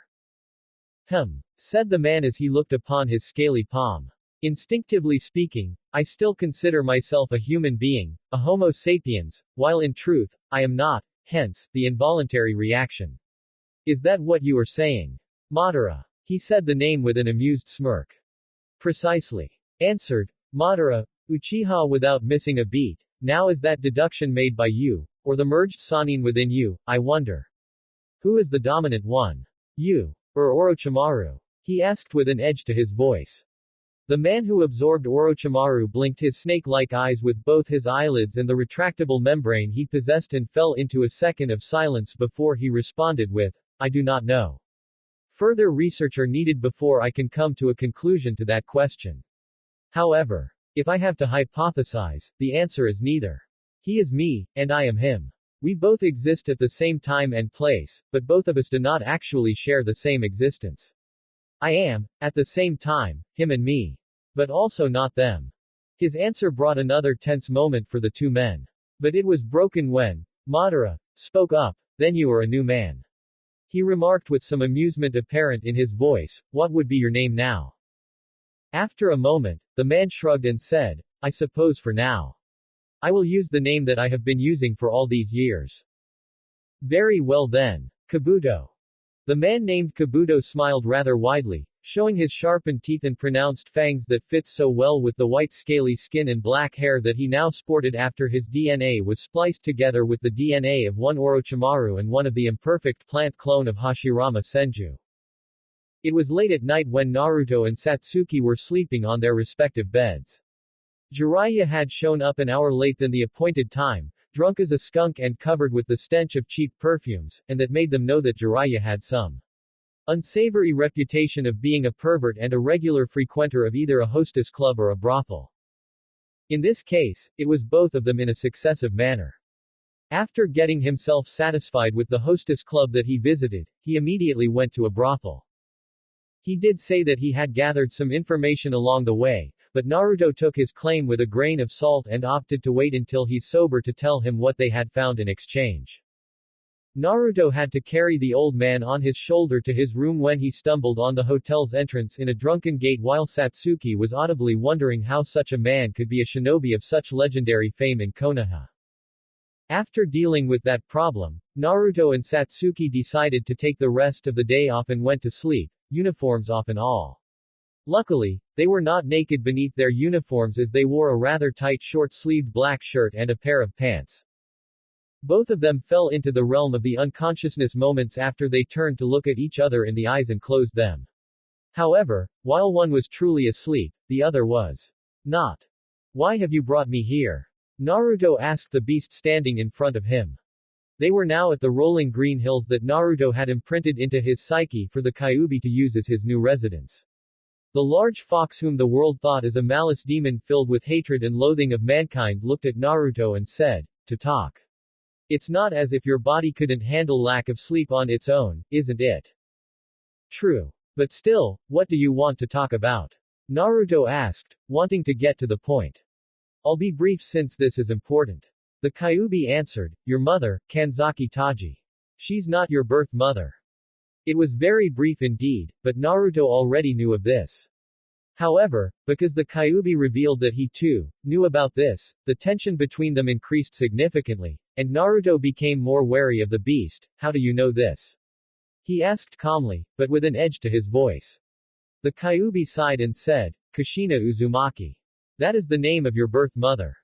Said the man as he looked upon his scaly palm. Instinctively speaking, I still consider myself a human being, a Homo sapiens, while in truth, I am not, hence, the involuntary reaction. Is that what you are saying? Madara. He said the name with an amused smirk. Precisely. Answered Madara, Uchiha without missing a beat. Now is that deduction made by you, or the merged Sannin within you, I wonder. Who is the dominant one? You, or Orochimaru? He asked with an edge to his voice. The man who absorbed Orochimaru blinked his snake-like eyes with both his eyelids and the retractable membrane he possessed and fell into a second of silence before he responded with, I do not know. Further research are needed before I can come to a conclusion to that question. However, if I have to hypothesize, the answer is neither. He is me, and I am him. We both exist at the same time and place, but both of us do not actually share the same existence. I am, at the same time, him and me. But also not them. His answer brought another tense moment for the two men. But it was broken when Madara spoke up, then you are a new man. He remarked with some amusement apparent in his voice, what would be your name now? After a moment, the man shrugged and said, I suppose for now. I will use the name that I have been using for all these years. Very well then. Kabuto. The man named Kabuto smiled rather widely, showing his sharpened teeth and pronounced fangs that fit so well with the white scaly skin and black hair that he now sported after his DNA was spliced together with the DNA of one Orochimaru and one of the imperfect plant clone of Hashirama Senju. It was late at night when Naruto and Satsuki were sleeping on their respective beds. Jiraiya had shown up an hour late than the appointed time, drunk as a skunk and covered with the stench of cheap perfumes, and that made them know that Jiraiya had some unsavory reputation of being a pervert and a regular frequenter of either a hostess club or a brothel. In this case, it was both of them in a successive manner. After getting himself satisfied with the hostess club that he visited, he immediately went to a brothel. He did say that he had gathered some information along the way, but Naruto took his claim with a grain of salt and opted to wait until he's sober to tell him what they had found in exchange. Naruto had to carry the old man on his shoulder to his room when he stumbled on the hotel's entrance in a drunken gait while Satsuki was audibly wondering how such a man could be a shinobi of such legendary fame in Konoha. After dealing with that problem, Naruto and Satsuki decided to take the rest of the day off and went to sleep, uniforms off and all. Luckily, they were not naked beneath their uniforms as they wore a rather tight short-sleeved black shirt and a pair of pants. Both of them fell into the realm of the unconsciousness moments after they turned to look at each other in the eyes and closed them. However, while one was truly asleep, the other was not. Why have you brought me here? Naruto asked the beast standing in front of him. They were now at the rolling green hills that Naruto had imprinted into his psyche for the Kyuubi to use as his new residence. The large fox whom the world thought as a malice demon filled with hatred and loathing of mankind looked at Naruto and said, to talk. It's not as if your body couldn't handle lack of sleep on its own, isn't it? True. But still, what do you want to talk about? Naruto asked, wanting to get to the point. I'll be brief since this is important. The Kyuubi answered, your mother, Kanzaki Taji. She's not your birth mother. It was very brief indeed, but Naruto already knew of this. However, because the Kyuubi revealed that he too knew about this, the tension between them increased significantly, and Naruto became more wary of the beast. How do you know this? He asked calmly, but with an edge to his voice. The Kyuubi sighed and said, Kushina Uzumaki. That is the name of your birth mother.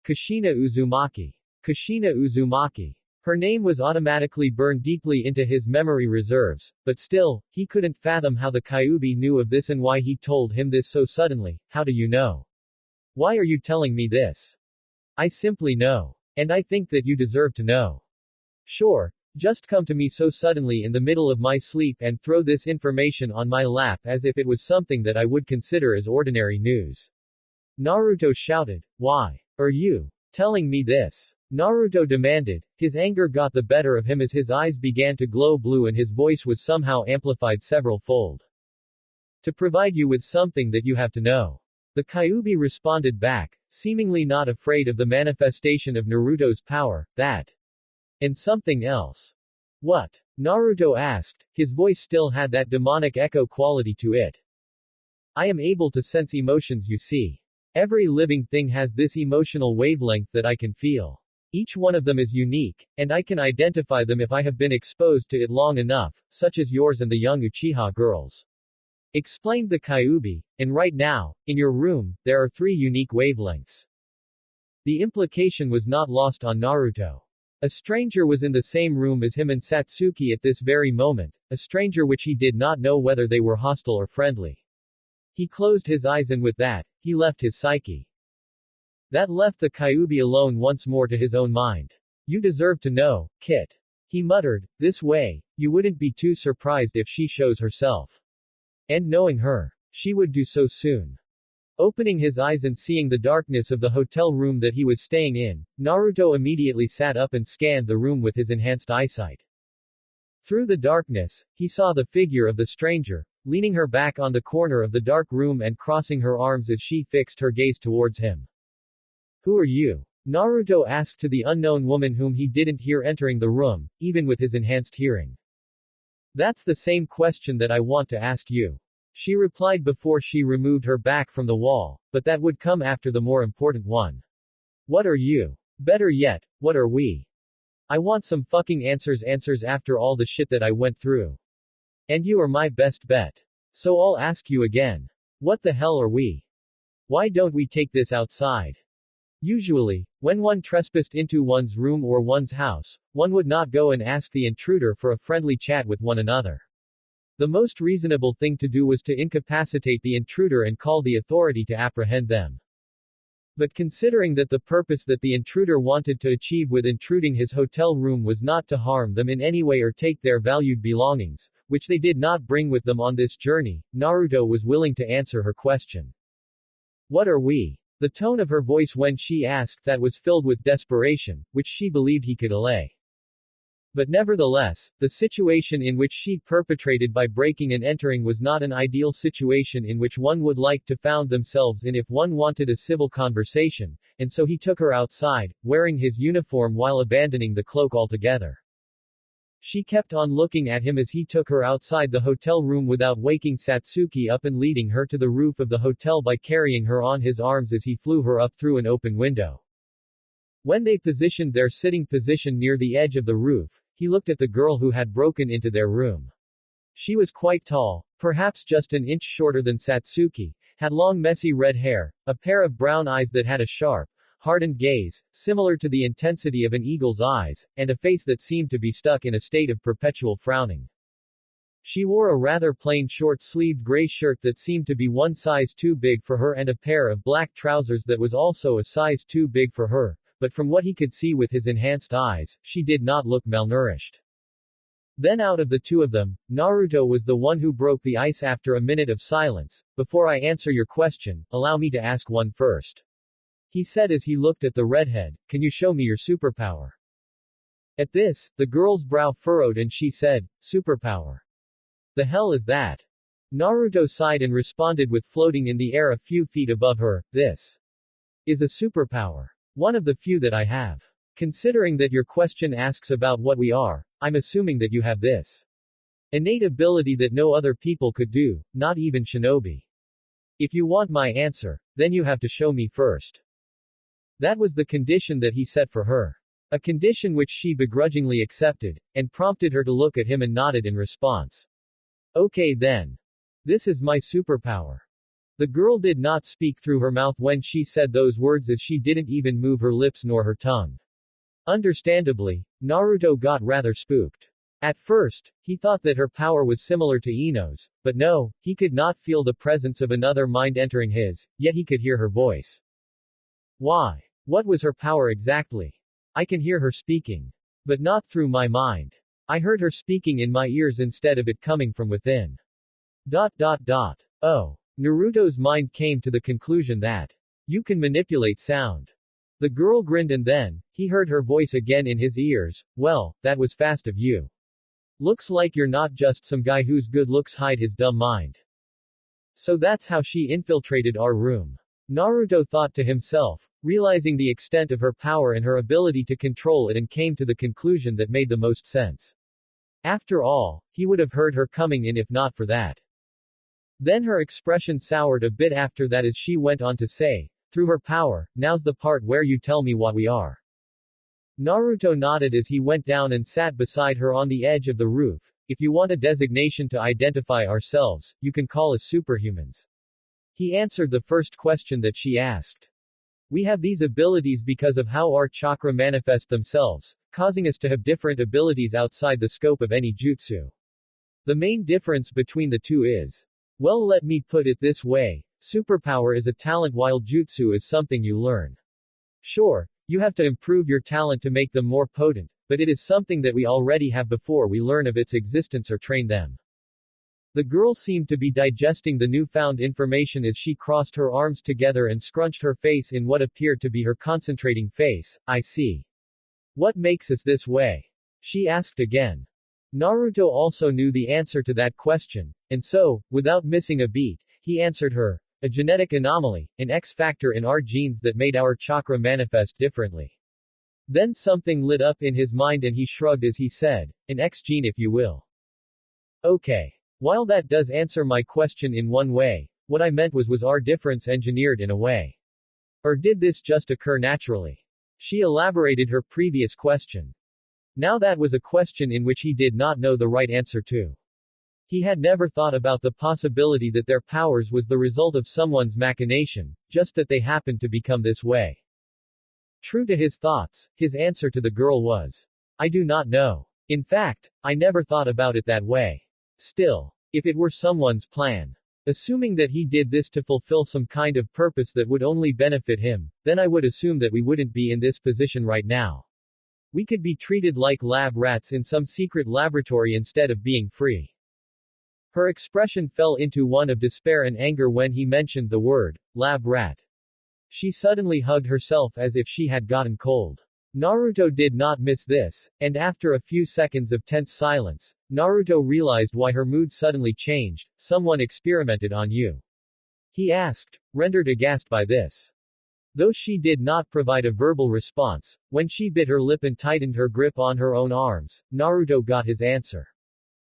Kushina Uzumaki. Kushina Uzumaki. Her name was automatically burned deeply into his memory reserves, but still, he couldn't fathom how the Kyuubi knew of this and why he told him this so suddenly. How do you know? Why are you telling me this? I simply know. And I think that you deserve to know. Sure, just come to me so suddenly in the middle of my sleep and throw this information on my lap as if it was something that I would consider as ordinary news. Naruto shouted, why are you telling me this? Naruto demanded. His anger got the better of him as his eyes began to glow blue and his voice was somehow amplified several-fold. To provide you with something that you have to know. The Kyuubi responded back, seemingly not afraid of the manifestation of Naruto's power, that. And something else. What? Naruto asked, his voice still had that demonic echo quality to it. I am able to sense emotions, you see. Every living thing has this emotional wavelength that I can feel. Each one of them is unique, and I can identify them if I have been exposed to it long enough, such as yours and the young Uchiha girls. Explained the Kyuubi, and right now, in your room, there are 3 unique wavelengths. The implication was not lost on Naruto. A stranger was in the same room as him and Satsuki at this very moment, a stranger which he did not know whether they were hostile or friendly. He closed his eyes and with that, he left his psyche. That left the Kyuubi alone once more to his own mind. You deserve to know, Kit. He muttered, this way, you wouldn't be too surprised if she shows herself. And knowing her, she would do so soon. Opening his eyes and seeing the darkness of the hotel room that he was staying in, Naruto immediately sat up and scanned the room with his enhanced eyesight. Through the darkness, he saw the figure of the stranger, leaning her back on the corner of the dark room and crossing her arms as she fixed her gaze towards him. Who are you? Naruto asked to the unknown woman whom he didn't hear entering the room, even with his enhanced hearing. That's the same question that I want to ask you. She replied before she removed her back from the wall, but that would come after the more important one. What are you? Better yet, what are we? I want some fucking answers after all the shit that I went through. And you are my best bet. So I'll ask you again. What the hell are we? Why don't we take this outside? Usually, when one trespassed into one's room or one's house, one would not go and ask the intruder for a friendly chat with one another. The most reasonable thing to do was to incapacitate the intruder and call the authority to apprehend them. But considering that the purpose that the intruder wanted to achieve with intruding his hotel room was not to harm them in any way or take their valued belongings, which they did not bring with them on this journey, Naruto was willing to answer her question. What are we? The tone of her voice when she asked that was filled with desperation, which she believed he could allay. But nevertheless, the situation in which she perpetrated by breaking and entering was not an ideal situation in which one would like to found themselves in if one wanted a civil conversation, and so he took her outside, wearing his uniform while abandoning the cloak altogether. She kept on looking at him as he took her outside the hotel room without waking Satsuki up and leading her to the roof of the hotel by carrying her on his arms as he flew her up through an open window. When they positioned their sitting position near the edge of the roof, he looked at the girl who had broken into their room. She was quite tall, perhaps just an inch shorter than Satsuki, had long messy red hair, a pair of brown eyes that had a sharp, hardened gaze, similar to the intensity of an eagle's eyes, and a face that seemed to be stuck in a state of perpetual frowning. She wore a rather plain short-sleeved gray shirt that seemed to be one size too big for her and a pair of black trousers that was also a size too big for her, but from what he could see with his enhanced eyes, she did not look malnourished. Then out of the two of them, Naruto was the one who broke the ice after a minute of silence. Before I answer your question, allow me to ask one first. He said as he looked at the redhead, can you show me your superpower? At this, the girl's brow furrowed and she said, superpower. The hell is that? Naruto sighed and responded with floating in the air a few feet above her, this is a superpower. One of the few that I have. Considering that your question asks about what we are, I'm assuming that you have this innate ability that no other people could do, not even shinobi. If you want my answer, then you have to show me first. That was the condition that he set for her. A condition which she begrudgingly accepted, and prompted her to look at him and nodded in response. Okay then. This is my superpower. The girl did not speak through her mouth when she said those words as she didn't even move her lips nor her tongue. Understandably, Naruto got rather spooked. At first, he thought that her power was similar to Ino's, but no, he could not feel the presence of another mind entering his, yet he could hear her voice. Why? What was her power exactly? I can hear her speaking. But not through my mind. I heard her speaking in my ears instead of it coming from within. Oh. Naruto's mind came to the conclusion that you can manipulate sound. The girl grinned and then, he heard her voice again in his ears, well, that was fast of you. Looks like you're not just some guy whose good looks hide his dumb mind. So that's how she infiltrated our room. Naruto thought to himself, realizing the extent of her power and her ability to control it, and came to the conclusion that made the most sense. After all, he would have heard her coming in if not for that. Then her expression soured a bit after that as she went on to say, through her power, now's the part where you tell me what we are. Naruto nodded as he went down and sat beside her on the edge of the roof. If you want a designation to identify ourselves, you can call us superhumans. He answered the first question that she asked. We have these abilities because of how our chakra manifest themselves, causing us to have different abilities outside the scope of any jutsu. The main difference between the two is, well, let me put it this way, superpower is a talent while jutsu is something you learn. Sure, you have to improve your talent to make them more potent, but it is something that we already have before we learn of its existence or train them. The girl seemed to be digesting the newfound information as she crossed her arms together and scrunched her face in what appeared to be her concentrating face. I see. What makes us this way? She asked again. Naruto also knew the answer to that question, and so, without missing a beat, he answered her, a genetic anomaly, an X factor in our genes that made our chakra manifest differently. Then something lit up in his mind and he shrugged as he said, an X gene if you will. Okay. While that does answer my question in one way, what I meant was our difference engineered in a way? Or did this just occur naturally? She elaborated her previous question. Now that was a question in which he did not know the right answer to. He had never thought about the possibility that their powers was the result of someone's machination, just that they happened to become this way. True to his thoughts, his answer to the girl was, I do not know. In fact, I never thought about it that way. Still, if it were someone's plan, assuming that he did this to fulfill some kind of purpose that would only benefit him, then I would assume that we wouldn't be in this position right now. We could be treated like lab rats in some secret laboratory instead of being free. Her expression fell into one of despair and anger when he mentioned the word, lab rat. She suddenly hugged herself as if she had gotten cold. Naruto did not miss this, and after a few seconds of tense silence, Naruto realized why her mood suddenly changed. Someone experimented on you? He asked, rendered aghast by this. Though she did not provide a verbal response, when she bit her lip and tightened her grip on her own arms, Naruto got his answer.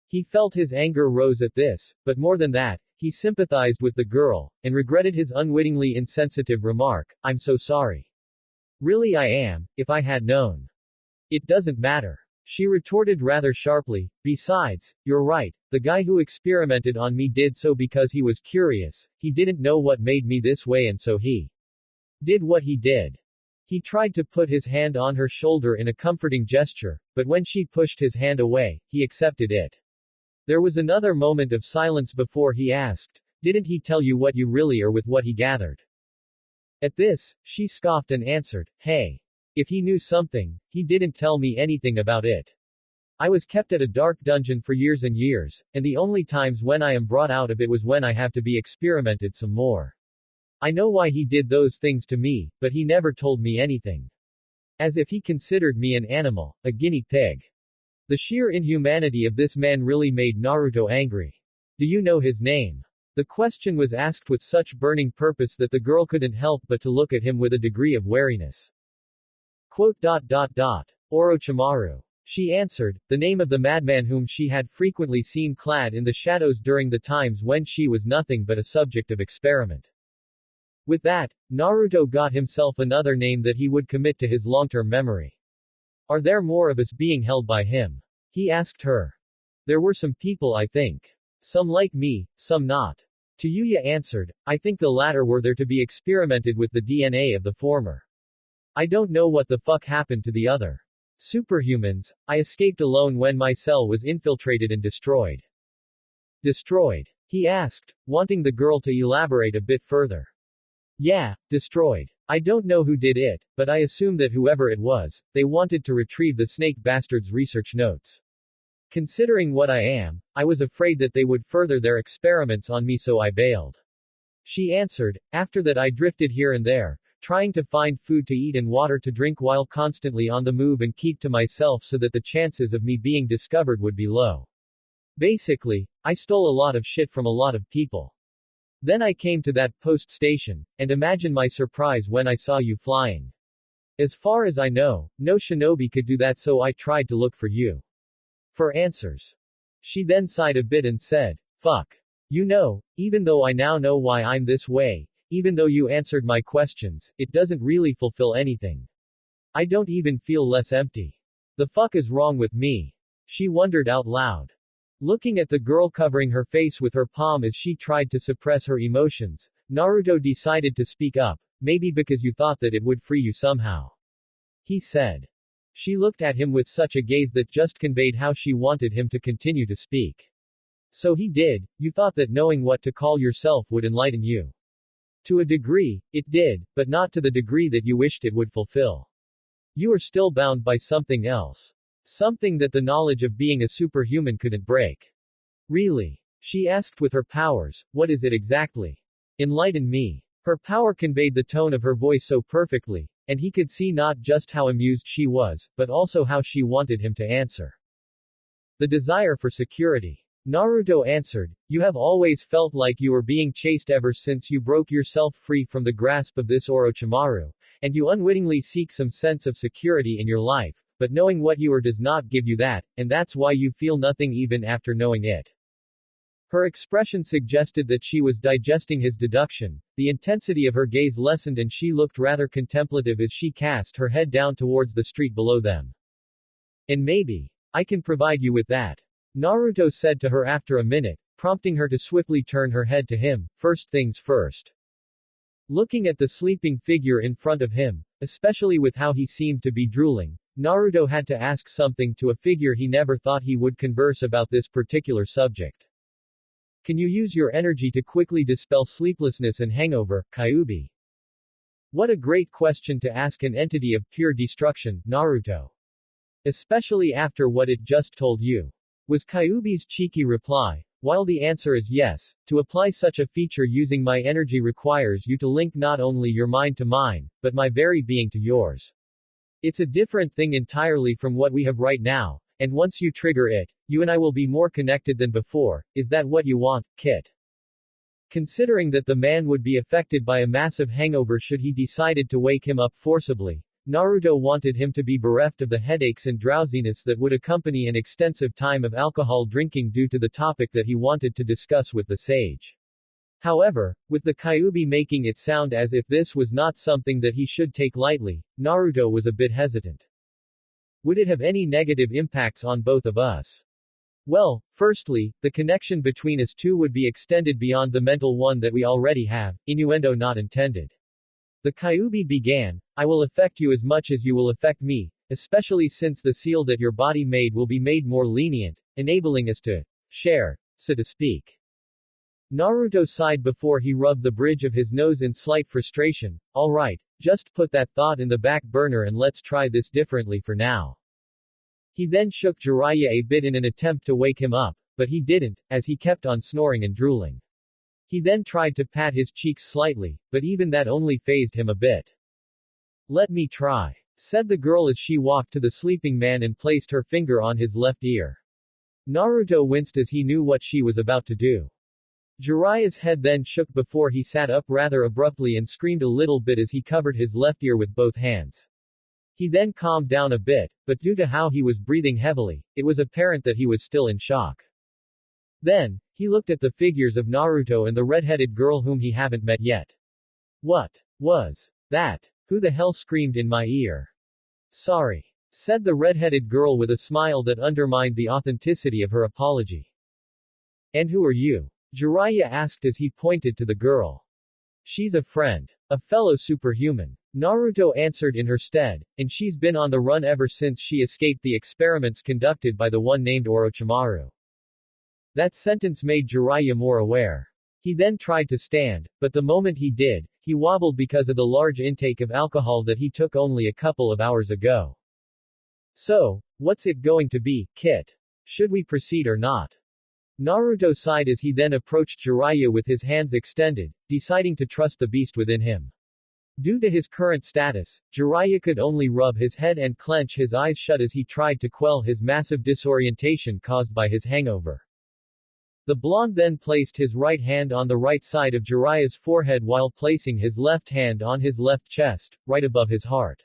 He felt his anger rose at this, but more than that, he sympathized with the girl, and regretted his unwittingly insensitive remark, I'm so sorry. Really I am, if I had known. It doesn't matter. She retorted rather sharply, besides, you're right, the guy who experimented on me did so because he was curious, he didn't know what made me this way and so he did what he did. He tried to put his hand on her shoulder in a comforting gesture, but when she pushed his hand away, he accepted it. There was another moment of silence before he asked, didn't he tell you what you really are with what he gathered? At this, she scoffed and answered, hey. If he knew something, he didn't tell me anything about it. I was kept at a dark dungeon for years and years, and the only times when I am brought out of it was when I have to be experimented some more. I know why he did those things to me, but he never told me anything. As if he considered me an animal, a guinea pig. The sheer inhumanity of this man really made Naruto angry. Do you know his name? The question was asked with such burning purpose that the girl couldn't help but to look at him with a degree of wariness. Orochimaru. She answered, the name of the madman whom she had frequently seen clad in the shadows during the times when she was nothing but a subject of experiment. With that, Naruto got himself another name that he would commit to his long-term memory. Are there more of us being held by him? He asked her. There were some people I think. Some like me, some not. Tayuya answered, I think the latter were there to be experimented with the DNA of the former. I don't know what the fuck happened to the other. Superhumans, I escaped alone when my cell was infiltrated and destroyed. Destroyed? He asked, wanting the girl to elaborate a bit further. Yeah, destroyed. I don't know who did it, but I assume that whoever it was, they wanted to retrieve the snake bastard's research notes. Considering what I am, I was afraid that they would further their experiments on me so I bailed. She answered, after that I drifted here and there, trying to find food to eat and water to drink while constantly on the move and keep to myself so that the chances of me being discovered would be low. Basically, I stole a lot of shit from a lot of people. Then I came to that post station, and imagine my surprise when I saw you flying. As far as I know, no shinobi could do that, so I tried to look for you. For answers. She then sighed a bit and said, fuck. You know, even though I now know why I'm this way, even though you answered my questions, it doesn't really fulfill anything. I don't even feel less empty. The fuck is wrong with me? She wondered out loud. Looking at the girl covering her face with her palm as she tried to suppress her emotions, Naruto decided to speak up, maybe because you thought that it would free you somehow. He said. She looked at him with such a gaze that just conveyed how she wanted him to continue to speak. So he did, you thought that knowing what to call yourself would enlighten you. To a degree, it did, but not to the degree that you wished it would fulfill. You are still bound by something else. Something that the knowledge of being a superhuman couldn't break. Really? She asked with her powers, what is it exactly? Enlighten me. Her power conveyed the tone of her voice so perfectly, and he could see not just how amused she was, but also how she wanted him to answer. The desire for security. Naruto answered, you have always felt like you were being chased ever since you broke yourself free from the grasp of this Orochimaru, and you unwittingly seek some sense of security in your life, but knowing what you are does not give you that, and that's why you feel nothing even after knowing it. Her expression suggested that she was digesting his deduction, the intensity of her gaze lessened and she looked rather contemplative as she cast her head down towards the street below them. And maybe, I can provide you with that. Naruto said to her after a minute, prompting her to swiftly turn her head to him, first things first. Looking at the sleeping figure in front of him, especially with how he seemed to be drooling, Naruto had to ask something to a figure he never thought he would converse about this particular subject. Can you use your energy to quickly dispel sleeplessness and hangover, Kyuubi? What a great question to ask an entity of pure destruction, Naruto. Especially after what it just told you. Was Kyuubi's cheeky reply. While the answer is yes, to apply such a feature using my energy requires you to link not only your mind to mine, but my very being to yours. It's a different thing entirely from what we have right now, and once you trigger it, you and I will be more connected than before. Is that what you want, Kit? Considering that the man would be affected by a massive hangover should he decided to wake him up forcibly, Naruto wanted him to be bereft of the headaches and drowsiness that would accompany an extensive time of alcohol drinking due to the topic that he wanted to discuss with the sage. However, with the Kyuubi making it sound as if this was not something that he should take lightly, Naruto was a bit hesitant. Would it have any negative impacts on both of us? Well, firstly, the connection between us two would be extended beyond the mental one that we already have, innuendo not intended. The Kyuubi began, I will affect you as much as you will affect me, especially since the seal that your body made will be made more lenient, enabling us to share, so to speak. Naruto sighed before he rubbed the bridge of his nose in slight frustration. Alright, just put that thought in the back burner and let's try this differently for now. He then shook Jiraiya a bit in an attempt to wake him up, but he didn't, as he kept on snoring and drooling. He then tried to pat his cheeks slightly, but even that only fazed him a bit. Let me try, said the girl as she walked to the sleeping man and placed her finger on his left ear. Naruto winced as he knew what she was about to do. Jiraiya's head then shook before he sat up rather abruptly and screamed a little bit as he covered his left ear with both hands. He then calmed down a bit, but due to how he was breathing heavily, it was apparent that he was still in shock. Then, he looked at the figures of Naruto and the red-headed girl whom he haven't met yet. What was that? Who the hell screamed in my ear? Sorry, said the red-headed girl with a smile that undermined the authenticity of her apology. And who are you? Jiraiya asked as he pointed to the girl. She's a friend. A fellow superhuman. Naruto answered in her stead, and she's been on the run ever since she escaped the experiments conducted by the one named Orochimaru. That sentence made Jiraiya more aware. He then tried to stand, but the moment he did, he wobbled because of the large intake of alcohol that he took only a couple of hours ago. So, what's it going to be, Kit? Should we proceed or not? Naruto sighed as he then approached Jiraiya with his hands extended, deciding to trust the beast within him. Due to his current status, Jiraiya could only rub his head and clench his eyes shut as he tried to quell his massive disorientation caused by his hangover. The blonde then placed his right hand on the right side of Jiraiya's forehead while placing his left hand on his left chest, right above his heart.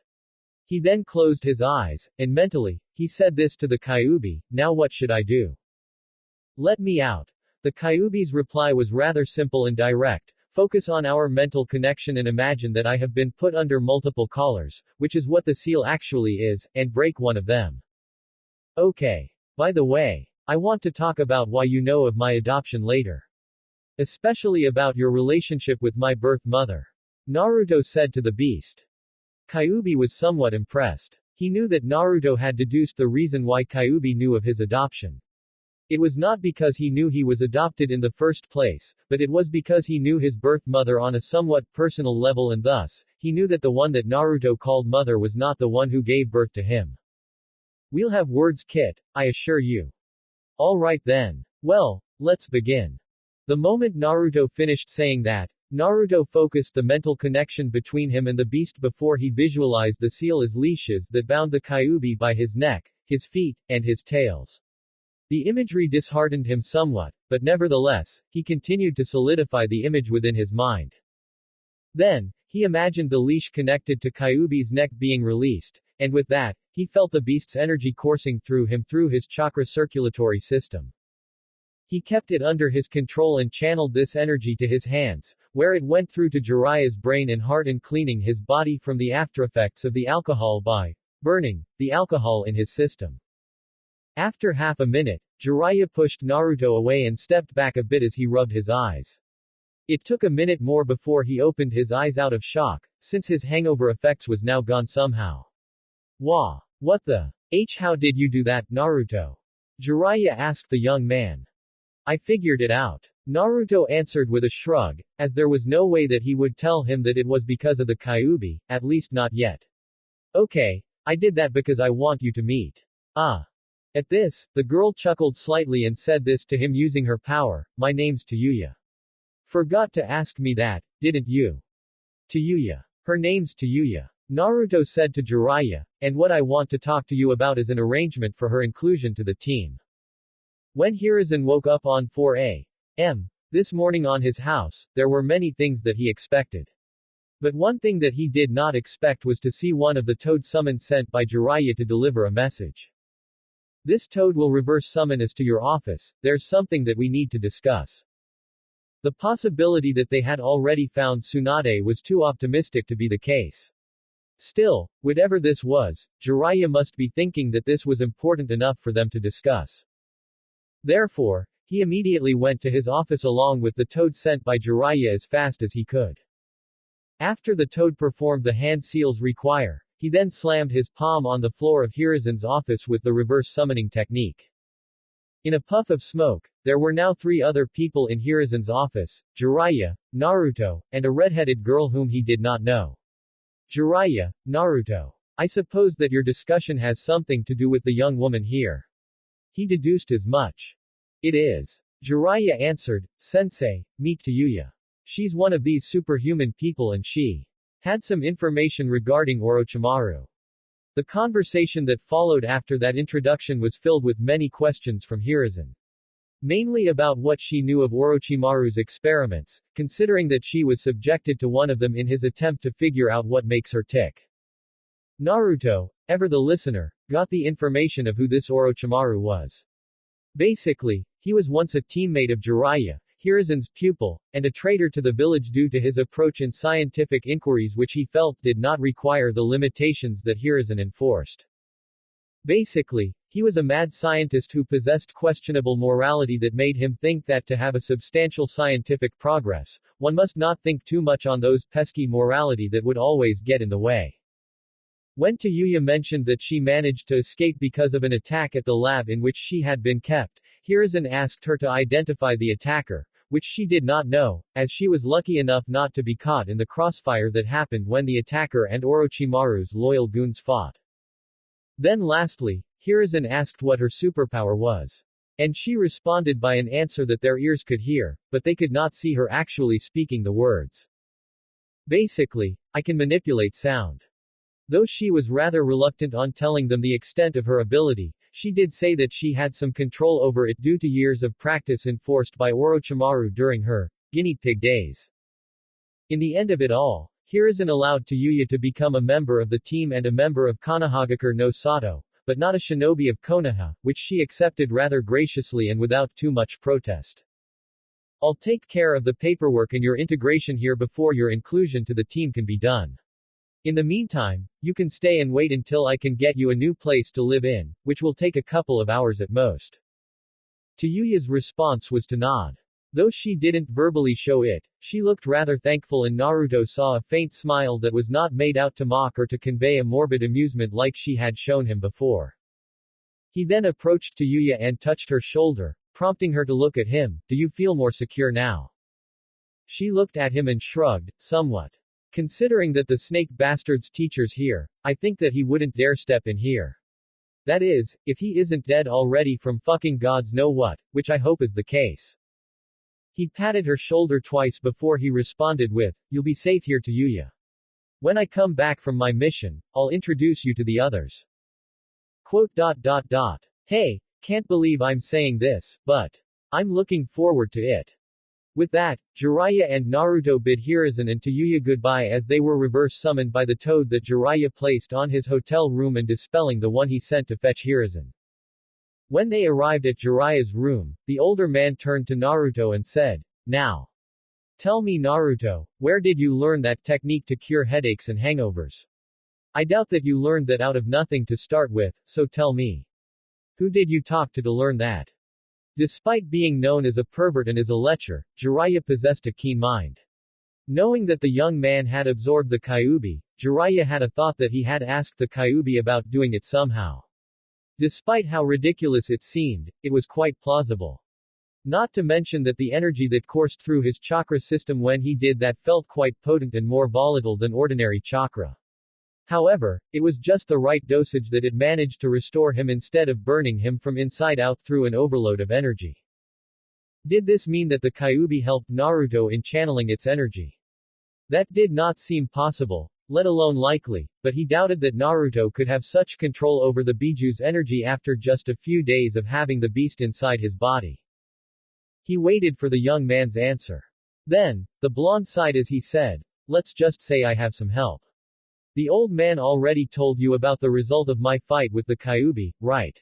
He then closed his eyes, and mentally, he said this to the Kyuubi, "Now what should I do? Let me out." The Kyuubi's reply was rather simple and direct. "Focus on our mental connection and imagine that I have been put under multiple collars, which is what the seal actually is, and break one of them." Okay. By the way, I want to talk about why you know of my adoption later. Especially about your relationship with my birth mother. Naruto said to the beast. Kyuubi was somewhat impressed. He knew that Naruto had deduced the reason why Kyuubi knew of his adoption. It was not because he knew he was adopted in the first place, but it was because he knew his birth mother on a somewhat personal level, and thus, he knew that the one that Naruto called mother was not the one who gave birth to him. We'll have words, Kit, I assure you. Alright then. Well, let's begin. The moment Naruto finished saying that, Naruto focused the mental connection between him and the beast before he visualized the seal as leashes that bound the Kyuubi by his neck, his feet, and his tails. The imagery disheartened him somewhat, but nevertheless, he continued to solidify the image within his mind. Then, he imagined the leash connected to Kyuubi's neck being released, and with that, he felt the beast's energy coursing through him through his chakra circulatory system. He kept it under his control and channeled this energy to his hands, where it went through to Jiraiya's brain and heart and cleaning his body from the aftereffects of the alcohol by burning the alcohol in his system. After half a minute, Jiraiya pushed Naruto away and stepped back a bit as he rubbed his eyes. It took a minute more before he opened his eyes out of shock, since his hangover effects was now gone somehow. Wah! What the H? How did you do that, Naruto? Jiraiya asked the young man. I figured it out. Naruto answered with a shrug, as there was no way that he would tell him that it was because of the Kyuubi, at least not yet. Okay, I did that because I want you to meet. Ah. At this, the girl chuckled slightly and said this to him using her power, my name's Tayuya. Forgot to ask me that, didn't you? Tayuya. Her name's Tayuya. Naruto said to Jiraiya, and what I want to talk to you about is an arrangement for her inclusion to the team. When Hiruzen woke up on 4 a.m. this morning on his house, there were many things that he expected. But one thing that he did not expect was to see one of the toad summons sent by Jiraiya to deliver a message. This toad will reverse summon us to your office, there's something that we need to discuss. The possibility that they had already found Tsunade was too optimistic to be the case. Still, whatever this was, Jiraiya must be thinking that this was important enough for them to discuss. Therefore, he immediately went to his office along with the toad sent by Jiraiya as fast as he could. After the toad performed the hand seals required, he then slammed his palm on the floor of Hiruzen's office with the reverse summoning technique. In a puff of smoke, there were now 3 other people in Hiruzen's office, Jiraiya, Naruto, and a red-headed girl whom he did not know. Jiraiya, Naruto. I suppose that your discussion has something to do with the young woman here. He deduced as much. It is. Jiraiya answered, Sensei, meet Tayuya. She's one of these superhuman people and she had some information regarding Orochimaru. The conversation that followed after that introduction was filled with many questions from Hiruzen. Mainly about what she knew of Orochimaru's experiments, considering that she was subjected to one of them in his attempt to figure out what makes her tick. Naruto, ever the listener, got the information of who this Orochimaru was. Basically, he was once a teammate of Jiraiya, Hiruzen's pupil, and a traitor to the village due to his approach in scientific inquiries which he felt did not require the limitations that Hiruzen enforced. Basically, he was a mad scientist who possessed questionable morality that made him think that to have a substantial scientific progress, one must not think too much on those pesky morality that would always get in the way. When Tayuya mentioned that she managed to escape because of an attack at the lab in which she had been kept, Hiruzen asked her to identify the attacker, which she did not know, as she was lucky enough not to be caught in the crossfire that happened when the attacker and Orochimaru's loyal goons fought. Then lastly, Hiruzen asked what her superpower was. And she responded by an answer that their ears could hear, but they could not see her actually speaking the words. Basically, I can manipulate sound. Though she was rather reluctant on telling them the extent of her ability, She did say that she had some control over it due to years of practice enforced by Orochimaru during her guinea pig days. In the end of it all, Hiruzen allowed Yuya to become a member of the team and a member of Konohagakure no Sato, but not a shinobi of Konoha, which she accepted rather graciously and without too much protest. I'll take care of the paperwork and your integration here before your inclusion to the team can be done. In the meantime, you can stay and wait until I can get you a new place to live in, which will take a couple of hours at most. Yuya's response was to nod. Though she didn't verbally show it, she looked rather thankful, and Naruto saw a faint smile that was not made out to mock or to convey a morbid amusement like she had shown him before. He then approached Yuya and touched her shoulder, prompting her to look at him. Do you feel more secure now? She looked at him and shrugged, somewhat. Considering that the snake bastard's teacher's here, I think that he wouldn't dare step in here. That is, if he isn't dead already from fucking gods know what, which I hope is the case. He patted her shoulder twice before he responded with, you'll be safe here to Yuya. When I come back from my mission, I'll introduce you to the others. Hey, can't believe I'm saying this, but I'm looking forward to it. With that, Jiraiya and Naruto bid Hiruzen and Yuya goodbye as they were reverse summoned by the toad that Jiraiya placed on his hotel room and dispelling the one he sent to fetch Hiruzen. When they arrived at Jiraiya's room, the older man turned to Naruto and said, now. Tell me Naruto, where did you learn that technique to cure headaches and hangovers? I doubt that you learned that out of nothing to start with, so tell me. Who did you talk to learn that? Despite being known as a pervert and as a lecher, Jiraiya possessed a keen mind. Knowing that the young man had absorbed the Kyuubi, Jiraiya had a thought that he had asked the Kyuubi about doing it somehow. Despite how ridiculous it seemed, it was quite plausible. Not to mention that the energy that coursed through his chakra system when he did that felt quite potent and more volatile than ordinary chakra. However, it was just the right dosage that it managed to restore him instead of burning him from inside out through an overload of energy. Did this mean that the Kyuubi helped Naruto in channeling its energy? That did not seem possible, let alone likely, but he doubted that Naruto could have such control over the Biju's energy after just a few days of having the beast inside his body. He waited for the young man's answer. Then, the blonde sighed as he said, let's just say I have some help. The old man already told you about the result of my fight with the Kyuubi, right?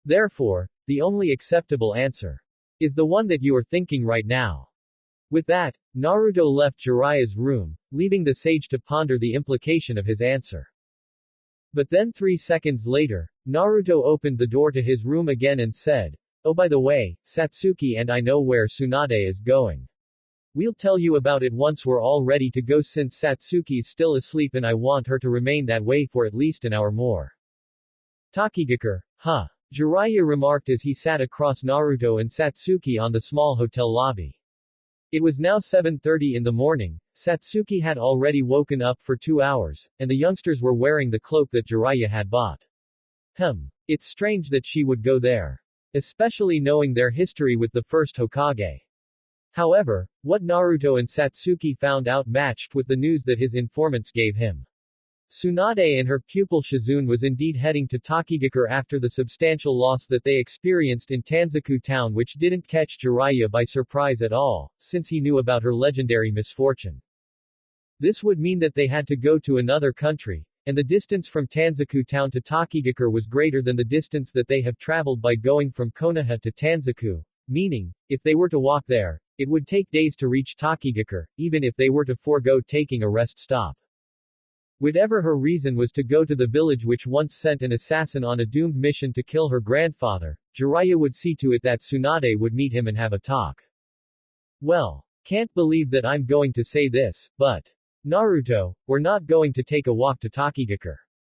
Therefore, the only acceptable answer is the one that you are thinking right now. With that, Naruto left Jiraiya's room, leaving the sage to ponder the implication of his answer. But then 3 seconds later, Naruto opened the door to his room again and said, oh by the way, Satsuki and I know where Tsunade is going. We'll tell you about it once we're all ready to go since Satsuki is still asleep and I want her to remain that way for at least an hour more. Takigakure, huh? Jiraiya remarked as he sat across Naruto and Satsuki on the small hotel lobby. It was now 7:30 in the morning, Satsuki had already woken up for 2 hours, and the youngsters were wearing the cloak that Jiraiya had bought. It's strange that she would go there. Especially knowing their history with the first Hokage. However, what Naruto and Satsuki found out matched with the news that his informants gave him. Tsunade and her pupil Shizune was indeed heading to Takigakure after the substantial loss that they experienced in Tanzaku town, which didn't catch Jiraiya by surprise at all, since he knew about her legendary misfortune. This would mean that they had to go to another country, and the distance from Tanzaku town to Takigakure was greater than the distance that they have traveled by going from Konoha to Tanzaku, meaning, if they were to walk there, it would take days to reach Takigakure, even if they were to forego taking a rest stop. Whatever her reason was to go to the village which once sent an assassin on a doomed mission to kill her grandfather, Jiraiya would see to it that Tsunade would meet him and have a talk. Well, can't believe that I'm going to say this, but Naruto, we're not going to take a walk to Takigakure.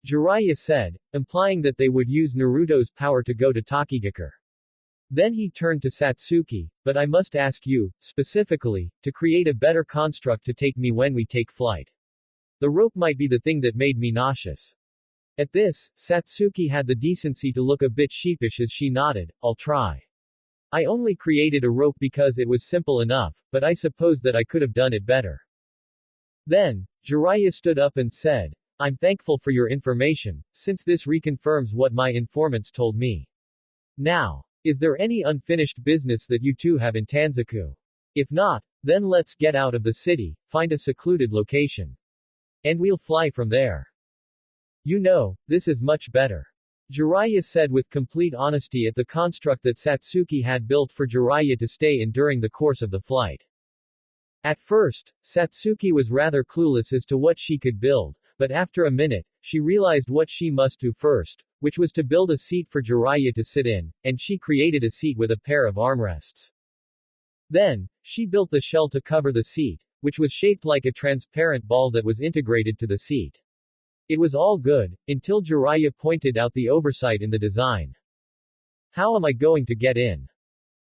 Jiraiya said, implying that they would use Naruto's power to go to Takigakure. Then he turned to Satsuki, but I must ask you, specifically, to create a better construct to take me when we take flight. The rope might be the thing that made me nauseous. At this, Satsuki had the decency to look a bit sheepish as she nodded, I'll try. I only created a rope because it was simple enough, but I suppose that I could have done it better. Then, Jiraiya stood up and said, I'm thankful for your information, since this reconfirms what my informants told me. Now, is there any unfinished business that you two have in Tanzaku? If not, then let's get out of the city, find a secluded location. And we'll fly from there. You know, this is much better. Jiraiya said with complete honesty at the construct that Satsuki had built for Jiraiya to stay in during the course of the flight. At first, Satsuki was rather clueless as to what she could build, but after a minute, she realized what she must do first, which was to build a seat for Jiraiya to sit in, and she created a seat with a pair of armrests. Then, she built the shell to cover the seat, which was shaped like a transparent ball that was integrated to the seat. It was all good, until Jiraiya pointed out the oversight in the design. How am I going to get in?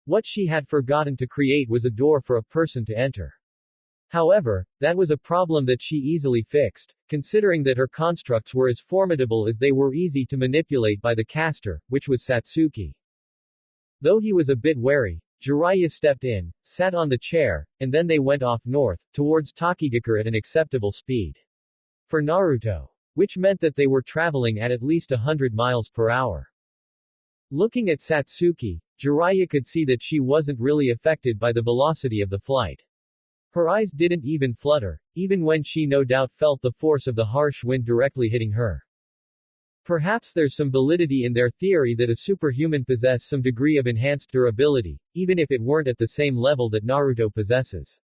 What she had forgotten to create was a door for a person to enter. However, that was a problem that she easily fixed, considering that her constructs were as formidable as they were easy to manipulate by the caster, which was Satsuki. Though he was a bit wary, Jiraiya stepped in, sat on the chair, and then they went off north, towards Takigakure at an acceptable speed. For Naruto. Which meant that they were traveling at least 100 miles per hour. Looking at Satsuki, Jiraiya could see that she wasn't really affected by the velocity of the flight. Her eyes didn't even flutter, even when she no doubt felt the force of the harsh wind directly hitting her. Perhaps there's some validity in their theory that a superhuman possesses some degree of enhanced durability, even if it weren't at the same level that Naruto possesses.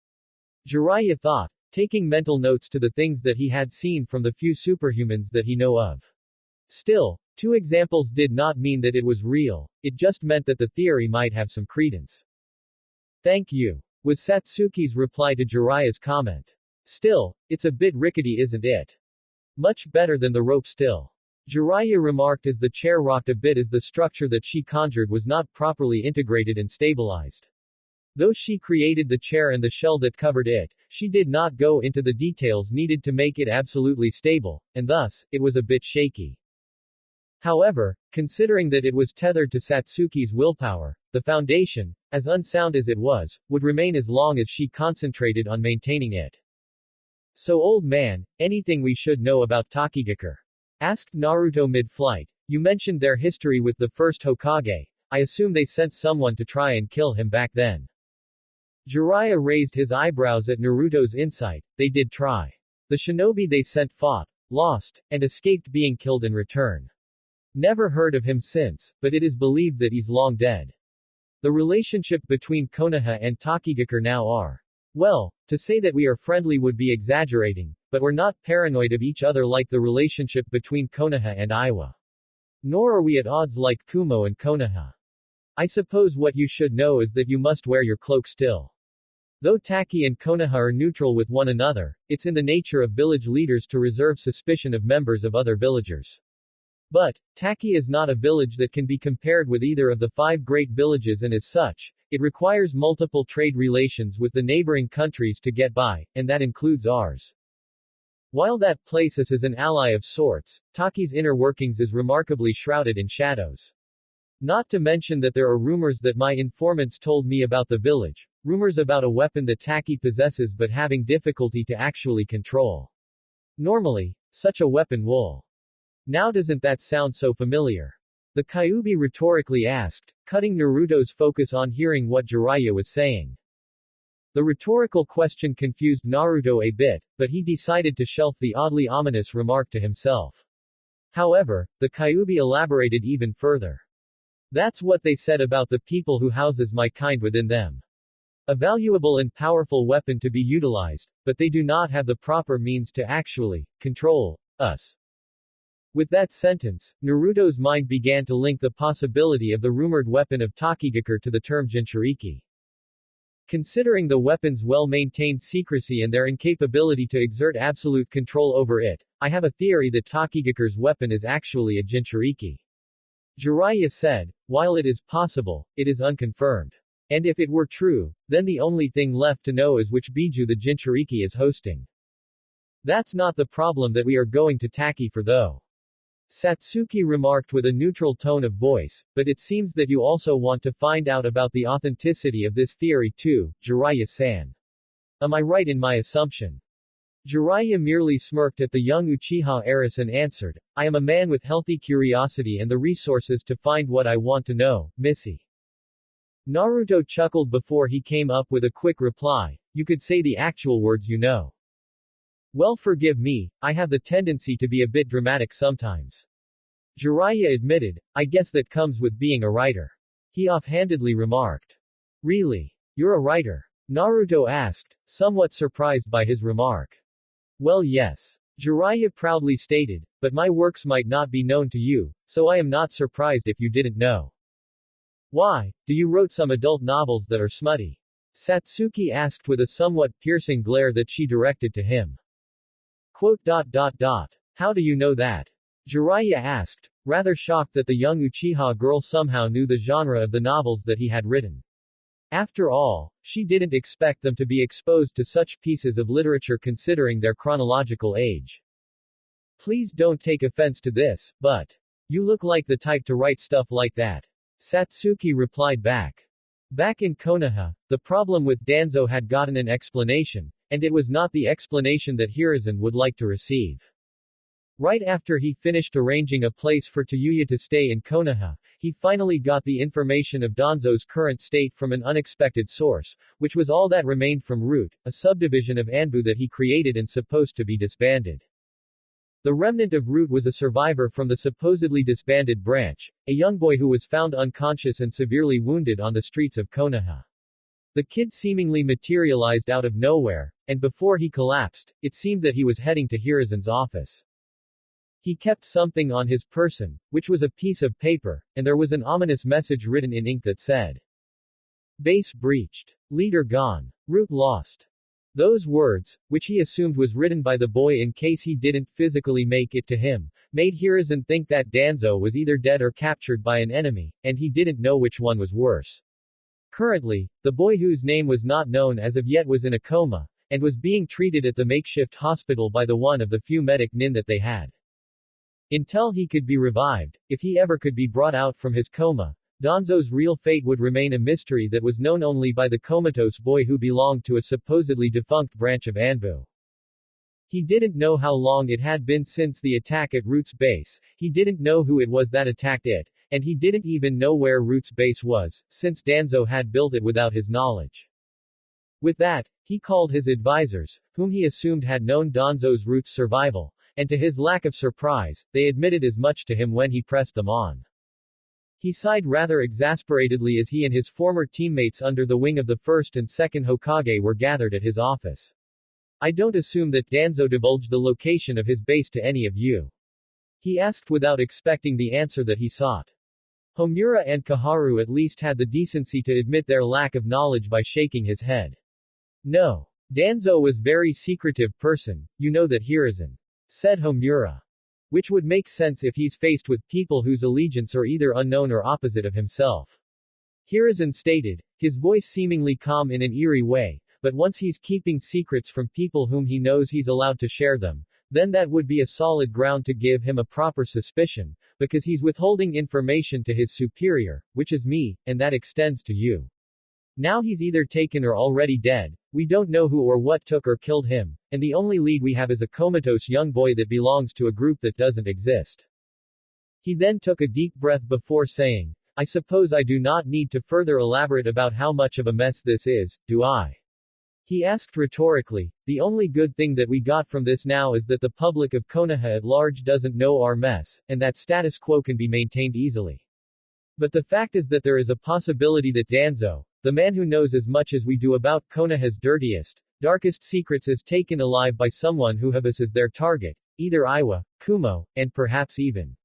Jiraiya thought, taking mental notes to the things that he had seen from the few superhumans that he know of. Still, two examples did not mean that it was real, it just meant that the theory might have some credence. Thank you, was Satsuki's reply to Jiraiya's comment. Still, it's a bit rickety, isn't it? Much better than the rope still. Jiraiya remarked as the chair rocked a bit as the structure that she conjured was not properly integrated and stabilized. Though she created the chair and the shell that covered it, she did not go into the details needed to make it absolutely stable, and thus, it was a bit shaky. However, considering that it was tethered to Satsuki's willpower, the foundation, as unsound as it was, would remain as long as she concentrated on maintaining it. So old man, anything we should know about Takigakure? Asked Naruto mid-flight. You mentioned their history with the first Hokage, I assume they sent someone to try and kill him back then. Jiraiya raised his eyebrows at Naruto's insight. They did try. The shinobi they sent fought, lost, and escaped being killed in return. Never heard of him since, but it is believed that he's long dead. The relationship between Konoha and Takigakure now are. Well, to say that we are friendly would be exaggerating, but we're not paranoid of each other like the relationship between Konoha and Iwa. Nor are we at odds like Kumo and Konoha. I suppose what you should know is that you must wear your cloak still. Though Taki and Konoha are neutral with one another, it's in the nature of village leaders to reserve suspicion of members of other villagers. But, Taki is not a village that can be compared with either of the 5 great villages, and as such, it requires multiple trade relations with the neighboring countries to get by, and that includes ours. While that places us as an ally of sorts, Taki's inner workings is remarkably shrouded in shadows. Not to mention that there are rumors that my informants told me about the village, rumors about a weapon that Taki possesses but having difficulty to actually control. Normally, such a weapon will. Now doesn't that sound so familiar? The Kyuubi rhetorically asked, cutting Naruto's focus on hearing what Jiraiya was saying. The rhetorical question confused Naruto a bit, but he decided to shelf the oddly ominous remark to himself. However, the Kyuubi elaborated even further. That's what they said about the people who houses my kind within them. A valuable and powerful weapon to be utilized, but they do not have the proper means to actually control us. With that sentence, Naruto's mind began to link the possibility of the rumored weapon of Takigakure to the term Jinchuriki. Considering the weapon's well-maintained secrecy and their incapability to exert absolute control over it, I have a theory that Takigakure's weapon is actually a Jinchuriki. Jiraiya said, while it is possible, it is unconfirmed. And if it were true, then the only thing left to know is which Biju the Jinchuriki is hosting. That's not the problem that we are going to Taki for though. Satsuki remarked with a neutral tone of voice, but it seems that you also want to find out about the authenticity of this theory too, Jiraiya-san. Am I right in my assumption? Jiraiya merely smirked at the young Uchiha heiress and answered, I am a man with healthy curiosity and the resources to find what I want to know, Missy. Naruto chuckled before he came up with a quick reply, you could say the actual words you know. Well, forgive me, I have the tendency to be a bit dramatic sometimes. Jiraiya admitted, I guess that comes with being a writer. He offhandedly remarked. Really? You're a writer? Naruto asked, somewhat surprised by his remark. Well, yes. Jiraiya proudly stated, but my works might not be known to you, so I am not surprised if you didn't know. Why, do you wrote some adult novels that are smutty? Satsuki asked with a somewhat piercing glare that she directed to him. How do you know that? Jiraiya asked, rather shocked that the young Uchiha girl somehow knew the genre of the novels that he had written. After all, she didn't expect them to be exposed to such pieces of literature considering their chronological age. Please don't take offense to this, but you look like the type to write stuff like that. Satsuki replied back. Back in Konoha, the problem with Danzo had gotten an explanation, and it was not the explanation that Hiruzen would like to receive. Right after he finished arranging a place for Tayuya to stay in Konoha, he finally got the information of Danzo's current state from an unexpected source, which was all that remained from Root, a subdivision of Anbu that he created and supposed to be disbanded. The remnant of Root was a survivor from the supposedly disbanded branch, a young boy who was found unconscious and severely wounded on the streets of Konoha. The kid seemingly materialized out of nowhere, and before he collapsed, it seemed that he was heading to Hiruzen's office. He kept something on his person, which was a piece of paper, and there was an ominous message written in ink that said, Base breached. Leader gone. Root lost. Those words, which he assumed was written by the boy in case he didn't physically make it to him, made Hiruzen think that Danzo was either dead or captured by an enemy, and he didn't know which one was worse. Currently, the boy whose name was not known as of yet was in a coma, and was being treated at the makeshift hospital by the one of the few medic nin that they had. Until he could be revived, if he ever could be brought out from his coma, Danzo's real fate would remain a mystery that was known only by the comatose boy who belonged to a supposedly defunct branch of Anbu. He didn't know how long it had been since the attack at Root's base, he didn't know who it was that attacked it, and he didn't even know where Root's base was, since Danzo had built it without his knowledge. With that, he called his advisors, whom he assumed had known Danzo's Root's survival, and to his lack of surprise, they admitted as much to him when he pressed them on. He sighed rather exasperatedly as he and his former teammates under the wing of the first and second Hokage were gathered at his office. I don't assume that Danzo divulged the location of his base to any of you. He asked without expecting the answer that he sought. Homura and Kaharu at least had the decency to admit their lack of knowledge by shaking his head. No. Danzo was very secretive person, you know that Hiruzen, said Homura. Which would make sense if he's faced with people whose allegiance are either unknown or opposite of himself. Hiruzen stated, his voice seemingly calm in an eerie way, but once he's keeping secrets from people whom he knows he's allowed to share them, then that would be a solid ground to give him a proper suspicion, because he's withholding information to his superior, which is me, and that extends to you. Now he's either taken or already dead, we don't know who or what took or killed him, and the only lead we have is a comatose young boy that belongs to a group that doesn't exist. He then took a deep breath before saying, I suppose I do not need to further elaborate about how much of a mess this is, do I? He asked rhetorically, the only good thing that we got from this now is that the public of Konoha at large doesn't know our mess, and that status quo can be maintained easily. But the fact is that there is a possibility that Danzo, the man who knows as much as we do about Konoha's dirtiest, darkest secrets is taken alive by someone who has as their target, either Iwa, Kumo, and perhaps even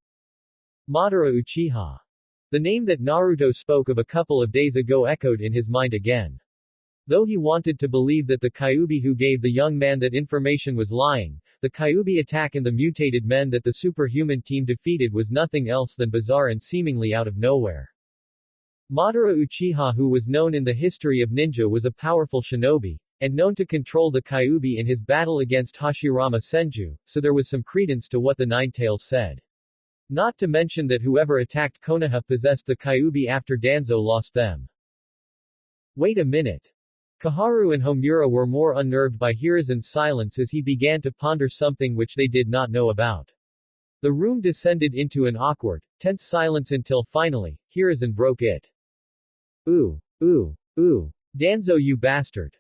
Madara Uchiha. The name that Naruto spoke of a couple of days ago echoed in his mind again. Though he wanted to believe that the Kyuubi who gave the young man that information was lying, the Kyuubi attack and the mutated men that the superhuman team defeated was nothing else than bizarre and seemingly out of nowhere. Madara Uchiha, who was known in the history of ninja, was a powerful shinobi, and known to control the Kyuubi in his battle against Hashirama Senju, so there was some credence to what the Nine Tails said. Not to mention that whoever attacked Konoha possessed the Kyuubi after Danzo lost them. Wait a minute. Kaharu and Homura were more unnerved by Hiruzen's silence as he began to ponder something which they did not know about. The room descended into an awkward, tense silence until finally, Hiruzen broke it. Ooh. Ooh. Ooh. Danzo, you bastard. ...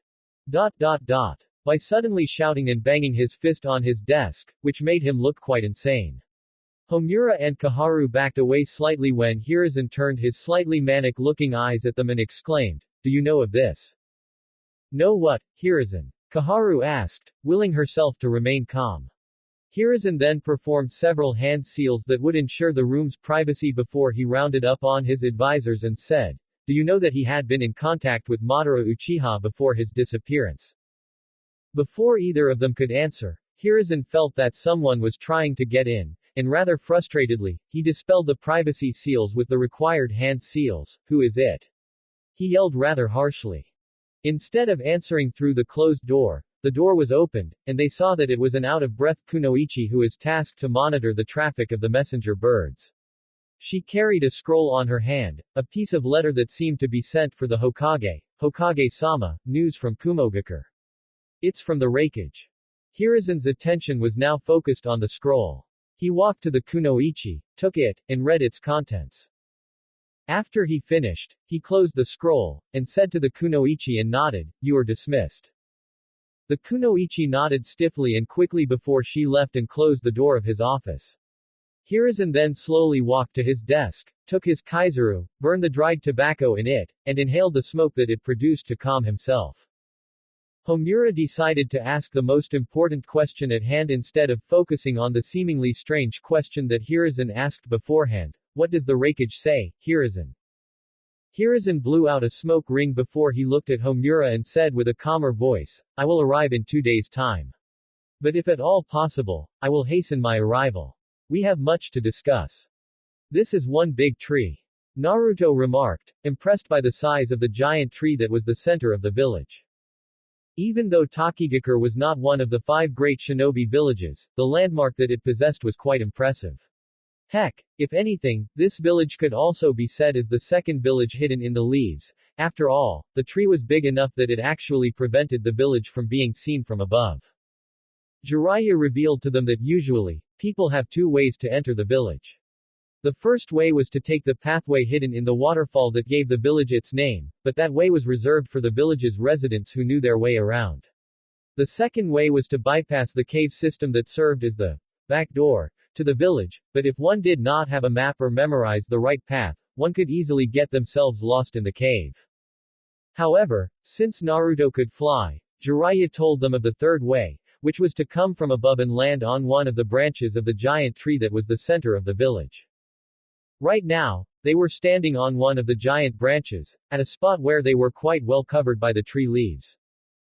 By suddenly shouting and banging his fist on his desk, which made him look quite insane. Homura and Kaharu backed away slightly when Hiruzen turned his slightly manic-looking eyes at them and exclaimed, "Do you know of this?" "Know what, Hiruzen?" Kaharu asked, willing herself to remain calm. Hiruzen then performed several hand seals that would ensure the room's privacy before he rounded up on his advisors and said, "Do you know that he had been in contact with Madara Uchiha before his disappearance?" Before either of them could answer, Hiruzen felt that someone was trying to get in, and rather frustratedly, he dispelled the privacy seals with the required hand seals. "Who is it?" he yelled rather harshly. Instead of answering through the closed door, the door was opened, and they saw that it was an out-of-breath Kunoichi who is tasked to monitor the traffic of the messenger birds. She carried a scroll on her hand, a piece of letter that seemed to be sent for the Hokage. "Hokage-sama, news from Kumogakure. It's from the Raikage." Hiruzen's attention was now focused on the scroll. He walked to the Kunoichi, took it, and read its contents. After he finished, he closed the scroll, and said to the Kunoichi and nodded, "You are dismissed." The Kunoichi nodded stiffly and quickly before she left and closed the door of his office. Hiruzen then slowly walked to his desk, took his kaizuru, burned the dried tobacco in it, and inhaled the smoke that it produced to calm himself. Homura decided to ask the most important question at hand instead of focusing on the seemingly strange question that Hiruzen asked beforehand. "What does the Raikage say, Hiruzen?" Hiruzen blew out a smoke ring before he looked at Homura and said with a calmer voice, "I will arrive in 2 days' time. But if at all possible, I will hasten my arrival. We have much to discuss." "This is one big tree," Naruto remarked, impressed by the size of the giant tree that was the center of the village. Even though Takigakure was not one of the 5 great shinobi villages, the landmark that it possessed was quite impressive. Heck, if anything, this village could also be said as the second village hidden in the leaves. After all, the tree was big enough that it actually prevented the village from being seen from above. Jiraiya revealed to them that usually, people have 2 ways to enter the village. The first way was to take the pathway hidden in the waterfall that gave the village its name, but that way was reserved for the village's residents who knew their way around. The second way was to bypass the cave system that served as the back door to the village, but if one did not have a map or memorize the right path, one could easily get themselves lost in the cave. However, since Naruto could fly, Jiraiya told them of the third way, which was to come from above and land on one of the branches of the giant tree that was the center of the village. Right now, they were standing on one of the giant branches, at a spot where they were quite well covered by the tree leaves.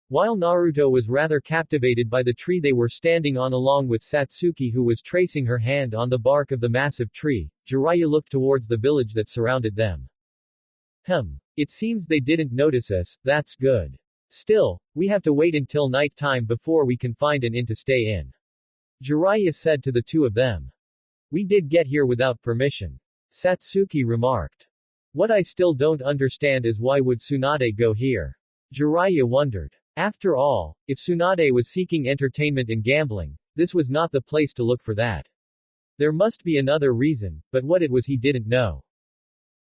While Naruto was rather captivated by the tree they were standing on along with Satsuki who was tracing her hand on the bark of the massive tree, Jiraiya looked towards the village that surrounded them. It seems they didn't notice us, that's good. Still, we have to wait until night time before we can find an inn to stay in. Jiraiya said to the 2 of them. "We did get here without permission," Satsuki remarked. "What I still don't understand is why would Tsunade go here?" Jiraiya wondered. After all, if Tsunade was seeking entertainment and gambling, this was not the place to look for that. There must be another reason, but what it was he didn't know.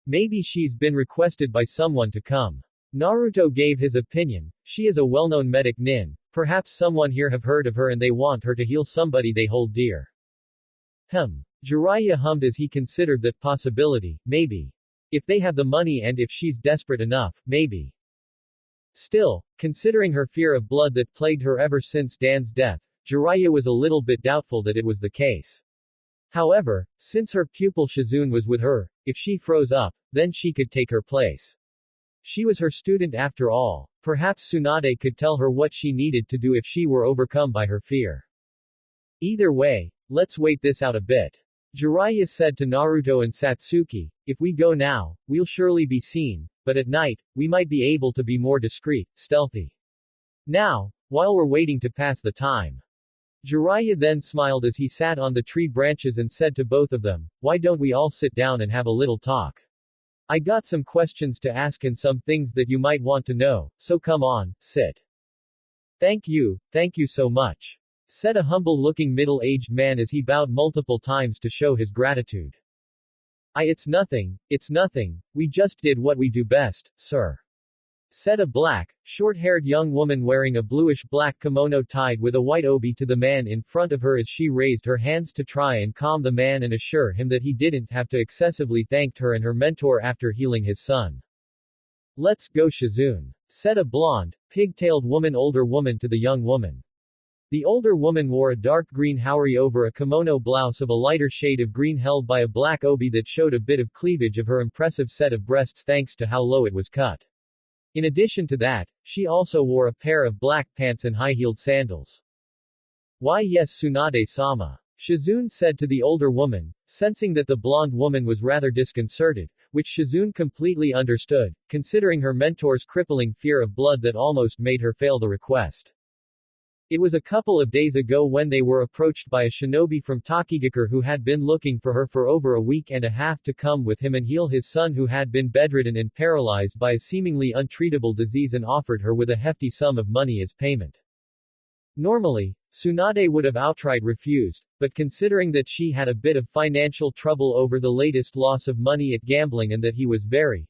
Maybe she's been requested by someone to come. Naruto gave his opinion. She is a well-known medic nin. Perhaps someone here have heard of her and they want her to heal somebody they hold dear. Jiraiya hummed as he considered that possibility. Maybe. If they have the money and if she's desperate enough, maybe. Still, considering her fear of blood that plagued her ever since Dan's death, Jiraiya was a little bit doubtful that it was the case. However, since her pupil Shizune was with her, if she froze up, then she could take her place. She was her student after all. Perhaps Tsunade could tell her what she needed to do if she were overcome by her fear. Either way, let's wait this out a bit. Jiraiya said to Naruto and Satsuki, "If we go now, we'll surely be seen, but at night, we might be able to be more discreet, stealthy. Now, while we're waiting to pass the time." Jiraiya then smiled as he sat on the tree branches and said to both of them, "Why don't we all sit down and have a little talk? I got some questions to ask and some things that you might want to know, so come on, sit. Thank you so much, said a humble-looking middle-aged man as he bowed multiple times to show his gratitude. It's nothing, we just did what we do best, sir, said a black, short-haired young woman wearing a bluish-black kimono tied with a white obi to the man in front of her as she raised her hands to try and calm the man and assure him that he didn't have to excessively thank her and her mentor after healing his son. Let's go Shizune, said a blonde, pigtailed older woman to the young woman. The older woman wore a dark green haori over a kimono blouse of a lighter shade of green held by a black obi that showed a bit of cleavage of her impressive set of breasts thanks to how low it was cut. In addition to that, she also wore a pair of black pants and high-heeled sandals. Why yes Tsunade-sama, Shizune said to the older woman, sensing that the blonde woman was rather disconcerted, which Shizune completely understood, considering her mentor's crippling fear of blood that almost made her fail the request. It was a couple of days ago when they were approached by a shinobi from Takigakure who had been looking for her for over a week and a half to come with him and heal his son who had been bedridden and paralyzed by a seemingly untreatable disease and offered her with a hefty sum of money as payment. Normally, Tsunade would have outright refused, but considering that she had a bit of financial trouble over the latest loss of money at gambling and that he was very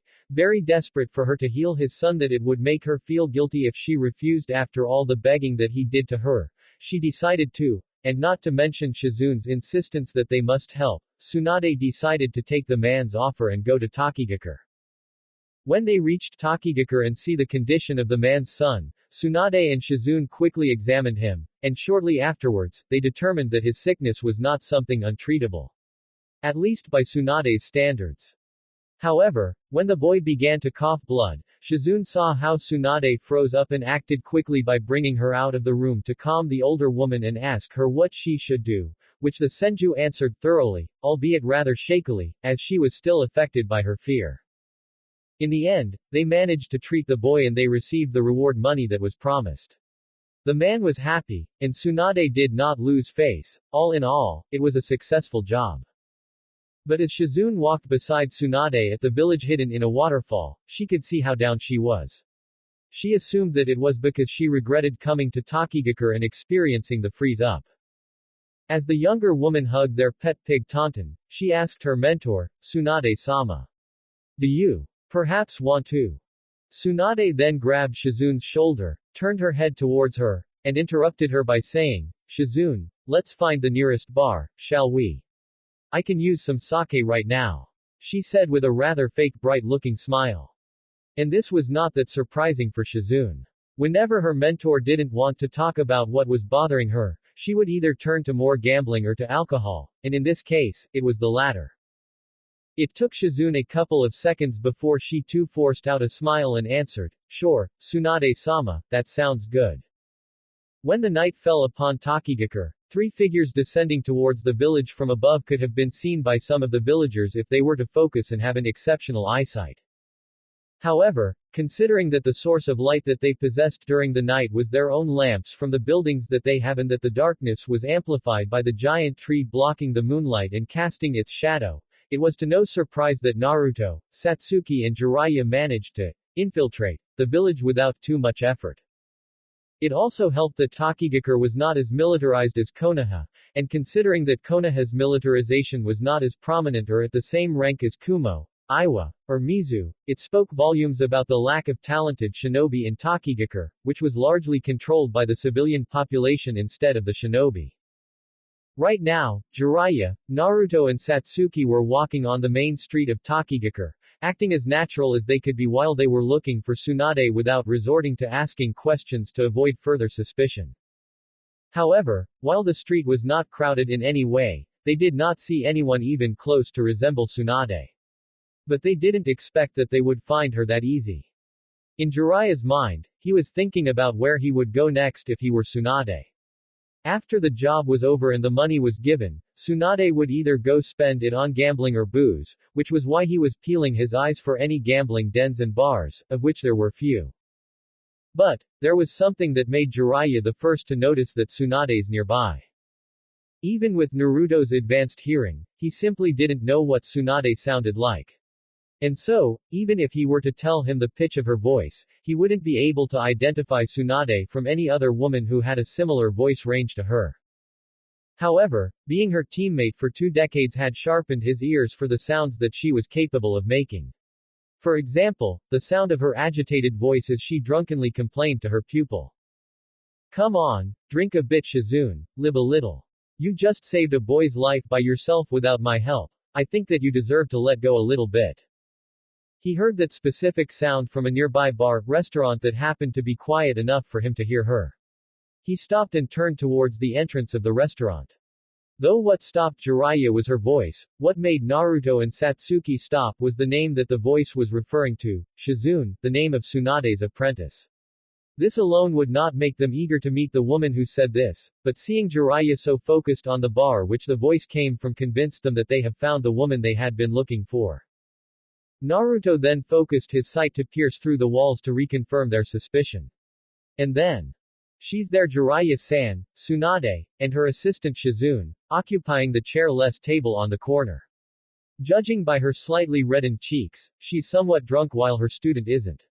desperate for her to heal his son, that it would make her feel guilty if she refused after all the begging that he did to her, she decided to, and not to mention Shizune's insistence that they must help, Tsunade decided to take the man's offer and go to Takigakure. When they reached Takigakure and see the condition of the man's son, Tsunade and Shizune quickly examined him, and shortly afterwards, they determined that his sickness was not something untreatable. At least by Tsunade's standards. However, when the boy began to cough blood, Shizune saw how Tsunade froze up and acted quickly by bringing her out of the room to calm the older woman and ask her what she should do, which the Senju answered thoroughly, albeit rather shakily, as she was still affected by her fear. In the end, they managed to treat the boy and they received the reward money that was promised. The man was happy, and Tsunade did not lose face. All in all, it was a successful job. But as Shizune walked beside Tsunade at the village hidden in a waterfall, she could see how down she was. She assumed that it was because she regretted coming to Takigakure and experiencing the freeze-up. As the younger woman hugged their pet pig Tauntaun, she asked her mentor, Tsunade-sama. Do you perhaps want to? Tsunade then grabbed Shizune's shoulder, turned her head towards her, and interrupted her by saying, Shizune, let's find the nearest bar, shall we? I can use some sake right now, she said with a rather fake bright-looking smile. And this was not that surprising for Shizune. Whenever her mentor didn't want to talk about what was bothering her, she would either turn to more gambling or to alcohol, and in this case, it was the latter. It took Shizune a couple of seconds before she too forced out a smile and answered, Sure, Tsunade-sama, that sounds good. When the night fell upon Takigakure, 3 figures descending towards the village from above could have been seen by some of the villagers if they were to focus and have an exceptional eyesight. However, considering that the source of light that they possessed during the night was their own lamps from the buildings that they have and that the darkness was amplified by the giant tree blocking the moonlight and casting its shadow, it was to no surprise that Naruto, Satsuki and Jiraiya managed to infiltrate the village without too much effort. It also helped that Takigakure was not as militarized as Konoha, and considering that Konoha's militarization was not as prominent or at the same rank as Kumo, Iwa, or Mizu, it spoke volumes about the lack of talented shinobi in Takigakure, which was largely controlled by the civilian population instead of the shinobi. Right now, Jiraiya, Naruto and Satsuki were walking on the main street of Takigakure, acting as natural as they could be while they were looking for Tsunade without resorting to asking questions to avoid further suspicion. However, while the street was not crowded in any way, they did not see anyone even close to resemble Tsunade. But they didn't expect that they would find her that easy. In Jiraiya's mind, he was thinking about where he would go next if he were Tsunade. After the job was over and the money was given, Tsunade would either go spend it on gambling or booze, which was why he was peeling his eyes for any gambling dens and bars, of which there were few. But, there was something that made Jiraiya the first to notice that Tsunade's nearby. Even with Naruto's advanced hearing, he simply didn't know what Tsunade sounded like. And so, even if he were to tell him the pitch of her voice, he wouldn't be able to identify Tsunade from any other woman who had a similar voice range to her. However, being her teammate for 2 decades had sharpened his ears for the sounds that she was capable of making. For example, the sound of her agitated voice as she drunkenly complained to her pupil. Come on, drink a bit Shizune, live a little. You just saved a boy's life by yourself without my help. I think that you deserve to let go a little bit. He heard that specific sound from a nearby restaurant that happened to be quiet enough for him to hear her. He stopped and turned towards the entrance of the restaurant. Though what stopped Jiraiya was her voice, what made Naruto and Satsuki stop was the name that the voice was referring to, Shizune, the name of Tsunade's apprentice. This alone would not make them eager to meet the woman who said this, but seeing Jiraiya so focused on the bar which the voice came from convinced them that they have found the woman they had been looking for. Naruto then focused his sight to pierce through the walls to reconfirm their suspicion. And then, she's there, Jiraiya-san, Tsunade, and her assistant Shizune, occupying the chair-less table on the corner. Judging by her slightly reddened cheeks, she's somewhat drunk while her student isn't.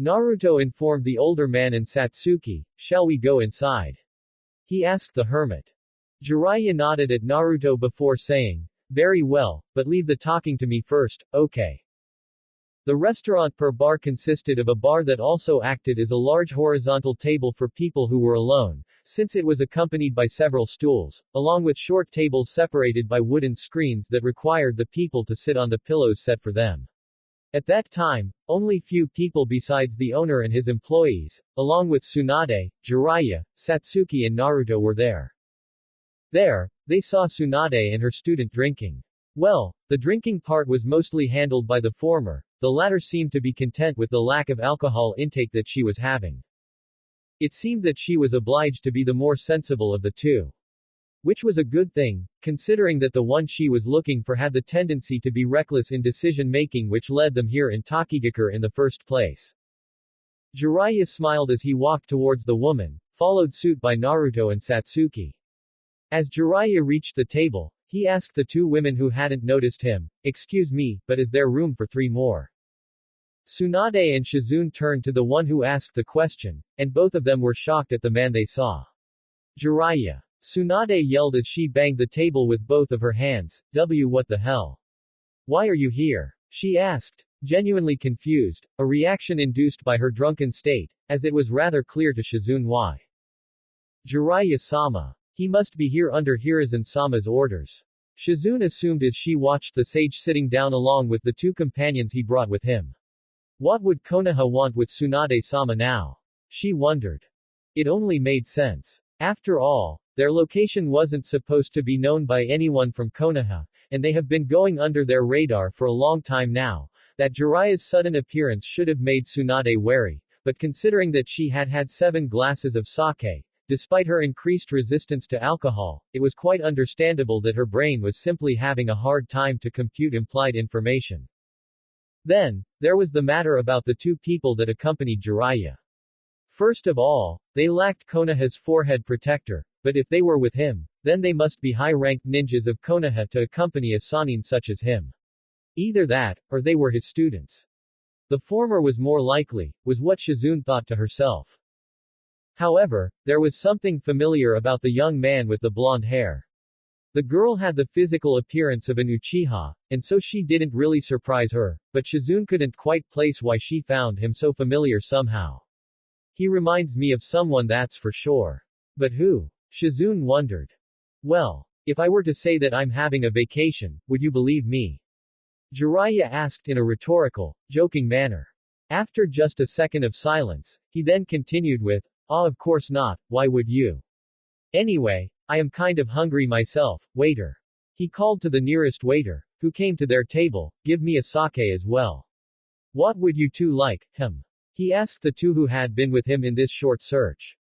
Naruto informed the older man and Satsuki, shall we go inside? He asked the hermit. Jiraiya nodded at Naruto before saying, very well, but leave the talking to me first, okay. The restaurant per bar consisted of a bar that also acted as a large horizontal table for people who were alone, since it was accompanied by several stools, along with short tables separated by wooden screens that required the people to sit on the pillows set for them. At that time, only few people besides the owner and his employees, along with Tsunade, Jiraiya, Satsuki and Naruto were there. There, they saw Tsunade and her student drinking. Well, the drinking part was mostly handled by the former, the latter seemed to be content with the lack of alcohol intake that she was having. It seemed that she was obliged to be the more sensible of the two. Which was a good thing, considering that the one she was looking for had the tendency to be reckless in decision-making which led them here in Tokigakure in the first place. Jiraiya smiled as he walked towards the woman, followed suit by Naruto and Satsuki. As Jiraiya reached the table, he asked the 2 women who hadn't noticed him, excuse me, but is there room for 3 more? Tsunade and Shizune turned to the one who asked the question, and both of them were shocked at the man they saw. Jiraiya. Tsunade yelled as she banged the table with both of her hands, what the hell? Why are you here? She asked, genuinely confused, a reaction induced by her drunken state, as it was rather clear to Shizune why. Jiraiya-sama. He must be here under Hiruzen-sama's orders. Shizune assumed as she watched the sage sitting down along with the 2 companions he brought with him. What would Konoha want with Tsunade-sama now? She wondered. It only made sense. After all, their location wasn't supposed to be known by anyone from Konoha, and they have been going under their radar for a long time now. That Jiraiya's sudden appearance should have made Tsunade wary, but considering that she had had 7 glasses of sake, despite her increased resistance to alcohol, it was quite understandable that her brain was simply having a hard time to compute implied information. Then, there was the matter about the 2 people that accompanied Jiraiya. First of all, they lacked Konoha's forehead protector, but if they were with him, then they must be high-ranked ninjas of Konoha to accompany a Sannin such as him. Either that, or they were his students. The former was more likely, was what Shizune thought to herself. However, there was something familiar about the young man with the blonde hair. The girl had the physical appearance of an Uchiha, and so she didn't really surprise her, but Shizune couldn't quite place why she found him so familiar somehow. He reminds me of someone, that's for sure. But who? Shizune wondered. Well, if I were to say that I'm having a vacation, would you believe me? Jiraiya asked in a rhetorical, joking manner. After just a second of silence, he then continued with, of course not, why would you? Anyway, I am kind of hungry myself, waiter. He called to the nearest waiter, who came to their table, give me a sake as well. What would you 2 like, He asked the 2 who had been with him in this short search.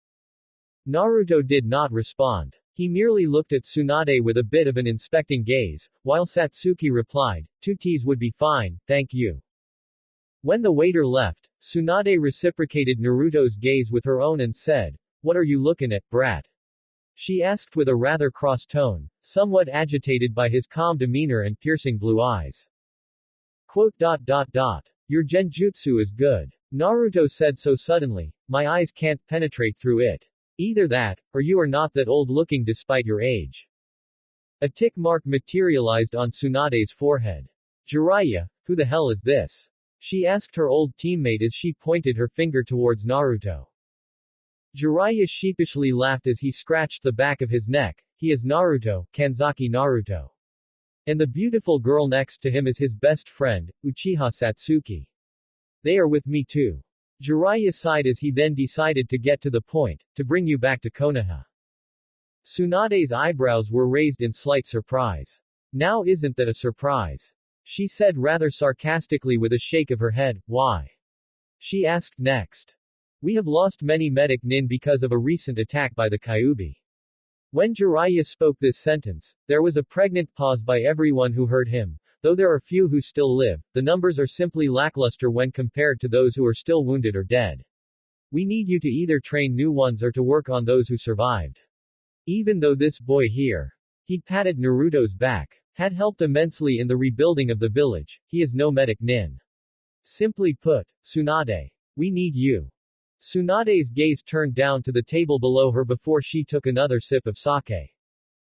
Naruto did not respond. He merely looked at Tsunade with a bit of an inspecting gaze, while Satsuki replied, 2 teas would be fine, thank you. When the waiter left, Tsunade reciprocated Naruto's gaze with her own and said, what are you looking at, brat? She asked with a rather cross tone, somewhat agitated by his calm demeanor and piercing blue eyes. Quote dot dot dot. Your genjutsu is good. Naruto said so suddenly, my eyes can't penetrate through it. Either that, or you are not that old looking despite your age. A tick mark materialized on Tsunade's forehead. Jiraiya, who the hell is this? She asked her old teammate as she pointed her finger towards Naruto. Jiraiya sheepishly laughed as he scratched the back of his neck. He is Naruto, Kanzaki Naruto. And the beautiful girl next to him is his best friend, Uchiha Satsuki. They are with me too. Jiraiya sighed as he then decided to get to the point, to bring you back to Konoha. Tsunade's eyebrows were raised in slight surprise. Now isn't that a surprise? She said rather sarcastically with a shake of her head, why? She asked next. We have lost many medic nin because of a recent attack by the Kyuubi. When Jiraiya spoke this sentence, there was a pregnant pause by everyone who heard him. Though there are few who still live, the numbers are simply lackluster when compared to those who are still wounded or dead. We need you to either train new ones or to work on those who survived. Even though this boy here, he patted Naruto's back, had helped immensely in the rebuilding of the village, he is no medic nin. Simply put, Tsunade, we need you. Tsunade's gaze turned down to the table below her before she took another sip of sake.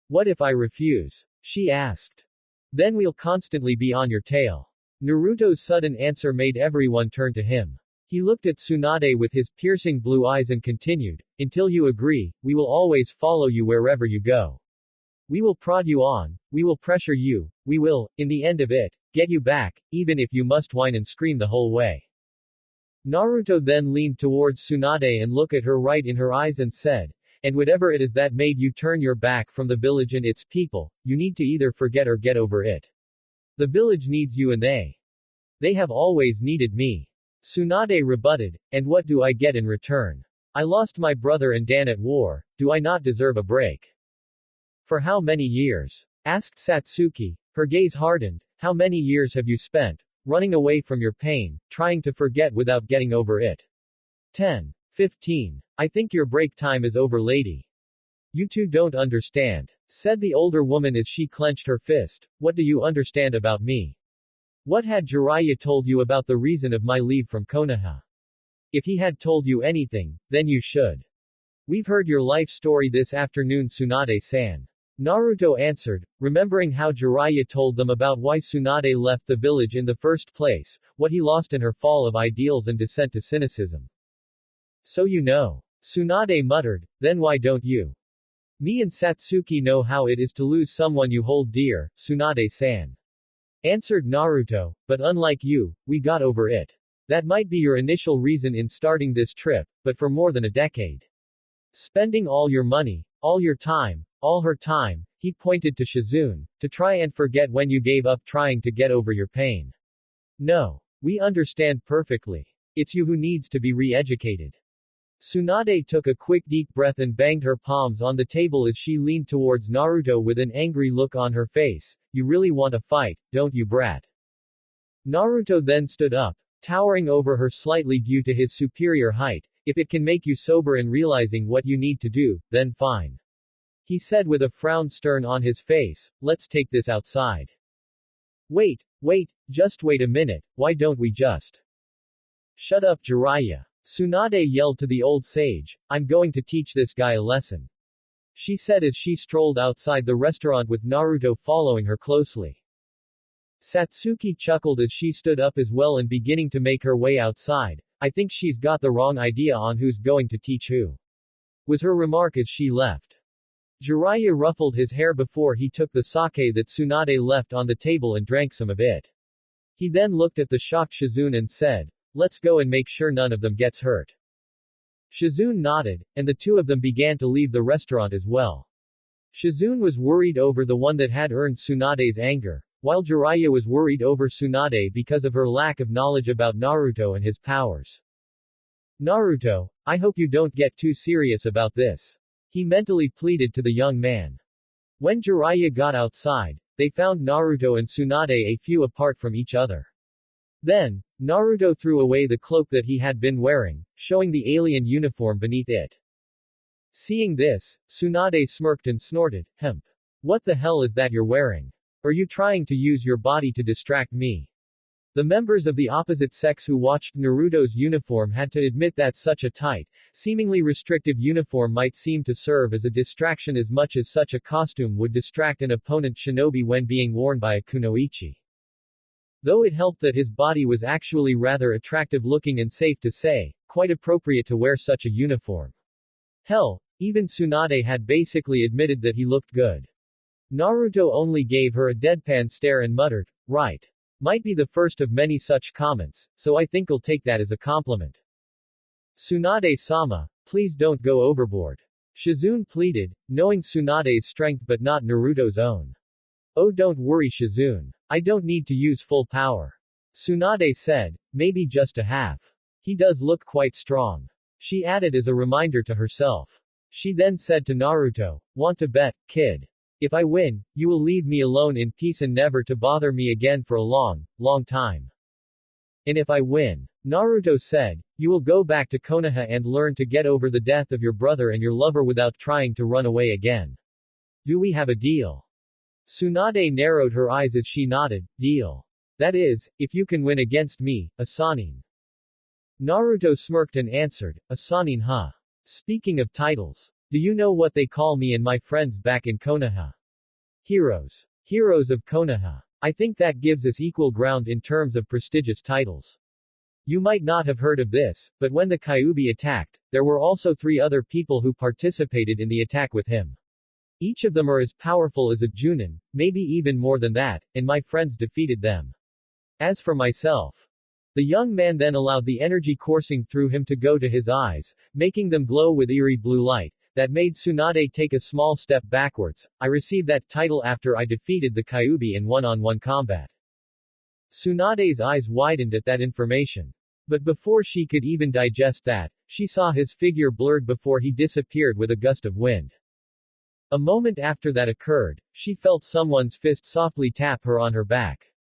What if I refuse? She asked. Then we'll constantly be on your tail. Naruto's sudden answer made everyone turn to him. He looked at Tsunade with his piercing blue eyes and continued, until you agree, we will always follow you wherever you go. We will prod you on, we will pressure you, we will, in the end of it, get you back, even if you must whine and scream the whole way. Naruto then leaned towards Tsunade and looked at her right in her eyes and said, and whatever it is that made you turn your back from the village and its people, you need to either forget or get over it. The village needs you and they have always needed me. Tsunade rebutted, and what do I get in return? I lost my brother and Dan at war, do I not deserve a break? For how many years? Asked Satsuki. Her gaze hardened, how many years have you spent, running away from your pain, trying to forget without getting over it? 10. 15. I think your break time is over, lady. You two don't understand, said the older woman as she clenched her fist. What do you understand about me? What had Jiraiya told you about the reason of my leave from Konoha? If he had told you anything, then you should. We've heard your life story this afternoon, Tsunade-san. Naruto answered, remembering how Jiraiya told them about why Tsunade left the village in the first place, what he lost in her fall of ideals and descent to cynicism. So you know. Tsunade muttered, then why don't you? Me and Satsuki know how it is to lose someone you hold dear, Tsunade-san. Answered Naruto, but unlike you, we got over it. That might be your initial reason in starting this trip, but for more than a decade. Spending all your money, all your time, all her time, he pointed to Shizune, to try and forget when you gave up trying to get over your pain. No. We understand perfectly. It's you who needs to be re-educated. Tsunade took a quick deep breath and banged her palms on the table as she leaned towards Naruto with an angry look on her face. You really want to fight, don't you, brat? Naruto then stood up, towering over her slightly due to his superior height. If it can make you sober in realizing what you need to do, then fine. He said with a frown stern on his face, let's take this outside. Wait, just wait a minute, why don't we just? Shut up, Jiraiya. Tsunade yelled to the old sage, I'm going to teach this guy a lesson. She said as she strolled outside the restaurant with Naruto following her closely. Satsuki chuckled as she stood up as well and beginning to make her way outside. I think she's got the wrong idea on who's going to teach who. Was her remark as she left. Jiraiya ruffled his hair before he took the sake that Tsunade left on the table and drank some of it. He then looked at the shocked Shizune and said, let's go and make sure none of them gets hurt. Shizune nodded, and the two of them began to leave the restaurant as well. Shizune was worried over the one that had earned Tsunade's anger, while Jiraiya was worried over Tsunade because of her lack of knowledge about Naruto and his powers. Naruto, I hope you don't get too serious about this. He mentally pleaded to the young man. When Jiraiya got outside, they found Naruto and Tsunade a few apart from each other. Then, Naruto threw away the cloak that he had been wearing, showing the alien uniform beneath it. Seeing this, Tsunade smirked and snorted, Hemp. What the hell is that you're wearing? Are you trying to use your body to distract me? The members of the opposite sex who watched Naruto's uniform had to admit that such a tight, seemingly restrictive uniform might seem to serve as a distraction as much as such a costume would distract an opponent shinobi when being worn by a kunoichi. Though it helped that his body was actually rather attractive looking and safe to say, quite appropriate to wear such a uniform. Hell, even Tsunade had basically admitted that he looked good. Naruto only gave her a deadpan stare and muttered, "Right. Might be the first of many such comments, so I think I'll take that as a compliment." "Tsunade-sama, please don't go overboard." Shizune pleaded, knowing Tsunade's strength but not Naruto's own. "Oh, don't worry, Shizune. I don't need to use full power." Tsunade said, "Maybe just a half. He does look quite strong." She added as a reminder to herself. She then said to Naruto, "Want to bet, kid? If I win, you will leave me alone in peace and never to bother me again for a long, long time." "And if I win," Naruto said, "you will go back to Konoha and learn to get over the death of your brother and your lover without trying to run away again. Do we have a deal?" Tsunade narrowed her eyes as she nodded, "Deal. That is, if you can win against me, a Sannin." Naruto smirked and answered, "A Sannin, huh? Speaking of titles. Do you know what they call me and my friends back in Konoha? Heroes. Heroes of Konoha. I think that gives us equal ground in terms of prestigious titles. You might not have heard of this, but when the Kyuubi attacked, there were also 3 other people who participated in the attack with him. Each of them are as powerful as a Junin, maybe even more than that, and my friends defeated them. As for myself." The young man then allowed the energy coursing through him to go to his eyes, making them glow with eerie blue light. That made Tsunade take a small step backwards. "I received that title after I defeated the Kyuubi in one-on-one combat." Tsunade's eyes widened at that information. But before she could even digest that, she saw his figure blurred before he disappeared with a gust of wind. A moment after that occurred, she felt someone's fist softly tap her on her back.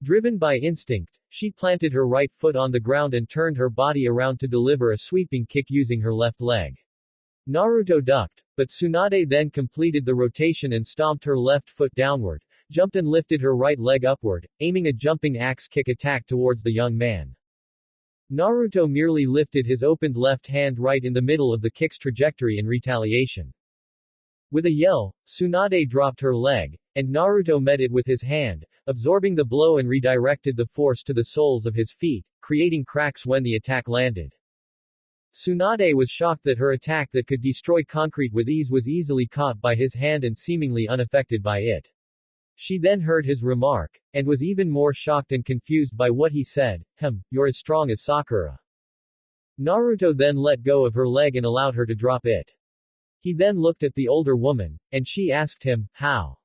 Driven by instinct, she planted her right foot on the ground and turned her body around to deliver a sweeping kick using her left leg. Naruto ducked, but Tsunade then completed the rotation and stomped her left foot downward, jumped and lifted her right leg upward, aiming a jumping axe kick attack towards the young man. Naruto merely lifted his opened left hand right in the middle of the kick's trajectory in retaliation. With a yell, Tsunade dropped her leg, and Naruto met it with his hand, absorbing the blow and redirected the force to the soles of his feet, creating cracks when the attack landed. Tsunade was shocked that her attack that could destroy concrete with ease was easily caught by his hand and seemingly unaffected by it. She then heard his remark, and was even more shocked and confused by what he said, "You're as strong as Sakura." Naruto then let go of her leg and allowed her to drop it. He then looked at the older woman, and she asked him, "How?"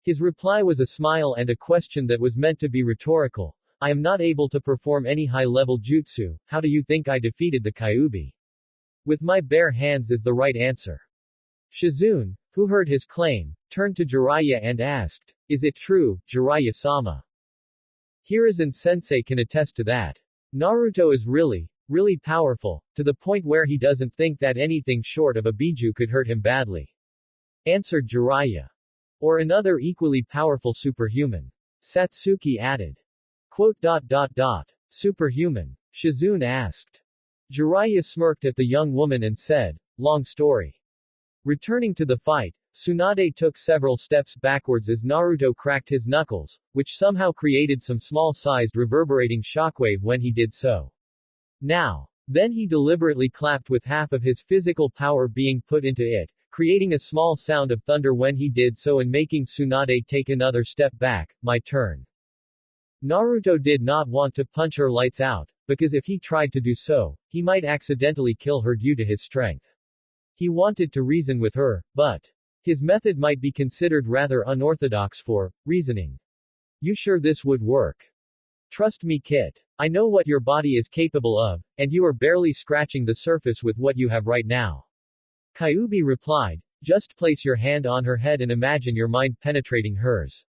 His reply was a smile and a question that was meant to be rhetorical. "I am not able to perform any high-level jutsu, how do you think I defeated the Kyuubi? With my bare hands is the right answer." Shizune, who heard his claim, turned to Jiraiya and asked, "Is it true, Jiraiya-sama?" Hiruzen-sensei can attest to that. Naruto is really, really powerful, to the point where he doesn't think that anything short of a Biju could hurt him badly. Answered Jiraiya. Or another equally powerful superhuman. Satsuki added. Superhuman? Shizune asked. Jiraiya smirked at the young woman and said, "Long story." Returning to the fight, Tsunade took several steps backwards as Naruto cracked his knuckles, which somehow created some small-sized reverberating shockwave when he did so. Then he deliberately clapped with half of his physical power being put into it, creating a small sound of thunder when he did so and making Tsunade take another step back. "My turn." Naruto did not want to punch her lights out, because if he tried to do so, he might accidentally kill her due to his strength. He wanted to reason with her, but his method might be considered rather unorthodox for reasoning. "You sure this would work? Trust me, Kit. I know what your body is capable of, and you are barely scratching the surface with what you have right now." Kyuubi replied, "Just place your hand on her head and imagine your mind penetrating hers."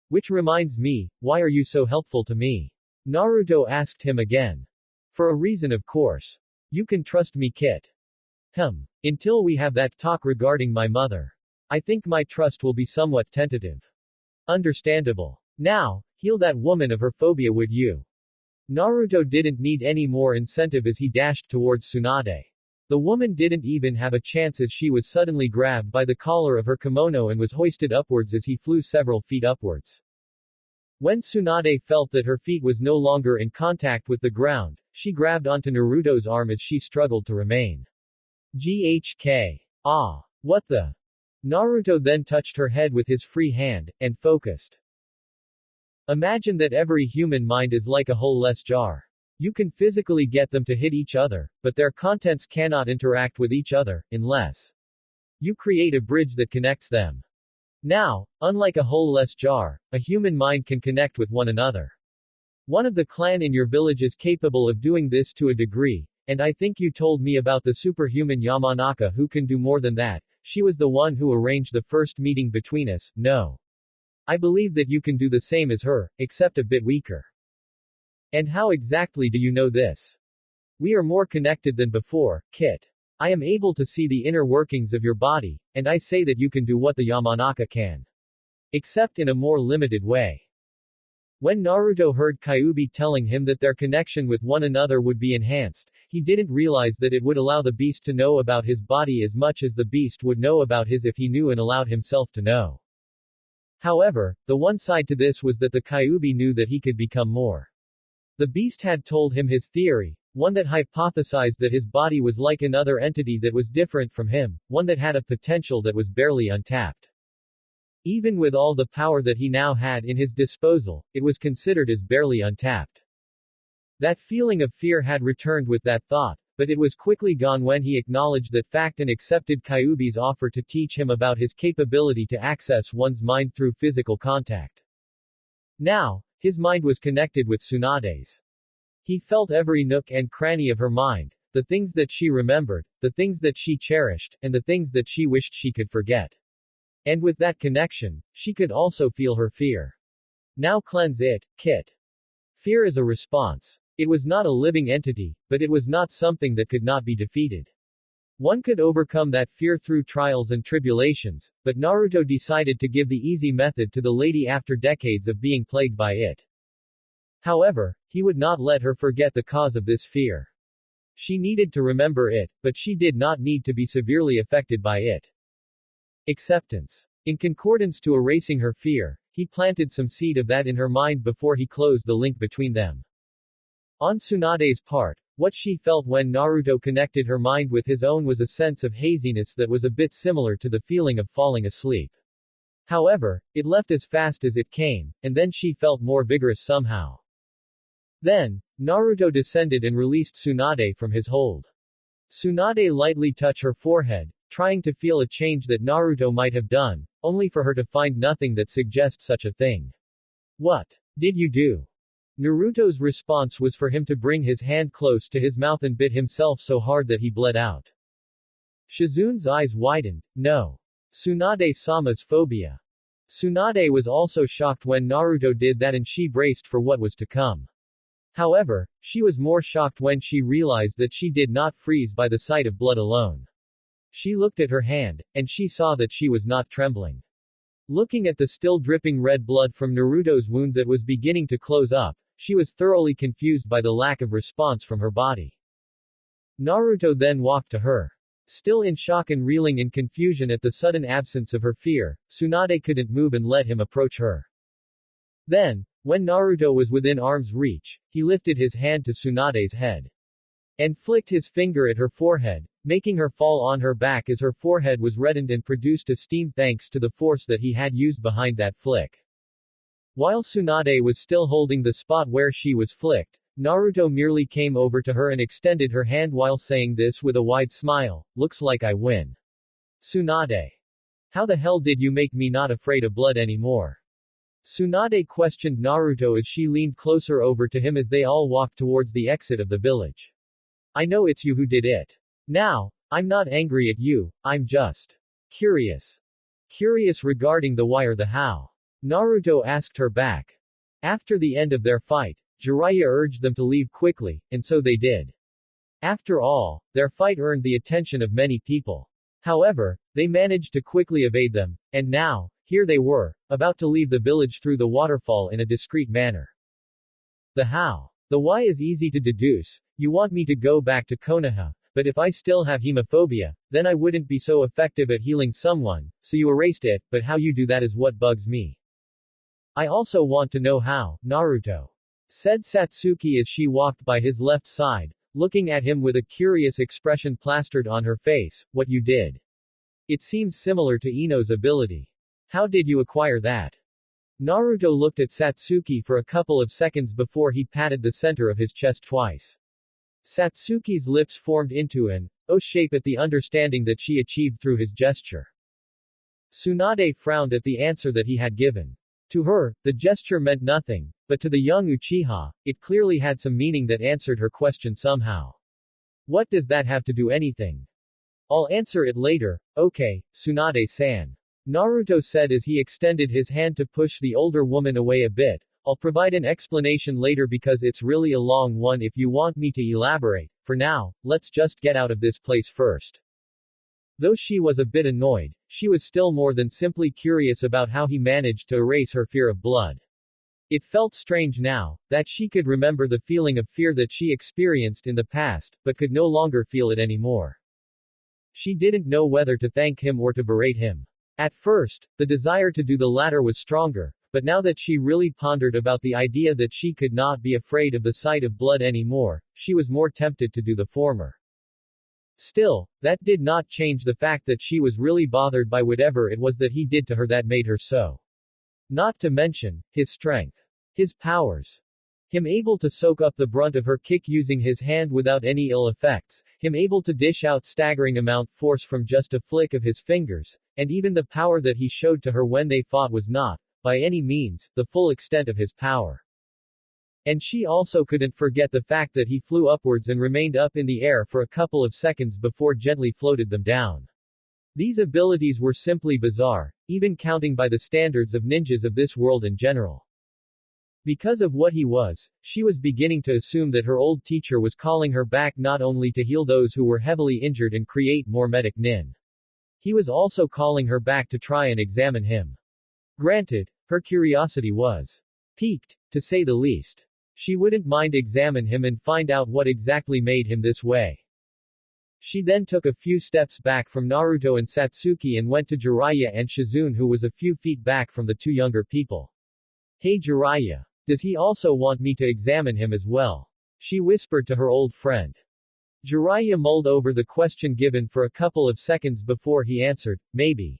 "Which reminds me, why are you so helpful to me?" Naruto asked him again. "For a reason, of course. You can trust me, Kit." Until we have that talk regarding my mother. I think my trust will be somewhat tentative." Understandable. Now, Heal that woman of her phobia, would you? Naruto didn't need any more incentive as he dashed towards Tsunade. The woman didn't even have a chance as she was suddenly grabbed by the collar of her kimono and was hoisted upwards as he flew several feet upwards. When Tsunade felt that her feet was no longer in contact with the ground, she grabbed onto Naruto's arm as she struggled to remain. GHK. Ah. What the? Naruto then touched her head with his free hand, and focused. Imagine that every human mind is like a hole-less jar. You can physically get them to hit each other, but their contents cannot interact with each other, unless you create a bridge that connects them. Now, unlike a hole-less jar, a human mind can connect with one another. One of the clan in your village is capable of doing this to a degree, and I think you told me about the superhuman Yamanaka who can do more than that. She was the one who arranged the first meeting between us. No. I believe that you can do the same as her, except a bit weaker. And how exactly do you know this? We are more connected than before, Kit. I am able to see the inner workings of your body, and I say that you can do what the Yamanaka can. Except in a more limited way. When Naruto heard Kyuubi telling him that their connection with one another would be enhanced, he didn't realize that it would allow the beast to know about his body as much as the beast would know about his if he knew and allowed himself to know. However, the one side to this was that the Kyuubi knew that he could become more. The beast had told him his theory, one that hypothesized that his body was like another entity that was different from him, one that had a potential that was barely untapped. Even with all the power that he now had in his disposal, it was considered as barely untapped. That feeling of fear had returned with that thought, but it was quickly gone when he acknowledged that fact and accepted Kyuubi's offer to teach him about his capability to access one's mind through physical contact. Now, his mind was connected with Tsunade's. He felt every nook and cranny of her mind, the things that she remembered, the things that she cherished, and the things that she wished she could forget. And with that connection, she could also feel her fear. Now cleanse it, Kit. Fear is a response. It was not a living entity, but it was not something that could not be defeated. One could overcome that fear through trials and tribulations, but Naruto decided to give the easy method to the lady after decades of being plagued by it. However, he would not let her forget the cause of this fear. She needed to remember it, but she did not need to be severely affected by it. Acceptance. In concordance to erasing her fear, he planted some seed of that in her mind before he closed the link between them. On Tsunade's part, what she felt when Naruto connected her mind with his own was a sense of haziness that was a bit similar to the feeling of falling asleep. However, it left as fast as it came, and then she felt more vigorous somehow. Then, Naruto descended and released Tsunade from his hold. Tsunade lightly touched her forehead, trying to feel a change that Naruto might have done, only for her to find nothing that suggests such a thing. What did you do? Naruto's response was for him to bring his hand close to his mouth and bit himself so hard that he bled out. Shizun's eyes widened. No. Tsunade-sama's phobia. Tsunade was also shocked when Naruto did that and she braced for what was to come. However, she was more shocked when she realized that she did not freeze by the sight of blood alone. She looked at her hand, and she saw that she was not trembling. Looking at the still dripping red blood from Naruto's wound that was beginning to close up, she was thoroughly confused by the lack of response from her body. Naruto then walked to her. Still in shock and reeling in confusion at the sudden absence of her fear, Tsunade couldn't move and let him approach her. Then, when Naruto was within arm's reach, he lifted his hand to Tsunade's head. And flicked his finger at her forehead, making her fall on her back as her forehead was reddened and produced a steam thanks to the force that he had used behind that flick. While Tsunade was still holding the spot where she was flicked, Naruto merely came over to her and extended her hand while saying this with a wide smile, "Looks like I win." Tsunade. How the hell did you make me not afraid of blood anymore? Tsunade questioned Naruto as she leaned closer over to him as they all walked towards the exit of the village. I know it's you who did it. Now, I'm not angry at you, I'm just curious. Curious regarding the why or the how. Naruto asked her back. After the end of their fight, Jiraiya urged them to leave quickly, and so they did. After all, their fight earned the attention of many people. However, they managed to quickly evade them, and now, Here they were, about to leave the village through the waterfall in a discreet manner. The how. The why is easy to deduce. You want me to go back to Konoha, but if I still have hemophobia, then I wouldn't be so effective at healing someone, so you erased it, but how you do that is what bugs me. I also want to know how, Naruto, said Satsuki as she walked by his left side, looking at him with a curious expression plastered on her face. What you did. It seems similar to Ino's ability. How did you acquire that? Naruto looked at Satsuki for a couple of seconds before he patted the center of his chest twice. Satsuki's lips formed into an O shape at the understanding that she achieved through his gesture. Tsunade frowned at the answer that he had given. To her, the gesture meant nothing, but to the young Uchiha, it clearly had some meaning that answered her question somehow. What does that have to do anything? I'll answer it later, okay, Tsunade-san. Naruto said as he extended his hand to push the older woman away a bit. I'll provide an explanation later because it's really a long one if you want me to elaborate. For now, let's just get out of this place first. Though she was a bit annoyed, she was still more than simply curious about how he managed to erase her fear of blood. It felt strange now, that she could remember the feeling of fear that she experienced in the past, but could no longer feel it anymore. She didn't know whether to thank him or to berate him. At first, the desire to do the latter was stronger, but now that she really pondered about the idea that she could not be afraid of the sight of blood anymore, she was more tempted to do the former. Still, that did not change the fact that she was really bothered by whatever it was that he did to her that made her so. Not to mention, his strength. His powers. Him able to soak up the brunt of her kick using his hand without any ill effects, him able to dish out staggering amount force from just a flick of his fingers, and even the power that he showed to her when they fought was not, by any means, the full extent of his power. And she also couldn't forget the fact that he flew upwards and remained up in the air for a couple of seconds before gently floated them down. These abilities were simply bizarre, even counting by the standards of ninjas of this world in general. Because of what he was, she was beginning to assume that her old teacher was calling her back not only to heal those who were heavily injured and create more medic nin. He was also calling her back to try and examine him. Granted, her curiosity was piqued, to say the least. She wouldn't mind examine him and find out what exactly made him this way. She then took a few steps back from Naruto and Satsuki and went to Jiraiya and Shizune, who was a few feet back from the two younger people. Hey Jiraiya. Does he also want me to examine him as well? She whispered to her old friend. Jiraiya mulled over the question given for a couple of seconds before he answered, maybe.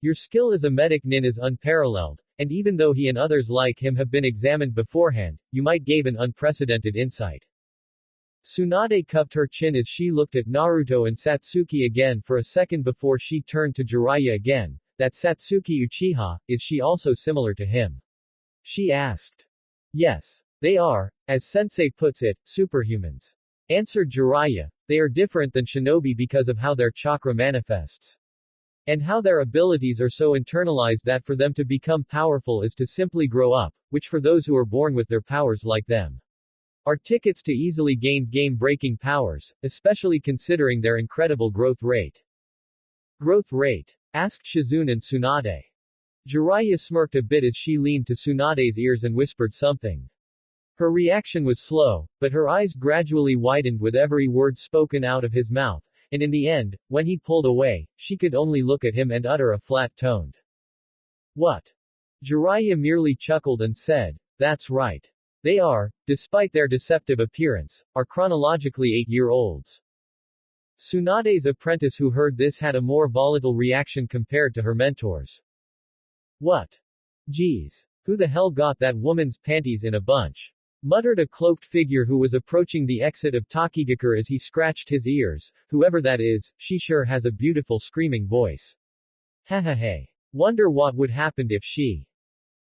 Your skill as a medic nin is unparalleled, and even though he and others like him have been examined beforehand, you might gain an unprecedented insight. Tsunade cupped her chin as she looked at Naruto and Satsuki again for a second before she turned to Jiraiya again. That Satsuki Uchiha, is she also similar to him? She asked. Yes. They are, as Sensei puts it, superhumans. Answered Jiraiya. They are different than shinobi because of how their chakra manifests. And how their abilities are so internalized that for them to become powerful is to simply grow up, which for those who are born with their powers like them are tickets to easily gained game-breaking powers, especially considering their incredible growth rate. Growth rate? Asked Shizune and Tsunade. Jiraiya smirked a bit as she leaned to Tsunade's ears and whispered something. Her reaction was slow, but her eyes gradually widened with every word spoken out of his mouth. And in the end, when he pulled away, she could only look at him and utter a flat-toned. What? Jiraiya merely chuckled and said, that's right. They are, despite their deceptive appearance, are chronologically 8-year-olds. Tsunade's apprentice who heard this had a more volatile reaction compared to her mentors. What? Geez. Who the hell got that woman's panties in a bunch? Muttered a cloaked figure who was approaching the exit of Takigakure as he scratched his ears. Whoever that is, she sure has a beautiful screaming voice. Hey. Wonder what would happen if she.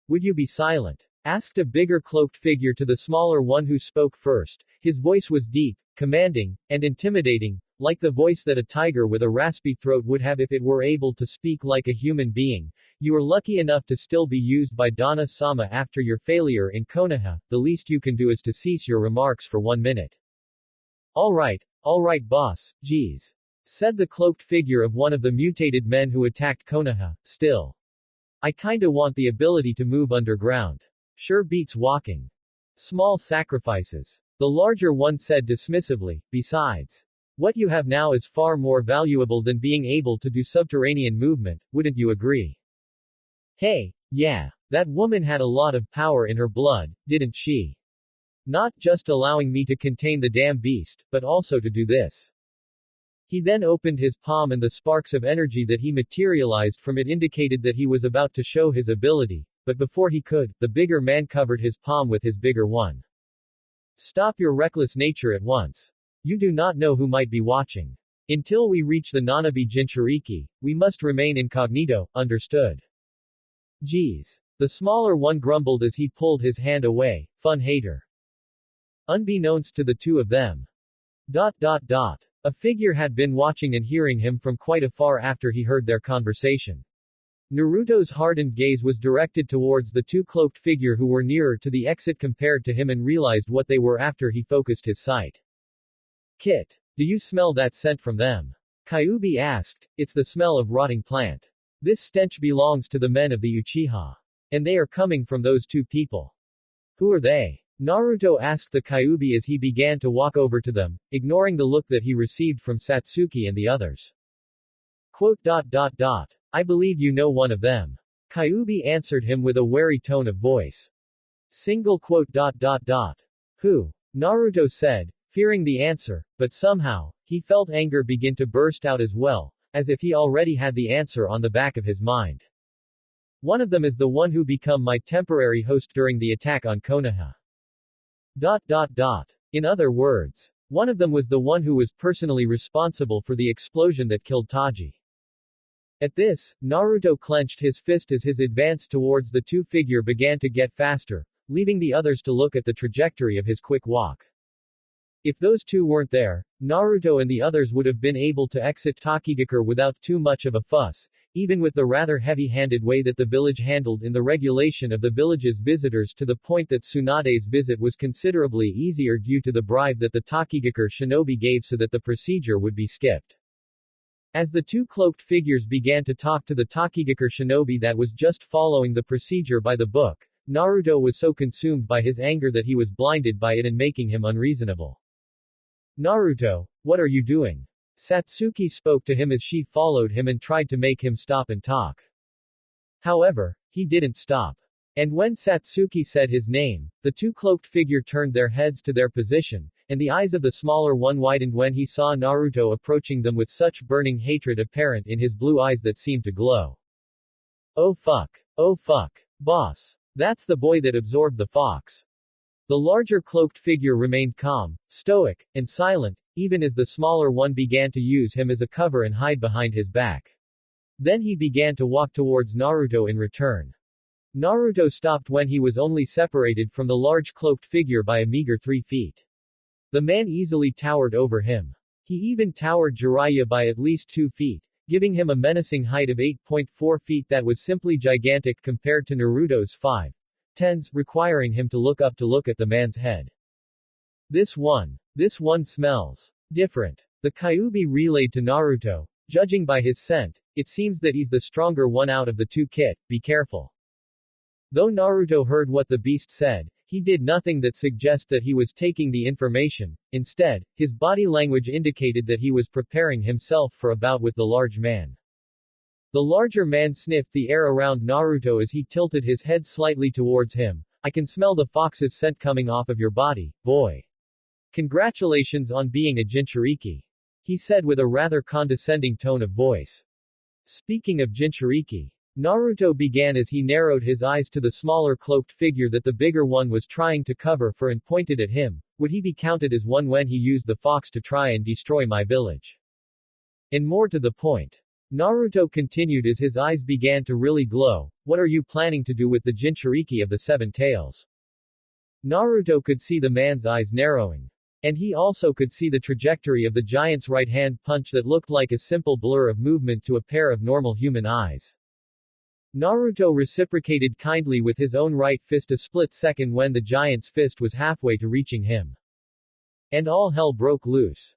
Would you be silent? Asked a bigger cloaked figure to the smaller one who spoke first. His voice was deep, commanding, and intimidating, like the voice that a tiger with a raspy throat would have if it were able to speak like a human being. You are lucky enough to still be used by Donna-sama after your failure in Konoha. The least you can do is to cease your remarks for 1 minute. Alright, boss, geez. Said the cloaked figure of one of the mutated men who attacked Konoha, still. I kinda want the ability to move underground. Sure beats walking. Small sacrifices. The larger one said dismissively, besides. What you have now is far more valuable than being able to do subterranean movement, wouldn't you agree? Hey, yeah. That woman had a lot of power in her blood, didn't she? Not just allowing me to contain the damn beast, but also to do this. He then opened his palm and the sparks of energy that he materialized from it indicated that he was about to show his ability, but before he could, the bigger man covered his palm with his bigger one. Stop your reckless nature at once. You do not know who might be watching. Until we reach the Nanabi Jinchuriki, we must remain incognito, understood? Geez. The smaller one grumbled as he pulled his hand away, fun hater. Unbeknownst to the two of them. A figure had been watching and hearing him from quite afar after he heard their conversation. Naruto's hardened gaze was directed towards the two cloaked figure who were nearer to the exit compared to him and realized what they were after he focused his sight. Kit, do you smell that scent from them? Kyuubi asked. It's the smell of rotting plant. This stench belongs to the men of the Uchiha. And they are coming from those two people. Who are they? Naruto asked the Kyuubi as he began to walk over to them, ignoring the look that he received from Satsuki and the others. I believe you know one of them. Kyuubi answered him with a wary tone of voice. Who? Naruto said, fearing the answer, but somehow, he felt anger begin to burst out as well, as if he already had the answer on the back of his mind. One of them is the one who became my temporary host during the attack on Konoha. In other words, one of them was the one who was personally responsible for the explosion that killed Taji. At this, Naruto clenched his fist as his advance towards the two figure began to get faster, leaving the others to look at the trajectory of his quick walk. If those two weren't there, Naruto and the others would have been able to exit Tokigakure without too much of a fuss, even with the rather heavy-handed way that the village handled in the regulation of the village's visitors to the point that Tsunade's visit was considerably easier due to the bribe that the Tokigakure shinobi gave so that the procedure would be skipped. As the two cloaked figures began to talk to the Tokigakure shinobi that was just following the procedure by the book, Naruto was so consumed by his anger that he was blinded by it and making him unreasonable. Naruto, what are you doing? Satsuki spoke to him as she followed him and tried to make him stop and talk. However, he didn't stop. And when Satsuki said his name, the two cloaked figure turned their heads to their position, and the eyes of the smaller one widened when he saw Naruto approaching them with such burning hatred apparent in his blue eyes that seemed to glow. Oh fuck. Oh fuck. Boss. That's the boy that absorbed the fox. The larger cloaked figure remained calm, stoic, and silent, even as the smaller one began to use him as a cover and hide behind his back. Then he began to walk towards Naruto in return. Naruto stopped when he was only separated from the large cloaked figure by a meager 3 feet. The man easily towered over him. He even towered Jiraiya by at least 2 feet, giving him a menacing height of 8.4 feet that was simply gigantic compared to Naruto's 5.10s, requiring him to look up to look at the man's head. This one smells different. The Kyuubi relayed to Naruto. Judging by his scent, it seems that he's the stronger one out of the two. Kit, be careful. Though Naruto heard what the beast said, he did nothing that suggests that he was taking the information. Instead, his body language indicated that he was preparing himself for a bout with the large man. The larger man sniffed the air around Naruto as he tilted his head slightly towards him. I can smell the fox's scent coming off of your body, boy. Congratulations on being a Jinchuriki, he said with a rather condescending tone of voice. Speaking of Jinchuriki, Naruto began as he narrowed his eyes to the smaller cloaked figure that the bigger one was trying to cover for and pointed at him. Would he be counted as one when he used the fox to try and destroy my village? And more to the point, Naruto continued as his eyes began to really glow. What are you planning to do with the Jinchuriki of the 7 tails? Naruto could see the man's eyes narrowing. And he also could see the trajectory of the giant's right-hand punch that looked like a simple blur of movement to a pair of normal human eyes. Naruto reciprocated kindly with his own right fist a split second when the giant's fist was halfway to reaching him. And all hell broke loose.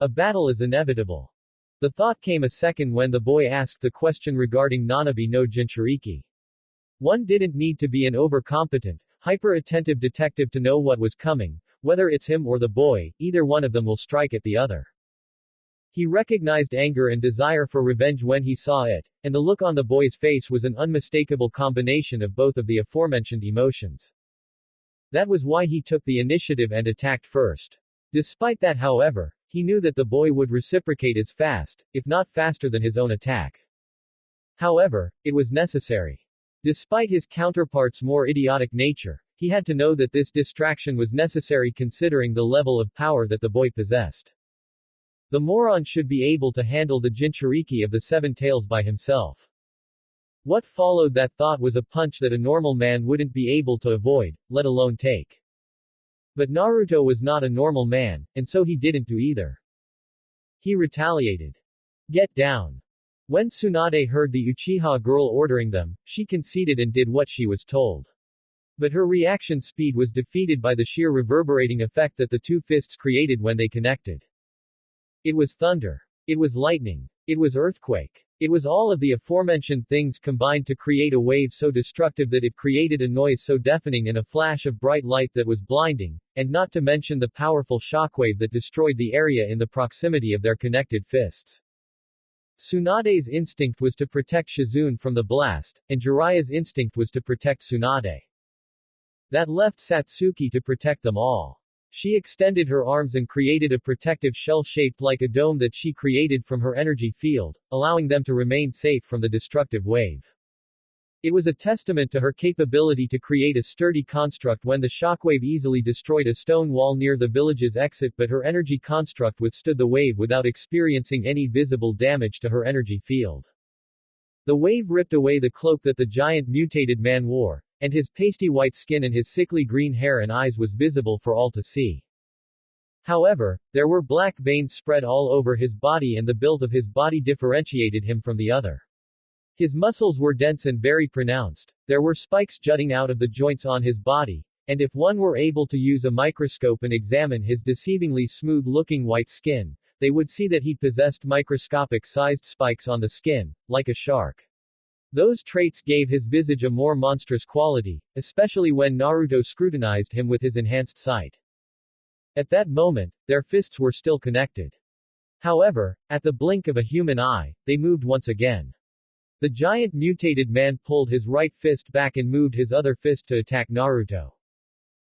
A battle is inevitable. The thought came a second when the boy asked the question regarding Nanabi no Jinchuriki. One didn't need to be an overcompetent, hyper-attentive detective to know what was coming, whether it's him or the boy, either one of them will strike at the other. He recognized anger and desire for revenge when he saw it, and the look on the boy's face was an unmistakable combination of both of the aforementioned emotions. That was why he took the initiative and attacked first. Despite that, however, he knew that the boy would reciprocate as fast, if not faster than his own attack. However, it was necessary. Despite his counterpart's more idiotic nature, he had to know that this distraction was necessary considering the level of power that the boy possessed. The moron should be able to handle the Jinchuriki of the Seven Tails by himself. What followed that thought was a punch that a normal man wouldn't be able to avoid, let alone take. But Naruto was not a normal man, and so he didn't do either. He retaliated. Get down. When Tsunade heard the Uchiha girl ordering them, she conceded and did what she was told. But her reaction speed was defeated by the sheer reverberating effect that the two fists created when they connected. It was thunder. It was lightning. It was earthquake. It was all of the aforementioned things combined to create a wave so destructive that it created a noise so deafening and a flash of bright light that was blinding, and not to mention the powerful shockwave that destroyed the area in the proximity of their connected fists. Tsunade's instinct was to protect Shizune from the blast, and Jiraiya's instinct was to protect Tsunade. That left Satsuki to protect them all. She extended her arms and created a protective shell shaped like a dome that she created from her energy field, allowing them to remain safe from the destructive wave. It was a testament to her capability to create a sturdy construct when the shockwave easily destroyed a stone wall near the village's exit, but her energy construct withstood the wave without experiencing any visible damage to her energy field. The wave ripped away the cloak that the giant mutated man wore, and his pasty white skin and his sickly green hair and eyes was visible for all to see. However, there were black veins spread all over his body, and the build of his body differentiated him from the other. His muscles were dense and very pronounced, there were spikes jutting out of the joints on his body, and if one were able to use a microscope and examine his deceivingly smooth-looking white skin, they would see that he possessed microscopic-sized spikes on the skin, like a shark. Those traits gave his visage a more monstrous quality, especially when Naruto scrutinized him with his enhanced sight. At that moment, their fists were still connected. However, at the blink of a human eye, they moved once again. The giant mutated man pulled his right fist back and moved his other fist to attack Naruto.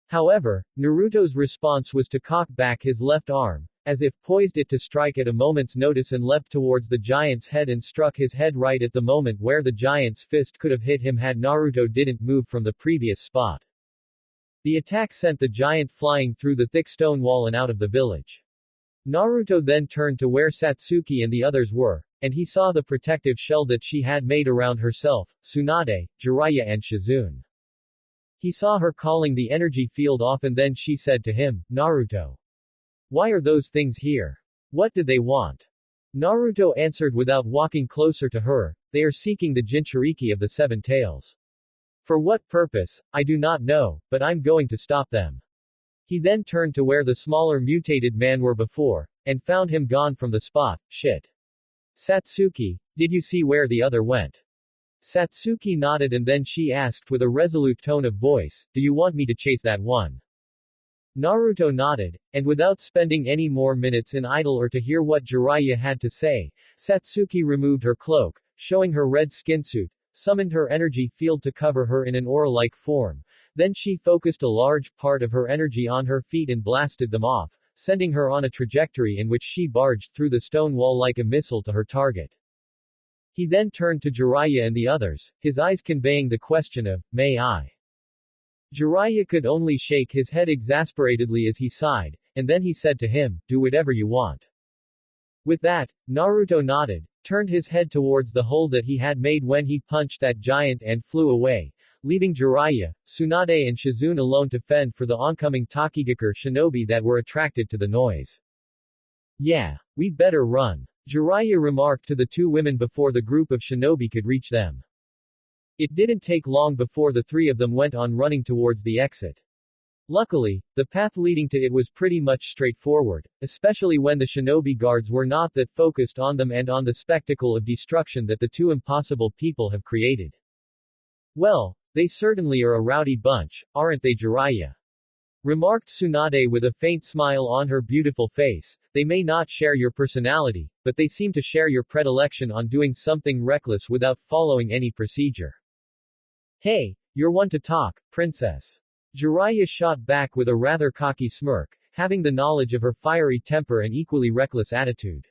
However, Naruto's response was to cock back his left arm, as if poised it to strike at a moment's notice, and leapt towards the giant's head and struck his head right at the moment where the giant's fist could have hit him had Naruto didn't move from the previous spot. The attack sent the giant flying through the thick stone wall and out of the village. Naruto then turned to where Satsuki and the others were, and he saw the protective shell that she had made around herself, Tsunade, Jiraiya and Shizune. He saw her calling the energy field off, and then she said to him, Naruto. Why are those things here? What did they want? Naruto answered without walking closer to her, they are seeking the Jinchuriki of the Seven Tails. For what purpose, I do not know, but I'm going to stop them. He then turned to where the smaller mutated man were before, and found him gone from the spot. Shit. Satsuki, did you see where the other went? Satsuki nodded, and then she asked with a resolute tone of voice, do you want me to chase that one? Naruto nodded, and without spending any more minutes in idle or to hear what Jiraiya had to say, Satsuki removed her cloak, showing her red skinsuit, summoned her energy field to cover her in an aura-like form, then she focused a large part of her energy on her feet and blasted them off, sending her on a trajectory in which she barged through the stone wall like a missile to her target. He then turned to Jiraiya and the others, his eyes conveying the question of, may I? Jiraiya could only shake his head exasperatedly as he sighed, and then he said to him, do whatever you want. With that, Naruto nodded, turned his head towards the hole that he had made when he punched that giant and flew away, leaving Jiraiya, Tsunade and Shizune alone to fend for the oncoming Takigaku shinobi that were attracted to the noise. Yeah, we better run, Jiraiya remarked to the two women before the group of shinobi could reach them. It didn't take long before the three of them went on running towards the exit. Luckily, the path leading to it was pretty much straightforward, especially when the shinobi guards were not that focused on them and on the spectacle of destruction that the two impossible people have created. Well, They certainly are a rowdy bunch, aren't they, Jiraiya? Remarked Tsunade with a faint smile on her beautiful face. They may not share your personality, but they seem to share your predilection on doing something reckless without following any procedure. Hey, you're one to talk, princess. Jiraiya shot back with a rather cocky smirk, having the knowledge of her fiery temper and equally reckless attitude.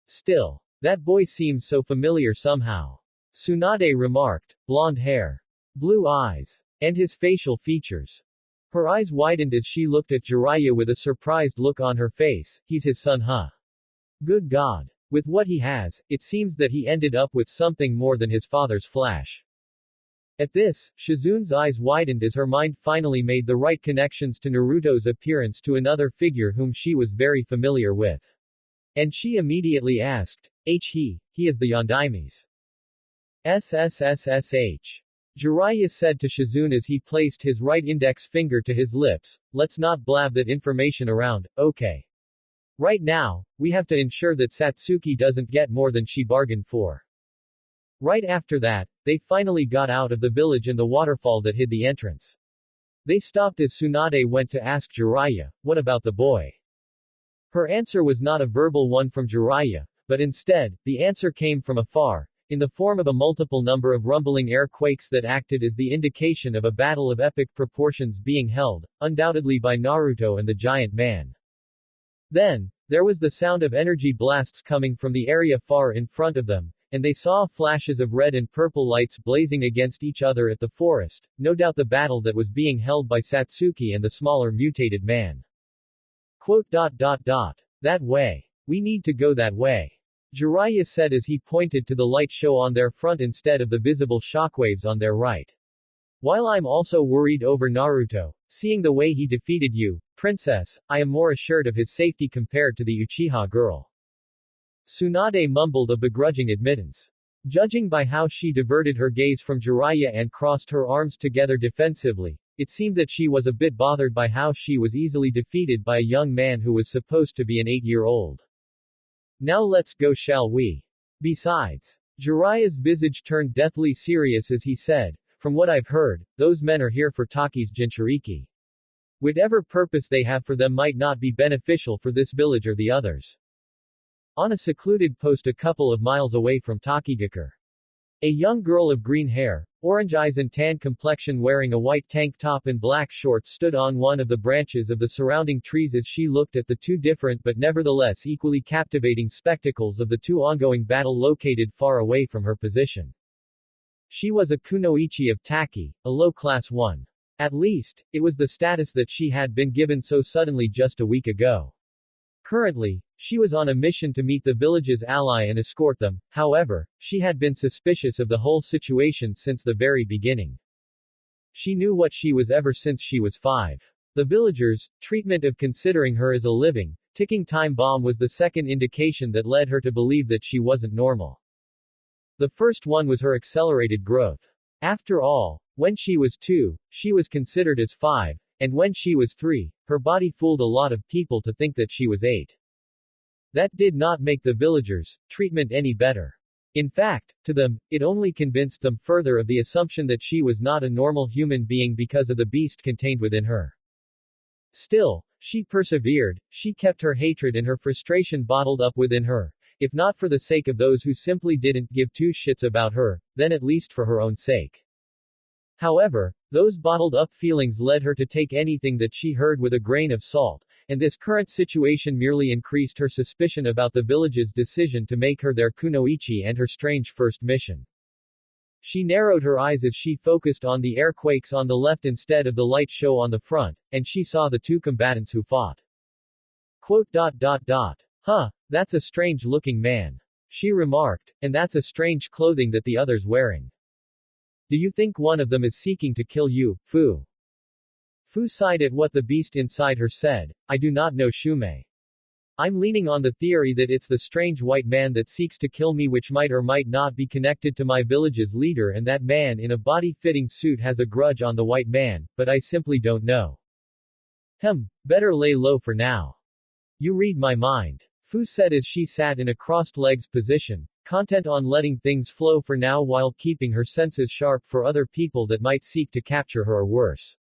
Still, that boy seems so familiar somehow. Tsunade remarked, blonde hair, blue eyes, and his facial features. Her eyes widened as she looked at Jiraiya with a surprised look on her face. He's his son, huh? Good God. With what he has, it seems that he ended up with something more than his father's flash. At this, Shizune's eyes widened as her mind finally made the right connections to Naruto's appearance to another figure whom she was very familiar with. And she immediately asked, he is the Yondaime's. SSSSH. Jiraiya said to Shizune as he placed his right index finger to his lips, let's not blab that information around, okay? Right now, we have to ensure that Satsuki doesn't get more than she bargained for. Right after that, they finally got out of the village and the waterfall that hid the entrance. They stopped as Tsunade went to ask Jiraiya, what about the boy? Her answer was not a verbal one from Jiraiya, but instead, the answer came from afar, in the form of a multiple number of rumbling airquakes that acted as the indication of a battle of epic proportions being held, undoubtedly by Naruto and the giant man. Then, there was the sound of energy blasts coming from the area far in front of them, and they saw flashes of red and purple lights blazing against each other at the forest, no doubt the battle that was being held by Satsuki and the smaller mutated man. That way. We need to go that way. Jiraiya said as he pointed to the light show on their front instead of the visible shockwaves on their right. While I'm also worried over Naruto, seeing the way he defeated you, princess, I am more assured of his safety compared to the Uchiha girl. Tsunade mumbled a begrudging admittance. Judging by how she diverted her gaze from Jiraiya and crossed her arms together defensively, it seemed that she was a bit bothered by how she was easily defeated by a young man who was supposed to be an 8-year-old. Now let's go, shall we? Besides, Jiraiya's visage turned deathly serious as he said, from what I've heard, those men are here for Taki's Jinchuriki. Whatever purpose they have for them might not be beneficial for this village or the others. On a secluded post a couple of miles away from Takigakure, a young girl of green hair, orange eyes and tan complexion wearing a white tank top and black shorts stood on one of the branches of the surrounding trees as she looked at the two different but nevertheless equally captivating spectacles of the two ongoing battle located far away from her position. She was a kunoichi of Taki, a low class one. At least, it was the status that she had been given so suddenly just a week ago. Currently, she was on a mission to meet the village's ally and escort them. However, she had been suspicious of the whole situation since the very beginning. She knew what she was ever since she was 5. The villagers' treatment of considering her as a living, ticking time bomb was the second indication that led her to believe that she wasn't normal. The first one was her accelerated growth. After all, when she was 2, she was considered as 5, and when she was 3, her body fooled a lot of people to think that she was 8. That did not make the villagers' treatment any better. In fact, to them, it only convinced them further of the assumption that she was not a normal human being because of the beast contained within her. Still, she persevered, she kept her hatred and her frustration bottled up within her, if not for the sake of those who simply didn't give two shits about her, then at least for her own sake. However, those bottled-up feelings led her to take anything that she heard with a grain of salt, and this current situation merely increased her suspicion about the village's decision to make her their kunoichi and her strange first mission. She narrowed her eyes as she focused on the airquakes on the left instead of the light show on the front, and she saw the two combatants who fought. Huh, that's a strange-looking man. She remarked, and that's a strange clothing that the other's wearing. Do you think one of them is seeking to kill you, Fu? Fu sighed at what the beast inside her said, I do not know Shumei. I'm leaning on the theory that it's the strange white man that seeks to kill me, which might or might not be connected to my village's leader, and that man in a body-fitting suit has a grudge on the white man, but I simply don't know. Better lay low for now. You read my mind. Fu said as she sat in a crossed legs position, Content on letting things flow for now while keeping her senses sharp for other people that might seek to capture her or worse.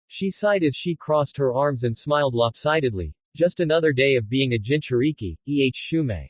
She sighed as she crossed her arms and smiled lopsidedly. Just another day of being a Jinchuriki, Shumei.